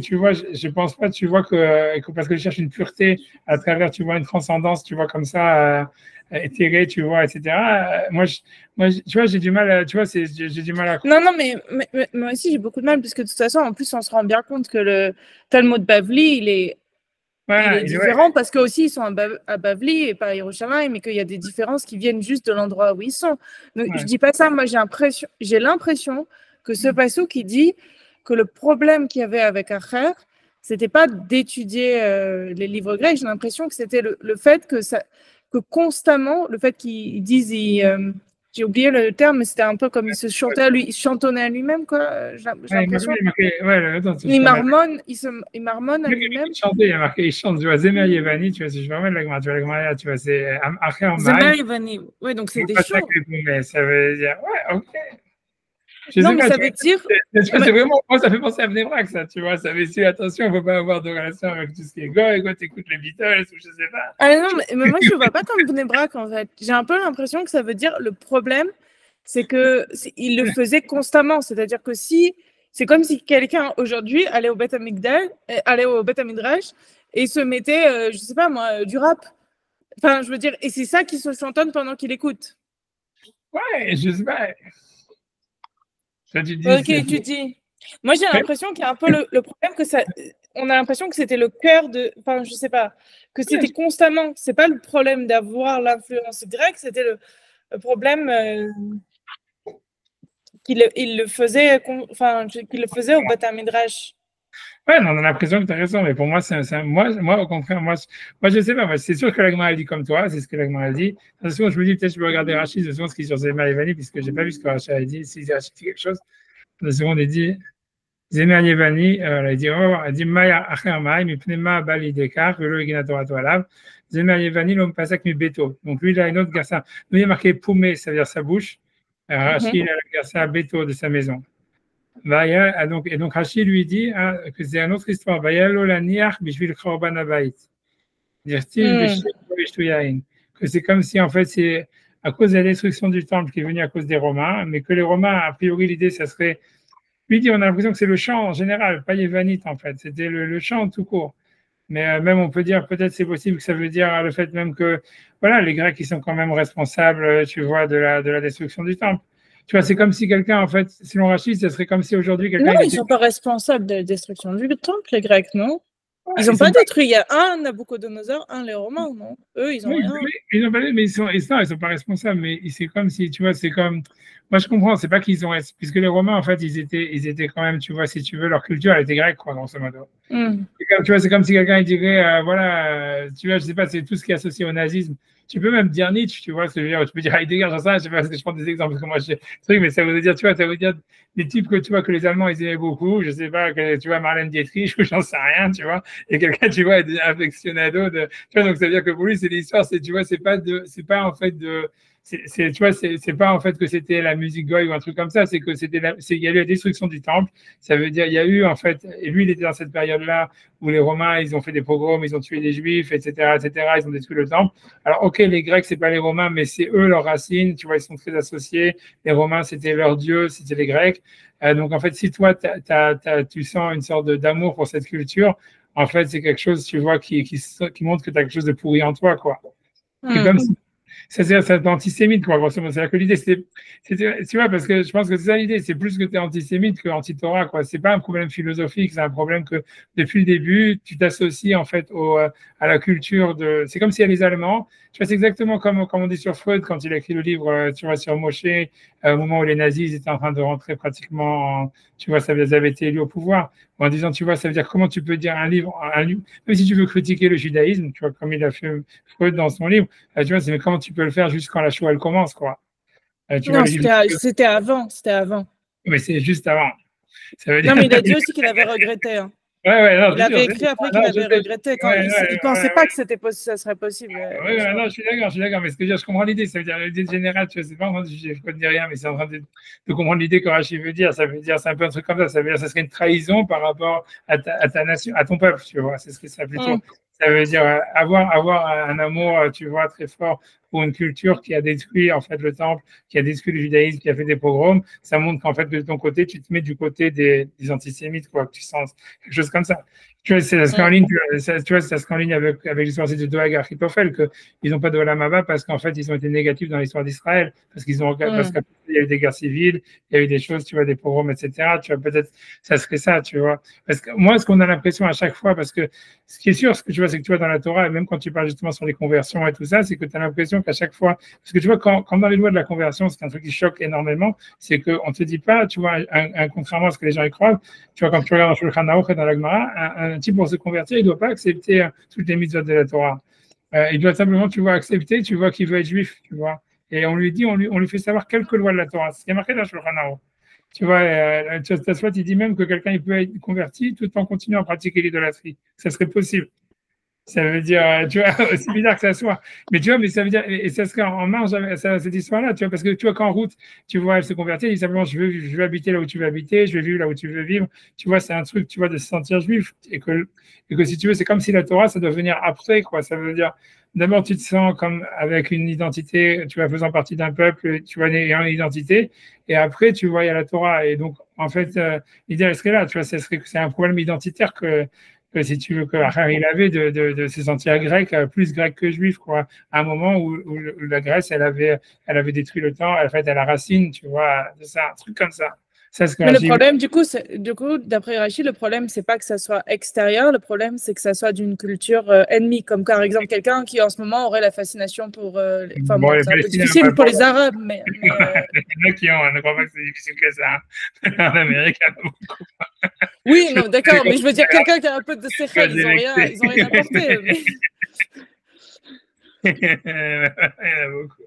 Tu vois, je pense pas, tu vois, que parce que je cherche une pureté à travers, tu vois, une transcendance, tu vois, comme ça, éthérée, tu vois, etc. Tu vois, j'ai du mal, tu vois, j'ai du mal à. Non, non, mais moi aussi, j'ai beaucoup de mal, parce que de toute façon, en plus, on se rend bien compte que le Talmud Bavli, il est Voilà, différent parce qu'eux aussi ils sont à Bavli et pas à Yerushalayim, mais qu'il y a des différences qui viennent juste de l'endroit où ils sont. Donc, ouais. je dis pas ça, moi j'ai l'impression que ce passage qui dit que le problème qu'il y avait avec Acher, c'était pas d'étudier les livres grecs, j'ai l'impression que c'était le fait que constamment, le fait qu'ils disent, j'ai oublié le terme, mais c'était un peu comme il se chantait à lui, il chantonnait à lui-même, quoi. J'ai l'impression. Il marmonne à lui-même. Il y a marqué, il chante, tu vois, Zemer Yevani, tu vois, si je me remets la Gemara, tu vois, la Gemara, tu vois, c'est Acher Maï. Zemer Yevani, ouais, donc c'est des chants. Ça veut dire, ouais, ok. Je non, sais mais pas, ça veut dire. C'est vraiment, moi, ça fait penser à Bnei ça, tu vois. Ça veut dire, attention, il ne faut pas avoir de relation avec tout ce qui est goy, quoi, t'écoutes les Beatles, ou je sais pas. Ah non, mais moi, je ne vois pas comme Bnei Brak, en fait. J'ai un peu l'impression que ça veut dire le problème, c'est qu'il le faisait constamment. C'est-à-dire que c'est comme si quelqu'un aujourd'hui allait au Beth Midrash et se mettait, je sais pas moi, du rap. Enfin, je veux dire, et c'est ça qui se chantonne pendant qu'il écoute. Ouais, je sais pas. Ça, tu dis, Ok, tu dis. Moi, j'ai l'impression qu'il y a un peu le problème que ça. On a l'impression que c'était le cœur de. Enfin, je sais pas. Que c'était constamment. C'est pas le problème d'avoir l'influence directe, c'était le problème qu'il le faisait. Enfin, qu'il le faisait au Beth Midrash. Ouais, on a l'impression que tu as raison, mais pour moi, moi, au contraire, moi, je sais pas, c'est sûr que la Gemara dit comme toi, c'est ce que la Gemara dit. De souvent, je me dis, peut-être, je peux regarder Rachid, de souvent, ce qui est sur Zémer Yevani, puisque j'ai pas vu ce que Rachid a dit, si Rachid dit quelque chose. De souvent, il dit, Zémer Yevani, il dit, Maya Acher Maï, mi pnema bali dekar, velo eginato alav. Zémer Yevani, l'homme pasak mi beto. Donc, lui, il a une autre garça. Nous, il y a marqué poumé, ça veut dire sa bouche. Rachid, il a la garça beto de sa maison. Et donc Rachid lui dit que c'est une autre histoire. Que c'est comme si en fait c'est à cause de la destruction du temple qui est venue à cause des Romains, mais que les Romains, a priori, l'idée, ça serait. Lui dit, on a l'impression que c'est le chant en général, pas Yévanite en fait. C'était le chant tout court. Mais même on peut dire, peut-être c'est possible que ça veut dire le fait même que voilà, les Grecs, ils sont quand même responsables, tu vois, de la destruction du temple. Tu vois, c'est comme si quelqu'un, en fait, selon Rachid, ce serait comme si aujourd'hui quelqu'un. Non, ils ne sont pas responsables de la destruction du temple, les Grecs, non? Ils n'ont pas détruit. Il y a un Nabucodonosor, un les Romains, non? Eux, ils n'ont rien. Ils n'ont pas, mais ils sont pas responsables. Mais c'est comme si, tu vois, c'est comme. Moi, je comprends. C'est pas qu'ils ont, puisque les Romains, en fait, ils étaient quand même, tu vois, si tu veux, leur culture, elle était grecque, quoi, grosso modo. Tu vois, c'est comme si quelqu'un dirait, voilà, tu vois, je sais pas, c'est tout ce qui est associé au nazisme. Tu peux même dire Nietzsche, tu vois, ce que je veux dire. Tu peux dire Heidegger, j'en sais rien, je sais pas, parce que je prends des exemples, parce que moi, je truc, mais ça veut dire, tu vois, ça veut dire des types que tu vois que les Allemands ils aimaient beaucoup, je sais pas, que tu vois Marlène Dietrich ou j'en sais rien, tu vois, et quelqu'un, tu vois, est affectionnado de, tu vois, donc ça veut dire que pour lui, c'est l'histoire, c'est, tu vois, c'est pas en fait tu vois, c'est pas en fait que c'était la musique goy ou un truc comme ça, c'est que il y a eu la destruction du temple. Ça veut dire, il y a eu en fait, et lui, il était dans cette période-là où les Romains, ils ont fait des pogroms, ils ont tué des Juifs, etc., ils ont détruit le temple. Alors, ok, les Grecs, c'est pas les Romains, mais c'est eux leurs racines. Tu vois, ils sont très associés. Les Romains, c'était leur dieu, c'était les Grecs. Donc, en fait, si toi, tu sens une sorte d'amour pour cette culture, en fait, c'est quelque chose, tu vois, qui montre que tu as quelque chose de pourri en toi, quoi. C'est comme si c'est antisémite, quoi, grosso modo. C'est-à-dire que l'idée, tu vois, parce que je pense que c'est ça l'idée, c'est plus que tu es antisémite que anti-Torah, quoi. C'est pas un problème philosophique, c'est un problème que, depuis le début, tu t'associes, en fait, à la culture de. C'est comme si les Allemands, tu vois, c'est exactement comme on dit sur Freud, quand il a écrit le livre, tu vois, sur Moshe, au moment où les nazis étaient en train de rentrer pratiquement, tu vois, ça avait été élu au pouvoir, en disant, tu vois, ça veut dire comment tu peux dire un livre, même si tu veux critiquer le judaïsme, tu vois, comme il a fait Freud dans son livre, tu vois, c'est mais comment tu peux le faire juste quand la Shoah elle commence, quoi. Non, c'était avant, c'était avant. Mais c'est juste avant. Ça veut dire... Non, mais il a dit aussi qu'il avait regretté. Hein. Non, Il avait écrit après qu'il avait regretté quand il pensait pas que ça serait possible. Oui, non, je suis d'accord, mais ce que je veux dire, je comprends l'idée, ça veut dire l'idée générale, tu vois, c'est pas en train de juger, je ne dire rien, mais c'est en train de comprendre l'idée que Rachid veut dire, ça veut dire, c'est un peu un truc comme ça veut dire, ça serait une trahison par rapport à ta nation, à ton peuple, tu vois, c'est ce que ça plutôt. Ça veut dire avoir un amour, tu vois, très fort pour une culture qui a détruit en fait le temple, qui a détruit le judaïsme, qui a fait des pogroms. Ça montre qu'en fait de ton côté, tu te mets du côté des antisémites, quoi, que tu sens quelque chose comme ça. Tu vois, ça se en ligne, ça se en ligne avec l'histoire de Doeg et Achitophel, qu'ils n'ont pas de Olam Haba parce qu'en fait, ils ont été négatifs dans l'histoire d'Israël, parce qu'il y a eu des guerres civiles, il y a eu des choses, tu vois, des pogroms, etc. Tu vois, peut-être, ça serait ça, tu vois. Parce que moi, ce qu'on a l'impression à chaque fois, parce que ce qui est sûr, ce que tu vois, c'est que tu vois dans la Torah, et même quand tu parles justement sur les conversions et tout ça, c'est que tu as l'impression qu'à chaque fois, parce que tu vois, quand dans les lois de la conversion, c'est un truc qui choque énormément, c'est qu'on ne te dit pas, tu vois, contrairement à ce que les gens y croient, tu vois, quand tu regardes dans Shulchan Aruch et dans la Gemara, un type pour se convertir, il ne doit pas accepter toutes les mitzvot de la Torah. Il doit simplement, tu vois, accepter, tu vois, qu'il veut être juif, tu vois. Et on lui dit, on lui fait savoir quelques lois de la Torah. C'est ce qui est marqué dans Shulchan Aruch. Tu vois, il dit même que quelqu'un il peut être converti tout en continuant à pratiquer l'idolâtrie. Ça serait possible. Ça veut dire, tu vois, aussi bizarre que ça soit. Mais tu vois, mais ça veut dire, et ça serait en marge cette histoire-là, tu vois, parce que tu vois, quand en route, tu vois, elle se convertit, elle dit simplement, je veux habiter là où tu veux habiter, je veux vivre là où tu veux vivre. Tu vois, c'est un truc, tu vois, de se sentir juif. Et que si tu veux, c'est comme si la Torah, ça doit venir après, quoi. Ça veut dire, d'abord, tu te sens comme avec une identité, tu vois, faisant partie d'un peuple, tu vois, ayant une identité. Et après, tu vois, il y a la Torah. Et donc, en fait, l'idée, elle serait là, tu vois, c'est un problème identitaire que si tu veux, que il avait de se sentir grec, plus grec que juif, quoi. À un moment où la Grèce, elle avait détruit le temps, en fait, à la racine, tu vois, c'est ça, un truc comme ça. Mais le problème, du coup, d'après Rachid, le problème, c'est pas que ça soit extérieur, le problème, c'est que ça soit d'une culture ennemie, comme par exemple quelqu'un qui en ce moment aurait la fascination pour. Enfin, bon, c'est un peu difficile pour les Arabes, mais. Il y en a qui ont, ne crois pas que c'est difficile que ça. En Amérique, il y en a beaucoup. Oui, non, d'accord, mais je veux dire quelqu'un qui a un peu de séchelle, ils ont rien apporté. Mais... Il y en a beaucoup.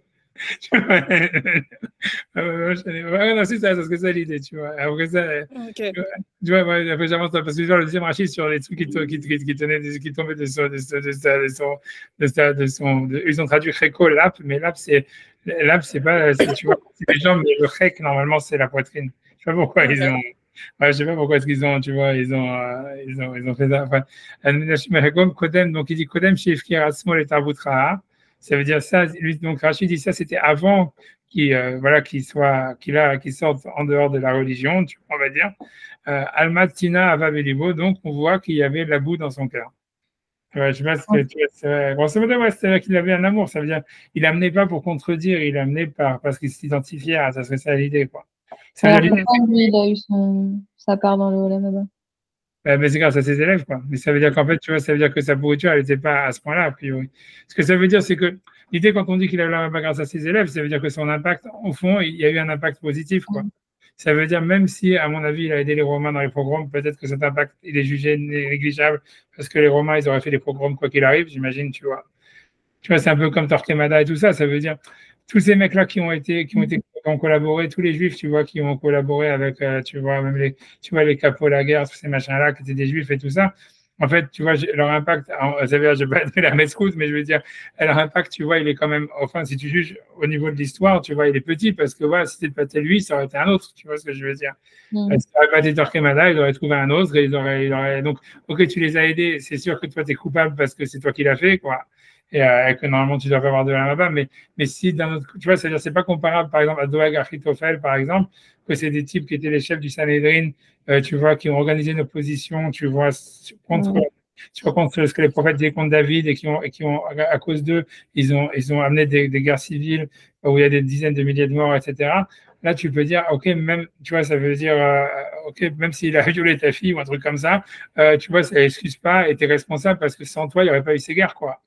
Non, c'est ça, c'est ça l'idée, tu vois. Après ça, okay. Tu vois, après j'avance parce que genre le deuxième Rachid sur les trucs qui tombaient de son, ils ont traduit Reko, lap, mais lap c'est pas, tu vois, c'est les jambes, mais le Rek normalement c'est la poitrine. Je sais pas pourquoi ils ont. Ouais, je sais pas pourquoi est-ce qu'ils ont, tu vois, ils ont fait ça. Enfin, Kodem, donc il dit Kodem chez Ifkir Asmol et Tarbutra. Ça veut dire ça, lui, donc Rachid dit ça, c'était avant qu'il sorte en dehors de la religion, on va dire. Almat Tina Avavelibo, donc on voit qu'il y avait de la boue dans son cœur. Ouais, je pense que grosso modo, ouais, c'est vrai qu'il avait un amour, ça veut dire il amenait pas pour contredire, il amenait parce qu'il s'identifiait, ça serait ça l'idée, quoi. Alors pourquoi lui, il a eu sa part dans le Olam Haba? Mais c'est grâce à ses élèves, quoi. Mais ça veut dire qu'en fait, tu vois, ça veut dire que sa pourriture, elle n'était pas à ce point-là, a priori. Ce que ça veut dire, c'est que l'idée, quand on dit qu'il a eu grâce à ses élèves, ça veut dire que son impact, au fond, il y a eu un impact positif, quoi. Ça veut dire, même si, à mon avis, il a aidé les Romains dans les pogroms, peut-être que cet impact, il est jugé négligeable, parce que les Romains, ils auraient fait les pogroms quoi qu'il arrive, j'imagine, tu vois. Tu vois, c'est un peu comme Torquemada et tout ça. Ça veut dire tous ces mecs-là qui ont collaboré, tous les Juifs, tu vois, qui ont collaboré avec, tu vois, même les capots de la guerre, tous ces machins-là, qui étaient des Juifs et tout ça. En fait, tu vois, leur impact, ça veut dire, je ne vais pas être la mescoute, mais je veux dire, leur impact, tu vois, il est quand même, enfin, si tu juges au niveau de l'histoire, tu vois, il est petit parce que, voilà, si c'était pas lui, ça aurait été un autre, tu vois ce que je veux dire. Si ça n'aurait pas été Torquemada, ils auraient trouvé un autre et donc, ok, tu les as aidés, c'est sûr que toi, tu es coupable parce que c'est toi qui l'as fait, quoi. Et que normalement tu dois pas avoir de la là-bas, mais si dans notre, tu vois, c'est-à-dire c'est pas comparable par exemple à Doeg Achitophel par exemple, que c'est des types qui étaient les chefs du Sanhédrin, tu vois, qui ont organisé une opposition, tu vois, contre ce que les prophètes disaient contre David et qui ont à cause d'eux, ils ont amené des guerres civiles où il y a des dizaines de milliers de morts, etc. Là, tu peux dire, ok, même, tu vois, ça veut dire, ok, même s'il a violé ta fille ou un truc comme ça, tu vois, ça excuse pas et tu es responsable parce que sans toi, il n'y aurait pas eu ces guerres, quoi.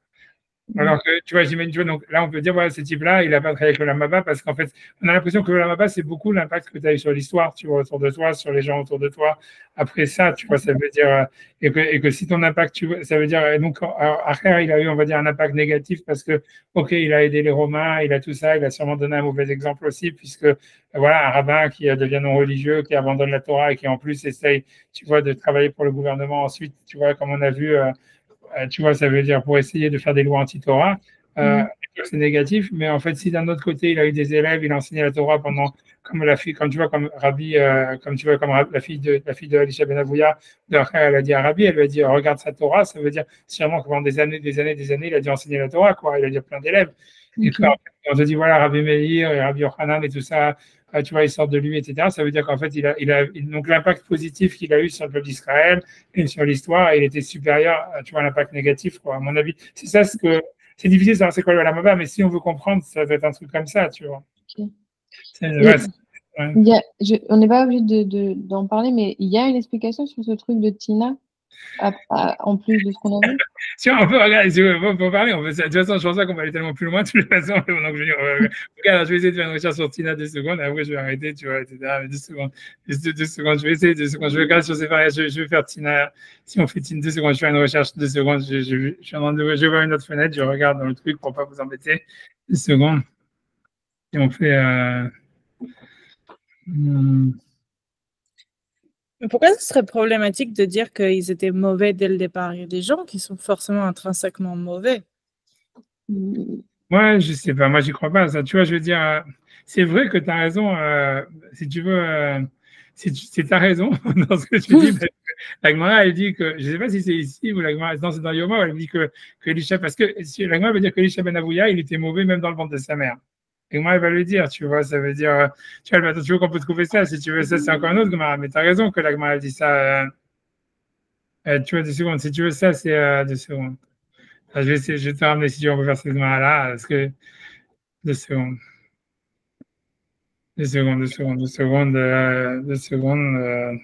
Alors que, tu vois, j'imagine, tu vois, donc là, on peut dire, voilà, ce type-là, il n'a pas travaillé avec le Lamaba parce qu'en fait, on a l'impression que le Lamaba, c'est beaucoup l'impact que tu as eu sur l'histoire, tu vois, autour de toi, sur les gens autour de toi. Après ça, tu vois, ça veut dire, et que si ton impact, tu vois, ça veut dire, et donc, après, il a eu, on va dire, un impact négatif parce que, OK, il a aidé les Romains, il a tout ça, il a sûrement donné un mauvais exemple aussi, puisque, voilà, un rabbin qui devient non religieux, qui abandonne la Torah et qui, en plus, essaye, tu vois, de travailler pour le gouvernement ensuite, tu vois, comme on a vu, tu vois, ça veut dire pour essayer de faire des lois anti-Torah, c'est négatif, mais en fait, si d'un autre côté, il a eu des élèves, il a enseigné la Torah pendant, comme la fille, comme tu vois, comme Rabbi, comme tu vois, comme la fille de Elisha Ben Avouya, elle a dit à Rabbi, elle lui a dit, regarde sa Torah, ça veut dire sûrement que pendant des années, il a dû enseigner la Torah, quoi, il a dû plein d'élèves. Et quand on te dit, voilà, Rabbi Meir et Rabbi Yochanan et tout ça, tu vois, ils sortent de lui, etc. Ça veut dire qu'en fait, donc l'impact positif qu'il a eu sur le peuple d'Israël et sur l'histoire, il était supérieur, tu vois, à l'impact négatif, quoi, à mon avis. C'est ça c'est difficile de savoir c'est quoi le Lamaba, mais si on veut comprendre, ça doit être un truc comme ça, tu vois. Okay. On n'est pas obligé d'en parler, mais il y a une explication sur ce truc de Tina, en plus de ce qu'on a vu. Si on peut regarder, si on peut parler, de toute façon, je pense pas qu'on va aller tellement plus loin de toutes les façons. Donc, regarde, je vais essayer de faire une recherche sur Tina 2 secondes, après je vais arrêter, tu vois, etc. Mais 2 secondes, 2 secondes, je vais essayer 2 secondes, je vais regarder sur ces variables, je vais faire Tina, si on fait Tina 2 secondes, je fais une recherche 2 secondes, je vais voir une autre fenêtre, je regarde dans le truc pour pas vous embêter. 2 secondes. Et on fait. Pourquoi ce serait problématique de dire qu'ils étaient mauvais dès le départ? Il y a des gens qui sont forcément intrinsèquement mauvais. Ouais, je sais pas, moi j'y crois pas ça. Tu vois, je veux dire, c'est vrai que tu as raison, si tu veux, tu as raison dans ce que tu dis. La Gemara, elle dit que, je sais pas si c'est ici ou la Gemara, non, c'est dans Yoma, elle dit que Elisha, parce que la Gemara veut dire que Elisha Ben Avouya, il était mauvais même dans le ventre de sa mère. Et moi, elle va le dire, tu vois, ça veut dire, tu vois, tu veux qu'on peut trouver ça, si tu veux, ça c'est encore un autre Gemara, mais tu as raison que la Gemara, elle dit ça. Tu vois, 2 secondes, si tu veux ça, c'est 2 secondes. Je vais essayer, je vais te ramener si tu veux, on peut faire cette Gemara-là, parce que 2 secondes. 2 secondes, 2 secondes, 2 secondes, 2 secondes.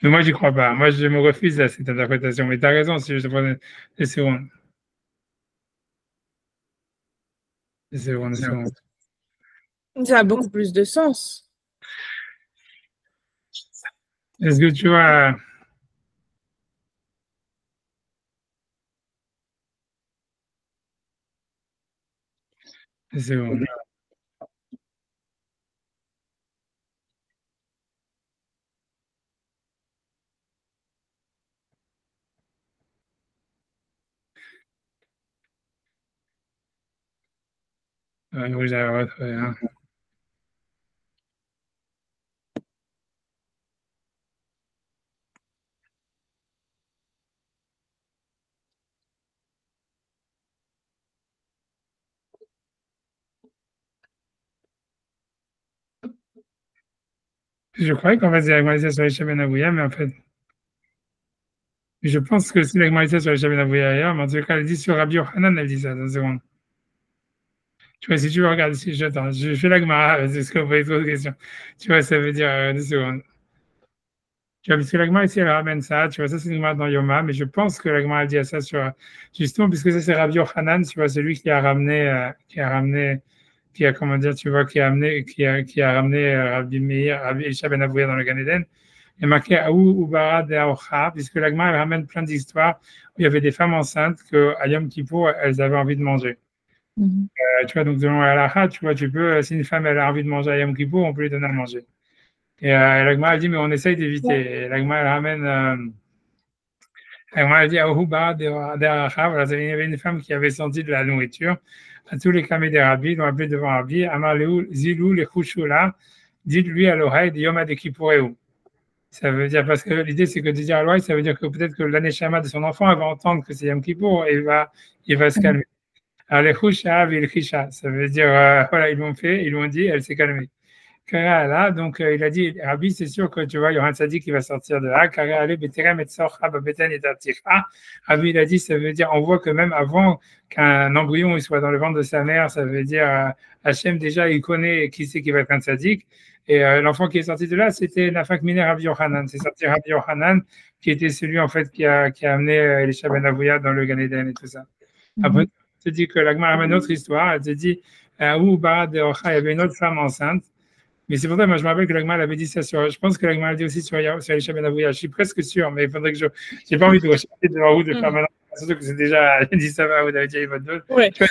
Mais moi, j'y crois pas. Moi, je me refuse à cette interprétation. Mais tu as raison, si je te prends 2 secondes. 2 secondes, 2 secondes. Ça a beaucoup plus de sens. Est-ce que tu vois. 2 secondes. Oui, j'avais retrouvé. Hein. Je croyais qu'en fait, c'est l'agmalisation sur les Shabbat Avouya, mais en fait, je pense que c'est l'agmalisation sur les Shabbat Avouya ailleurs, mais en tout cas, elle dit sur Rabbi Yochanan, elle dit ça, 2 secondes. Tu vois, si tu veux regarder, si j'attends, je fais l'agmara, c'est ce qu'on peut être question. Tu vois, ça veut dire 2 secondes. Tu vois, parce que l'agma ici, elle ramène ça, tu vois, ça c'est une dans Yoma, mais je pense que l'agma elle dit à ça sur, justement, puisque ça c'est Rabbi Yochanan, tu vois, c'est lui qui a ramené, comment dire, tu vois, qui a ramené Rabbi Meir, Rabbi Elisha Ben Avouya dans le Gan Eden, et marqué Aou Ubara de Aocha, puisque l'agma elle ramène plein d'histoires où il y avait des femmes enceintes que, à Yom Kippour, elles avaient envie de manger. Tu vois, donc selon la halakha, tu vois, si une femme elle a envie de manger à Yom Kippour, on peut lui donner à manger. Et l'agma elle dit, mais on essaye d'éviter. Et l'agma elle ramène, l'agma elle dit, Aouba de voilà, il y avait une femme qui avait senti de la nourriture. À tous les camés des rabbis, ils l'ont appelé devant Rabbi, Amar Zilou le Chouchoula, dites-lui à l'oreille de Yom Kippoureu. Ça veut dire, parce que l'idée c'est que de dire à l'oreille, ça veut dire que peut-être que l'année Shama de son enfant, elle va entendre que c'est Yom Kippour et il va se calmer. Alors, les Khusha, Vilkhisha, ça veut dire, voilà, ils l'ont dit, elle s'est calmée. Là, donc, il a dit, Rabbi, c'est sûr que tu vois, il y aura un tzaddik qui va sortir de là. Rabbi, il a dit, ça veut dire, on voit que même avant qu'un embryon il soit dans le ventre de sa mère, ça veut dire, Hachem, déjà, il connaît qui c'est qui va être un tzaddik. Et l'enfant qui est sorti de là, c'était Nafak Miner Rabbi Yochanan. C'est sorti Rabbi Yochanan, qui était celui, en fait, qui a amené Elisha Ben Avouya dans le Gan Eden et tout ça. Après, tu te dis que l'Agmara ramène une autre histoire. Elle te dit, où Barad de Ocha, il y avait une autre femme enceinte. Mais c'est pour ça, moi, je me rappelle que l'Agmara avait dit ça sur. Je pense que l'Agmara a dit aussi sur Elisha Ben Avouya. Je suis presque sûr, mais il faudrait que je. J'ai pas envie de rechercher devant vous de faire maintenant. Surtout que c'est déjà dit ça va, vous avez déjà eu votre dose. Ouais. Ça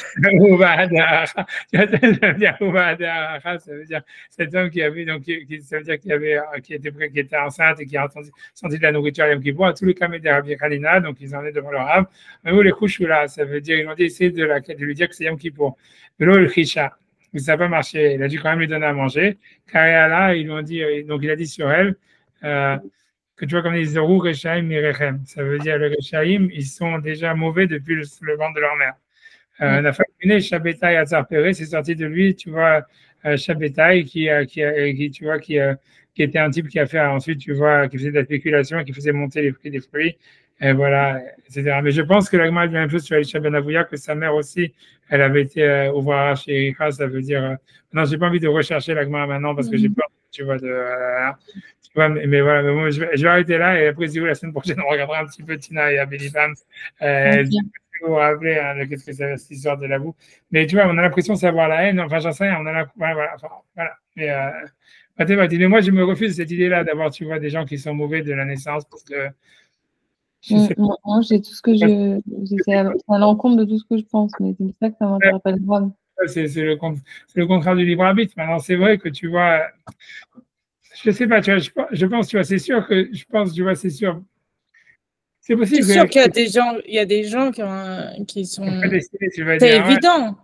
veut dire cet homme qui avait, donc, ça veut dire qui était enceinte et qui a senti de la nourriture à Yom Kippour. Tous les camés des Rabbi Khalina, donc ils en est devant leur rab. Mais vous, les couches là, ça veut dire, ils ont dit essayer de lui dire que c'est Yom Kippour. De l'eau, le Chisha. Mais ça n'a pas marché. Il a dû quand même lui donner à manger. Car ils lui ont dit, donc il a dit sur elle, que tu vois, comme ils disent, Rou Rechaim Mirechem. Ça veut dire, le Rechaim, ils sont déjà mauvais depuis le ventre de leur mère. Nafakune, Shabbetai Azar Péré, c'est sorti de lui, tu vois, Shabbetai, qui était un type qui a fait ensuite, tu vois, qui faisait de la spéculation, qui faisait monter les prix des fruits, et voilà, etc. Mais je pense que l'Agma dit un peu sur Elisha Ben Avouya, que sa mère aussi, elle avait été ouvrara chez Erika, ça veut dire. Non, j'ai pas envie de rechercher l'Agma maintenant parce que j'ai peur, tu vois, tu vois, mais voilà, mais moi, je vais arrêter là et après, si vous, la semaine prochaine, on regardera un petit peu Tina et Abelifam. Vous rappeler qu'est-ce que c'est cette histoire de la boue. Mais tu vois, on a l'impression de savoir la haine, enfin, j'en sais rien, on a voilà. Mais moi, je me refuse cette idée-là d'avoir, tu vois, des gens qui sont mauvais de la naissance parce que. Moi, j'ai tout ce que c'est à l'encontre de tout ce que je pense, mais c'est ça que ça m'interpelle grave. C'est le contraire du libre arbitre. Maintenant, c'est vrai que tu vois, je sais pas, tu vois, je pense, tu vois, c'est sûr que, tu vois, c'est sûr. C'est possible. C'est sûr qu'il y a des gens qui sont. C'est évident.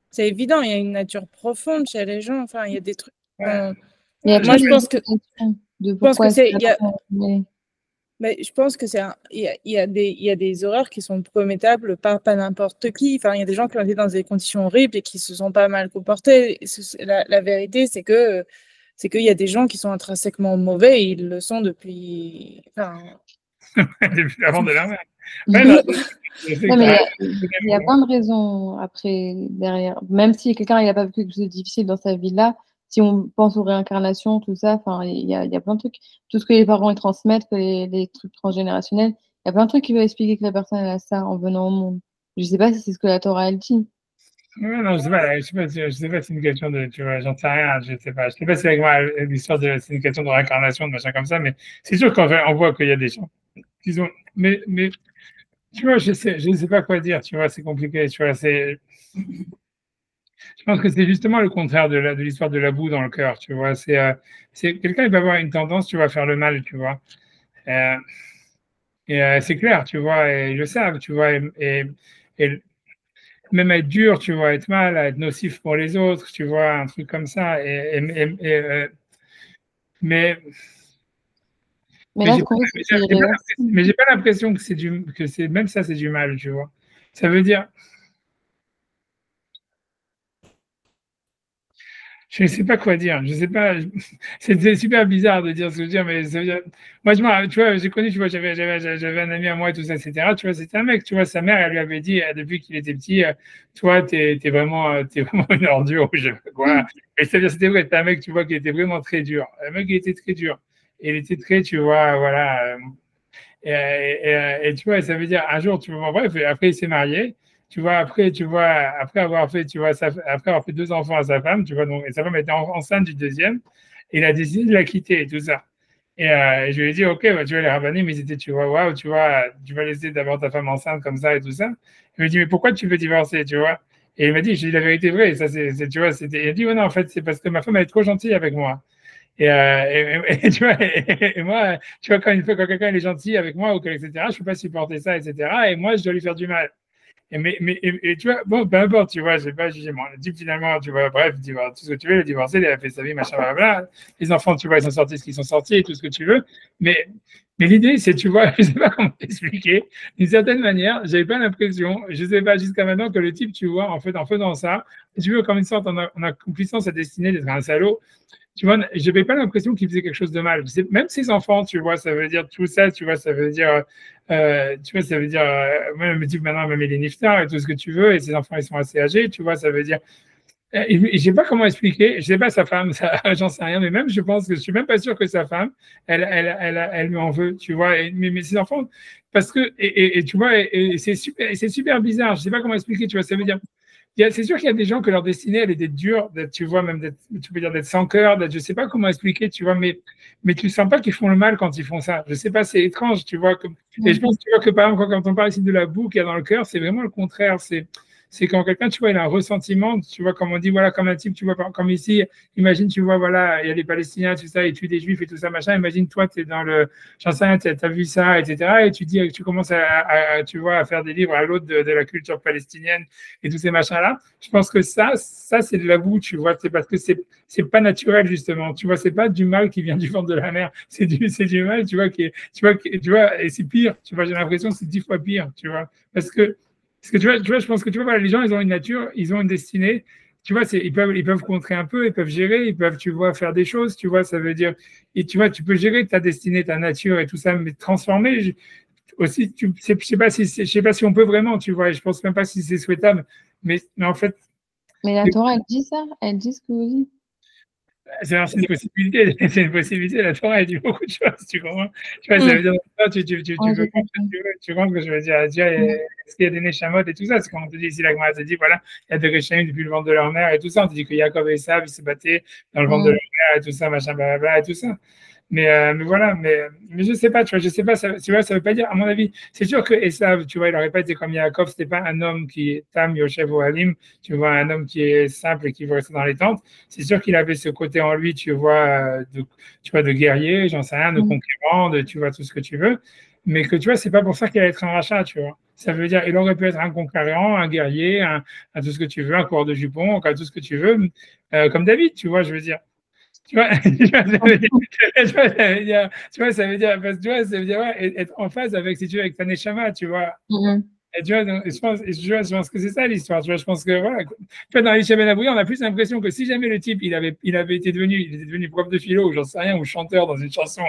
C'est évident. Il y a une nature profonde chez les gens. Enfin, il y a des trucs. Moi, je pense que. Mais je pense que il y a des horreurs qui sont promettables par pas n'importe qui. Enfin, il y a des gens qui ont été dans des conditions horribles et qui se sont pas mal comportés. La vérité, c'est qu'il y a des gens qui sont intrinsèquement mauvais et ils le sont depuis. Depuis l'avant de la mer. Il y a plein de raisons après, derrière. Même si quelqu'un n'a pas vécu quelque chose de difficile dans sa vie-là, si on pense aux réincarnations, tout ça, il y a plein de trucs. Tout ce que les parents ils transmettent, les trucs transgénérationnels, il y a plein de trucs qui veulent expliquer que la personne elle a ça en venant au monde. Je ne sais pas si c'est ce que la Torah elle dit. Non, je sais pas si c'est une question de, tu vois, j'en sais rien, je sais pas si l'histoire c'est une question de réincarnation, de machin comme ça, mais c'est sûr qu'on voit qu'il y a des gens qui ont, mais, tu vois, je sais pas quoi dire, tu vois, c'est compliqué, tu vois, je pense que c'est justement le contraire de l'histoire de la boue dans le cœur, tu vois, c'est quelqu'un, il va avoir une tendance, tu vois, à faire le mal, tu vois, et c'est clair, tu vois, et ils le savent, tu vois, et même être dur, tu vois, être mal, être nocif pour les autres, tu vois, un truc comme ça. Mais j'ai pas l'impression que même ça, c'est du mal, tu vois. Ça veut dire. Je ne sais pas quoi dire. Je sais pas. C'est super bizarre de dire ce que je veux dire, mais ça veut dire. Moi, tu vois, j'ai connu, tu vois, j'avais un ami à moi et tout ça, etc. Tu vois, c'était un mec, tu vois, sa mère, elle lui avait dit depuis qu'il était petit, toi, t'es vraiment une ordure, je sais pas quoi. Et c'est-à-dire, c'était vrai, c'était un mec, tu vois, qui était vraiment très dur. Un mec qui était très dur. Et il était très, tu vois, voilà. Et tu vois, ça veut dire un jour, tu vois, bref, après il s'est marié. Tu vois, après avoir fait, tu vois, après avoir fait 2 enfants à sa femme, tu vois, donc, et sa femme était enceinte du deuxième, et il a décidé de la quitter et tout ça. Et je lui ai dit, ok, bah, tu vois, les rabbinim, ils étaient, tu vois, waouh, tu vas laisser d'abord ta femme enceinte comme ça et tout ça. Il m'a dit, mais pourquoi tu veux divorcer, tu vois? Et il m'a dit, j'ai dit la vérité vraie, ça, tu vois, il a dit, ouais, non, en fait, c'est parce que ma femme, elle est trop gentille avec moi. Tu vois, et moi, tu vois, quand quelqu'un est gentil avec moi, ou etc., je ne peux pas supporter ça, etc., et moi, je dois lui faire du mal. Et tu vois, bon, peu importe, tu vois, je n'ai pas jugé. Bon, le type, finalement, tu vois, bref, tu vois, tout ce que tu veux, il a divorcé, il a fait sa vie, machin, blablabla. Les enfants, tu vois, ils sont sortis ce qu'ils sont sortis et tout ce que tu veux. Mais l'idée, c'est, tu vois, je ne sais pas comment t'expliquer. D'une certaine manière, je n'avais pas l'impression, je ne sais pas jusqu'à maintenant, que le type, tu vois, en fait, en faisant ça, tu veux, comme une sorte, en accomplissant sa destinée d'être un salaud, tu vois, je n'avais pas l'impression qu'il faisait quelque chose de mal. Même ses enfants, tu vois, ça veut dire tout ça, tu vois, ça veut dire, tu vois, ça veut dire, moi, je me dis maintenant, même il est niftar et tout ce que tu veux, et ses enfants, ils sont assez âgés, tu vois, ça veut dire, Je sais pas comment expliquer, je sais pas sa femme, ça, j'en sais rien, mais même je pense que je suis même pas sûr que sa femme, elle lui en veut, tu vois, mais ses enfants, parce que, et tu vois, et c'est super bizarre, je sais pas comment expliquer, tu vois, ça veut dire, c'est sûr qu'il y a des gens que leur destinée, elle est d'être dure, tu vois, même d'être, tu peux dire d'être sans cœur, je sais pas comment expliquer, tu vois, mais tu sens pas qu'ils font le mal quand ils font ça. Je sais pas, c'est étrange, tu vois, et je pense, tu vois, que par exemple, quand on parle ici de la boue qu'il y a dans le cœur, c'est vraiment le contraire, c'est quand quelqu'un, tu vois, il a un ressentiment, tu vois, comme on dit, voilà, comme un type, tu vois, comme ici, imagine, tu vois, voilà, il y a les Palestiniens, tout ça, ils tuent des Juifs et tout ça, machin, imagine, toi, tu es dans le, j'en sais rien, tu as vu ça, etc., et tu dis, tu commences tu vois, à faire des livres à l'autre de la culture palestinienne et tous ces machins-là. Je pense que ça c'est de la boue, tu vois, c'est parce que c'est pas naturel, justement, tu vois, c'est pas du mal qui vient du ventre de la mer, c'est du mal, tu vois, tu vois, et c'est pire, tu vois, j'ai l'impression que c'est 10 fois pire, tu vois, parce que tu vois, je pense que tu vois, voilà, les gens, ils ont une nature, ils ont une destinée. Tu vois, ils peuvent contrer un peu, ils peuvent gérer, ils peuvent, tu vois, faire des choses. Tu vois, ça veut dire, et tu vois, tu peux gérer ta destinée, ta nature et tout ça, mais transformer aussi. Je sais pas si on peut vraiment, tu vois. Et je pense même pas si c'est souhaitable. Mais en fait, Mais la Torah, elle dit ça? Elle dit ce que vous dites? c'est une possibilité, c'est une possibilité. La Torah, elle dit beaucoup de choses, tu comprends? Tu vois, ça veut dire, Ouais, j'ai peux, compris. tu comprends ce que je veux dire? Tu vois, est-ce qu'il y a des Neshamot et tout ça? C'est quand on te dit ici, la Gemara te dit, voilà, il y a des Réchaim depuis le ventre de leur mère et tout ça. On te dit que Jacob et Esav, ils se battaient dans le ventre de leur mère et tout ça, machin, blablabla et tout ça. Mais voilà, mais je sais pas, tu vois, je sais pas, tu vois, ça veut pas dire, à mon avis, c'est sûr que Esav, tu vois, il aurait pas été comme Yaakov, c'était pas un homme qui est Tam, Yoshev ou Halim, tu vois, un homme qui est simple et qui veut rester dans les tentes. C'est sûr qu'il avait ce côté en lui, tu vois, de guerrier, j'en sais rien, de conquérant, tu vois, tout ce que tu veux. Mais que tu vois, c'est pas pour ça qu'il allait être un rachat, tu vois. Ça veut dire, il aurait pu être un conquérant, un guerrier, un tout ce que tu veux, un coureur de jupons, tout ce que tu veux, comme David, tu vois, je veux dire. Tu vois, tu vois, ça veut dire, parce que tu vois, ça veut dire ouais, être en phase avec, si tu veux, avec ta neshama, tu vois. Et tu vois, je pense que c'est ça l'histoire. Tu vois, je pense que voilà. Tu vois, dans Elisha Ben Abouya, on a plus l'impression que si jamais le type, il était devenu prof de philo, ou j'en sais rien, ou chanteur dans une chanson,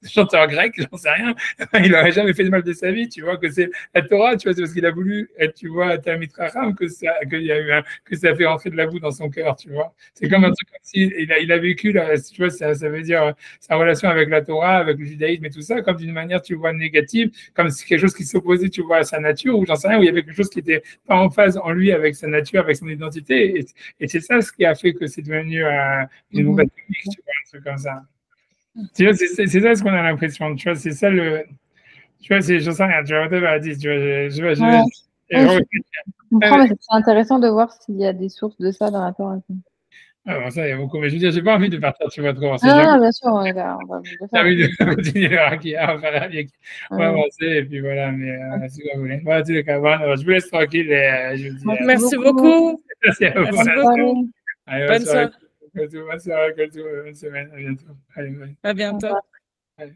chanteur grec, j'en sais rien, il aurait jamais fait de mal de sa vie. Tu vois que c'est la Torah, tu vois, c'est parce qu'il a voulu être, tu vois, Talmid Chacham qu'il y a eu que ça a fait rentrer de la boue dans son cœur, tu vois. C'est comme un truc comme si il a vécu, là, tu vois, ça veut dire sa relation avec la Torah, avec le judaïsme et tout ça, comme d'une manière, tu vois, négative, comme si quelque chose qui s'opposait, tu vois, à sa nature, ou j'en sais rien, où il y avait quelque chose qui n'était pas en phase en lui avec sa nature, avec son identité. Et c'est ça ce qui a fait que c'est devenu une bombe atomique, tu vois, un truc comme ça. Tu vois, c'est ça ce qu'on a l'impression, tu vois, c'est ça le. Tu vois, j'en sais rien, tu vois, whatever it is, tu vois, Je comprends, mais c'est intéressant de voir s'il y a des sources de ça dans la Torah. bon, ça, il y a beaucoup, mais je veux dire, j'ai pas envie de partir, tu vois, trop. Ah, bien sûr, on est là, on va le faire. J'ai envie de continuer le Raki, on va avancer, et puis voilà, mais c'est comme vous voulez. Voilà, tous les cas, voilà, je vous laisse tranquille et je vous dis. Merci beaucoup. Merci à vous. Merci beaucoup. Allez, Bonne soirée. bonne soirée, bonne semaine, à bientôt. Allez, bye. À bientôt. Allez.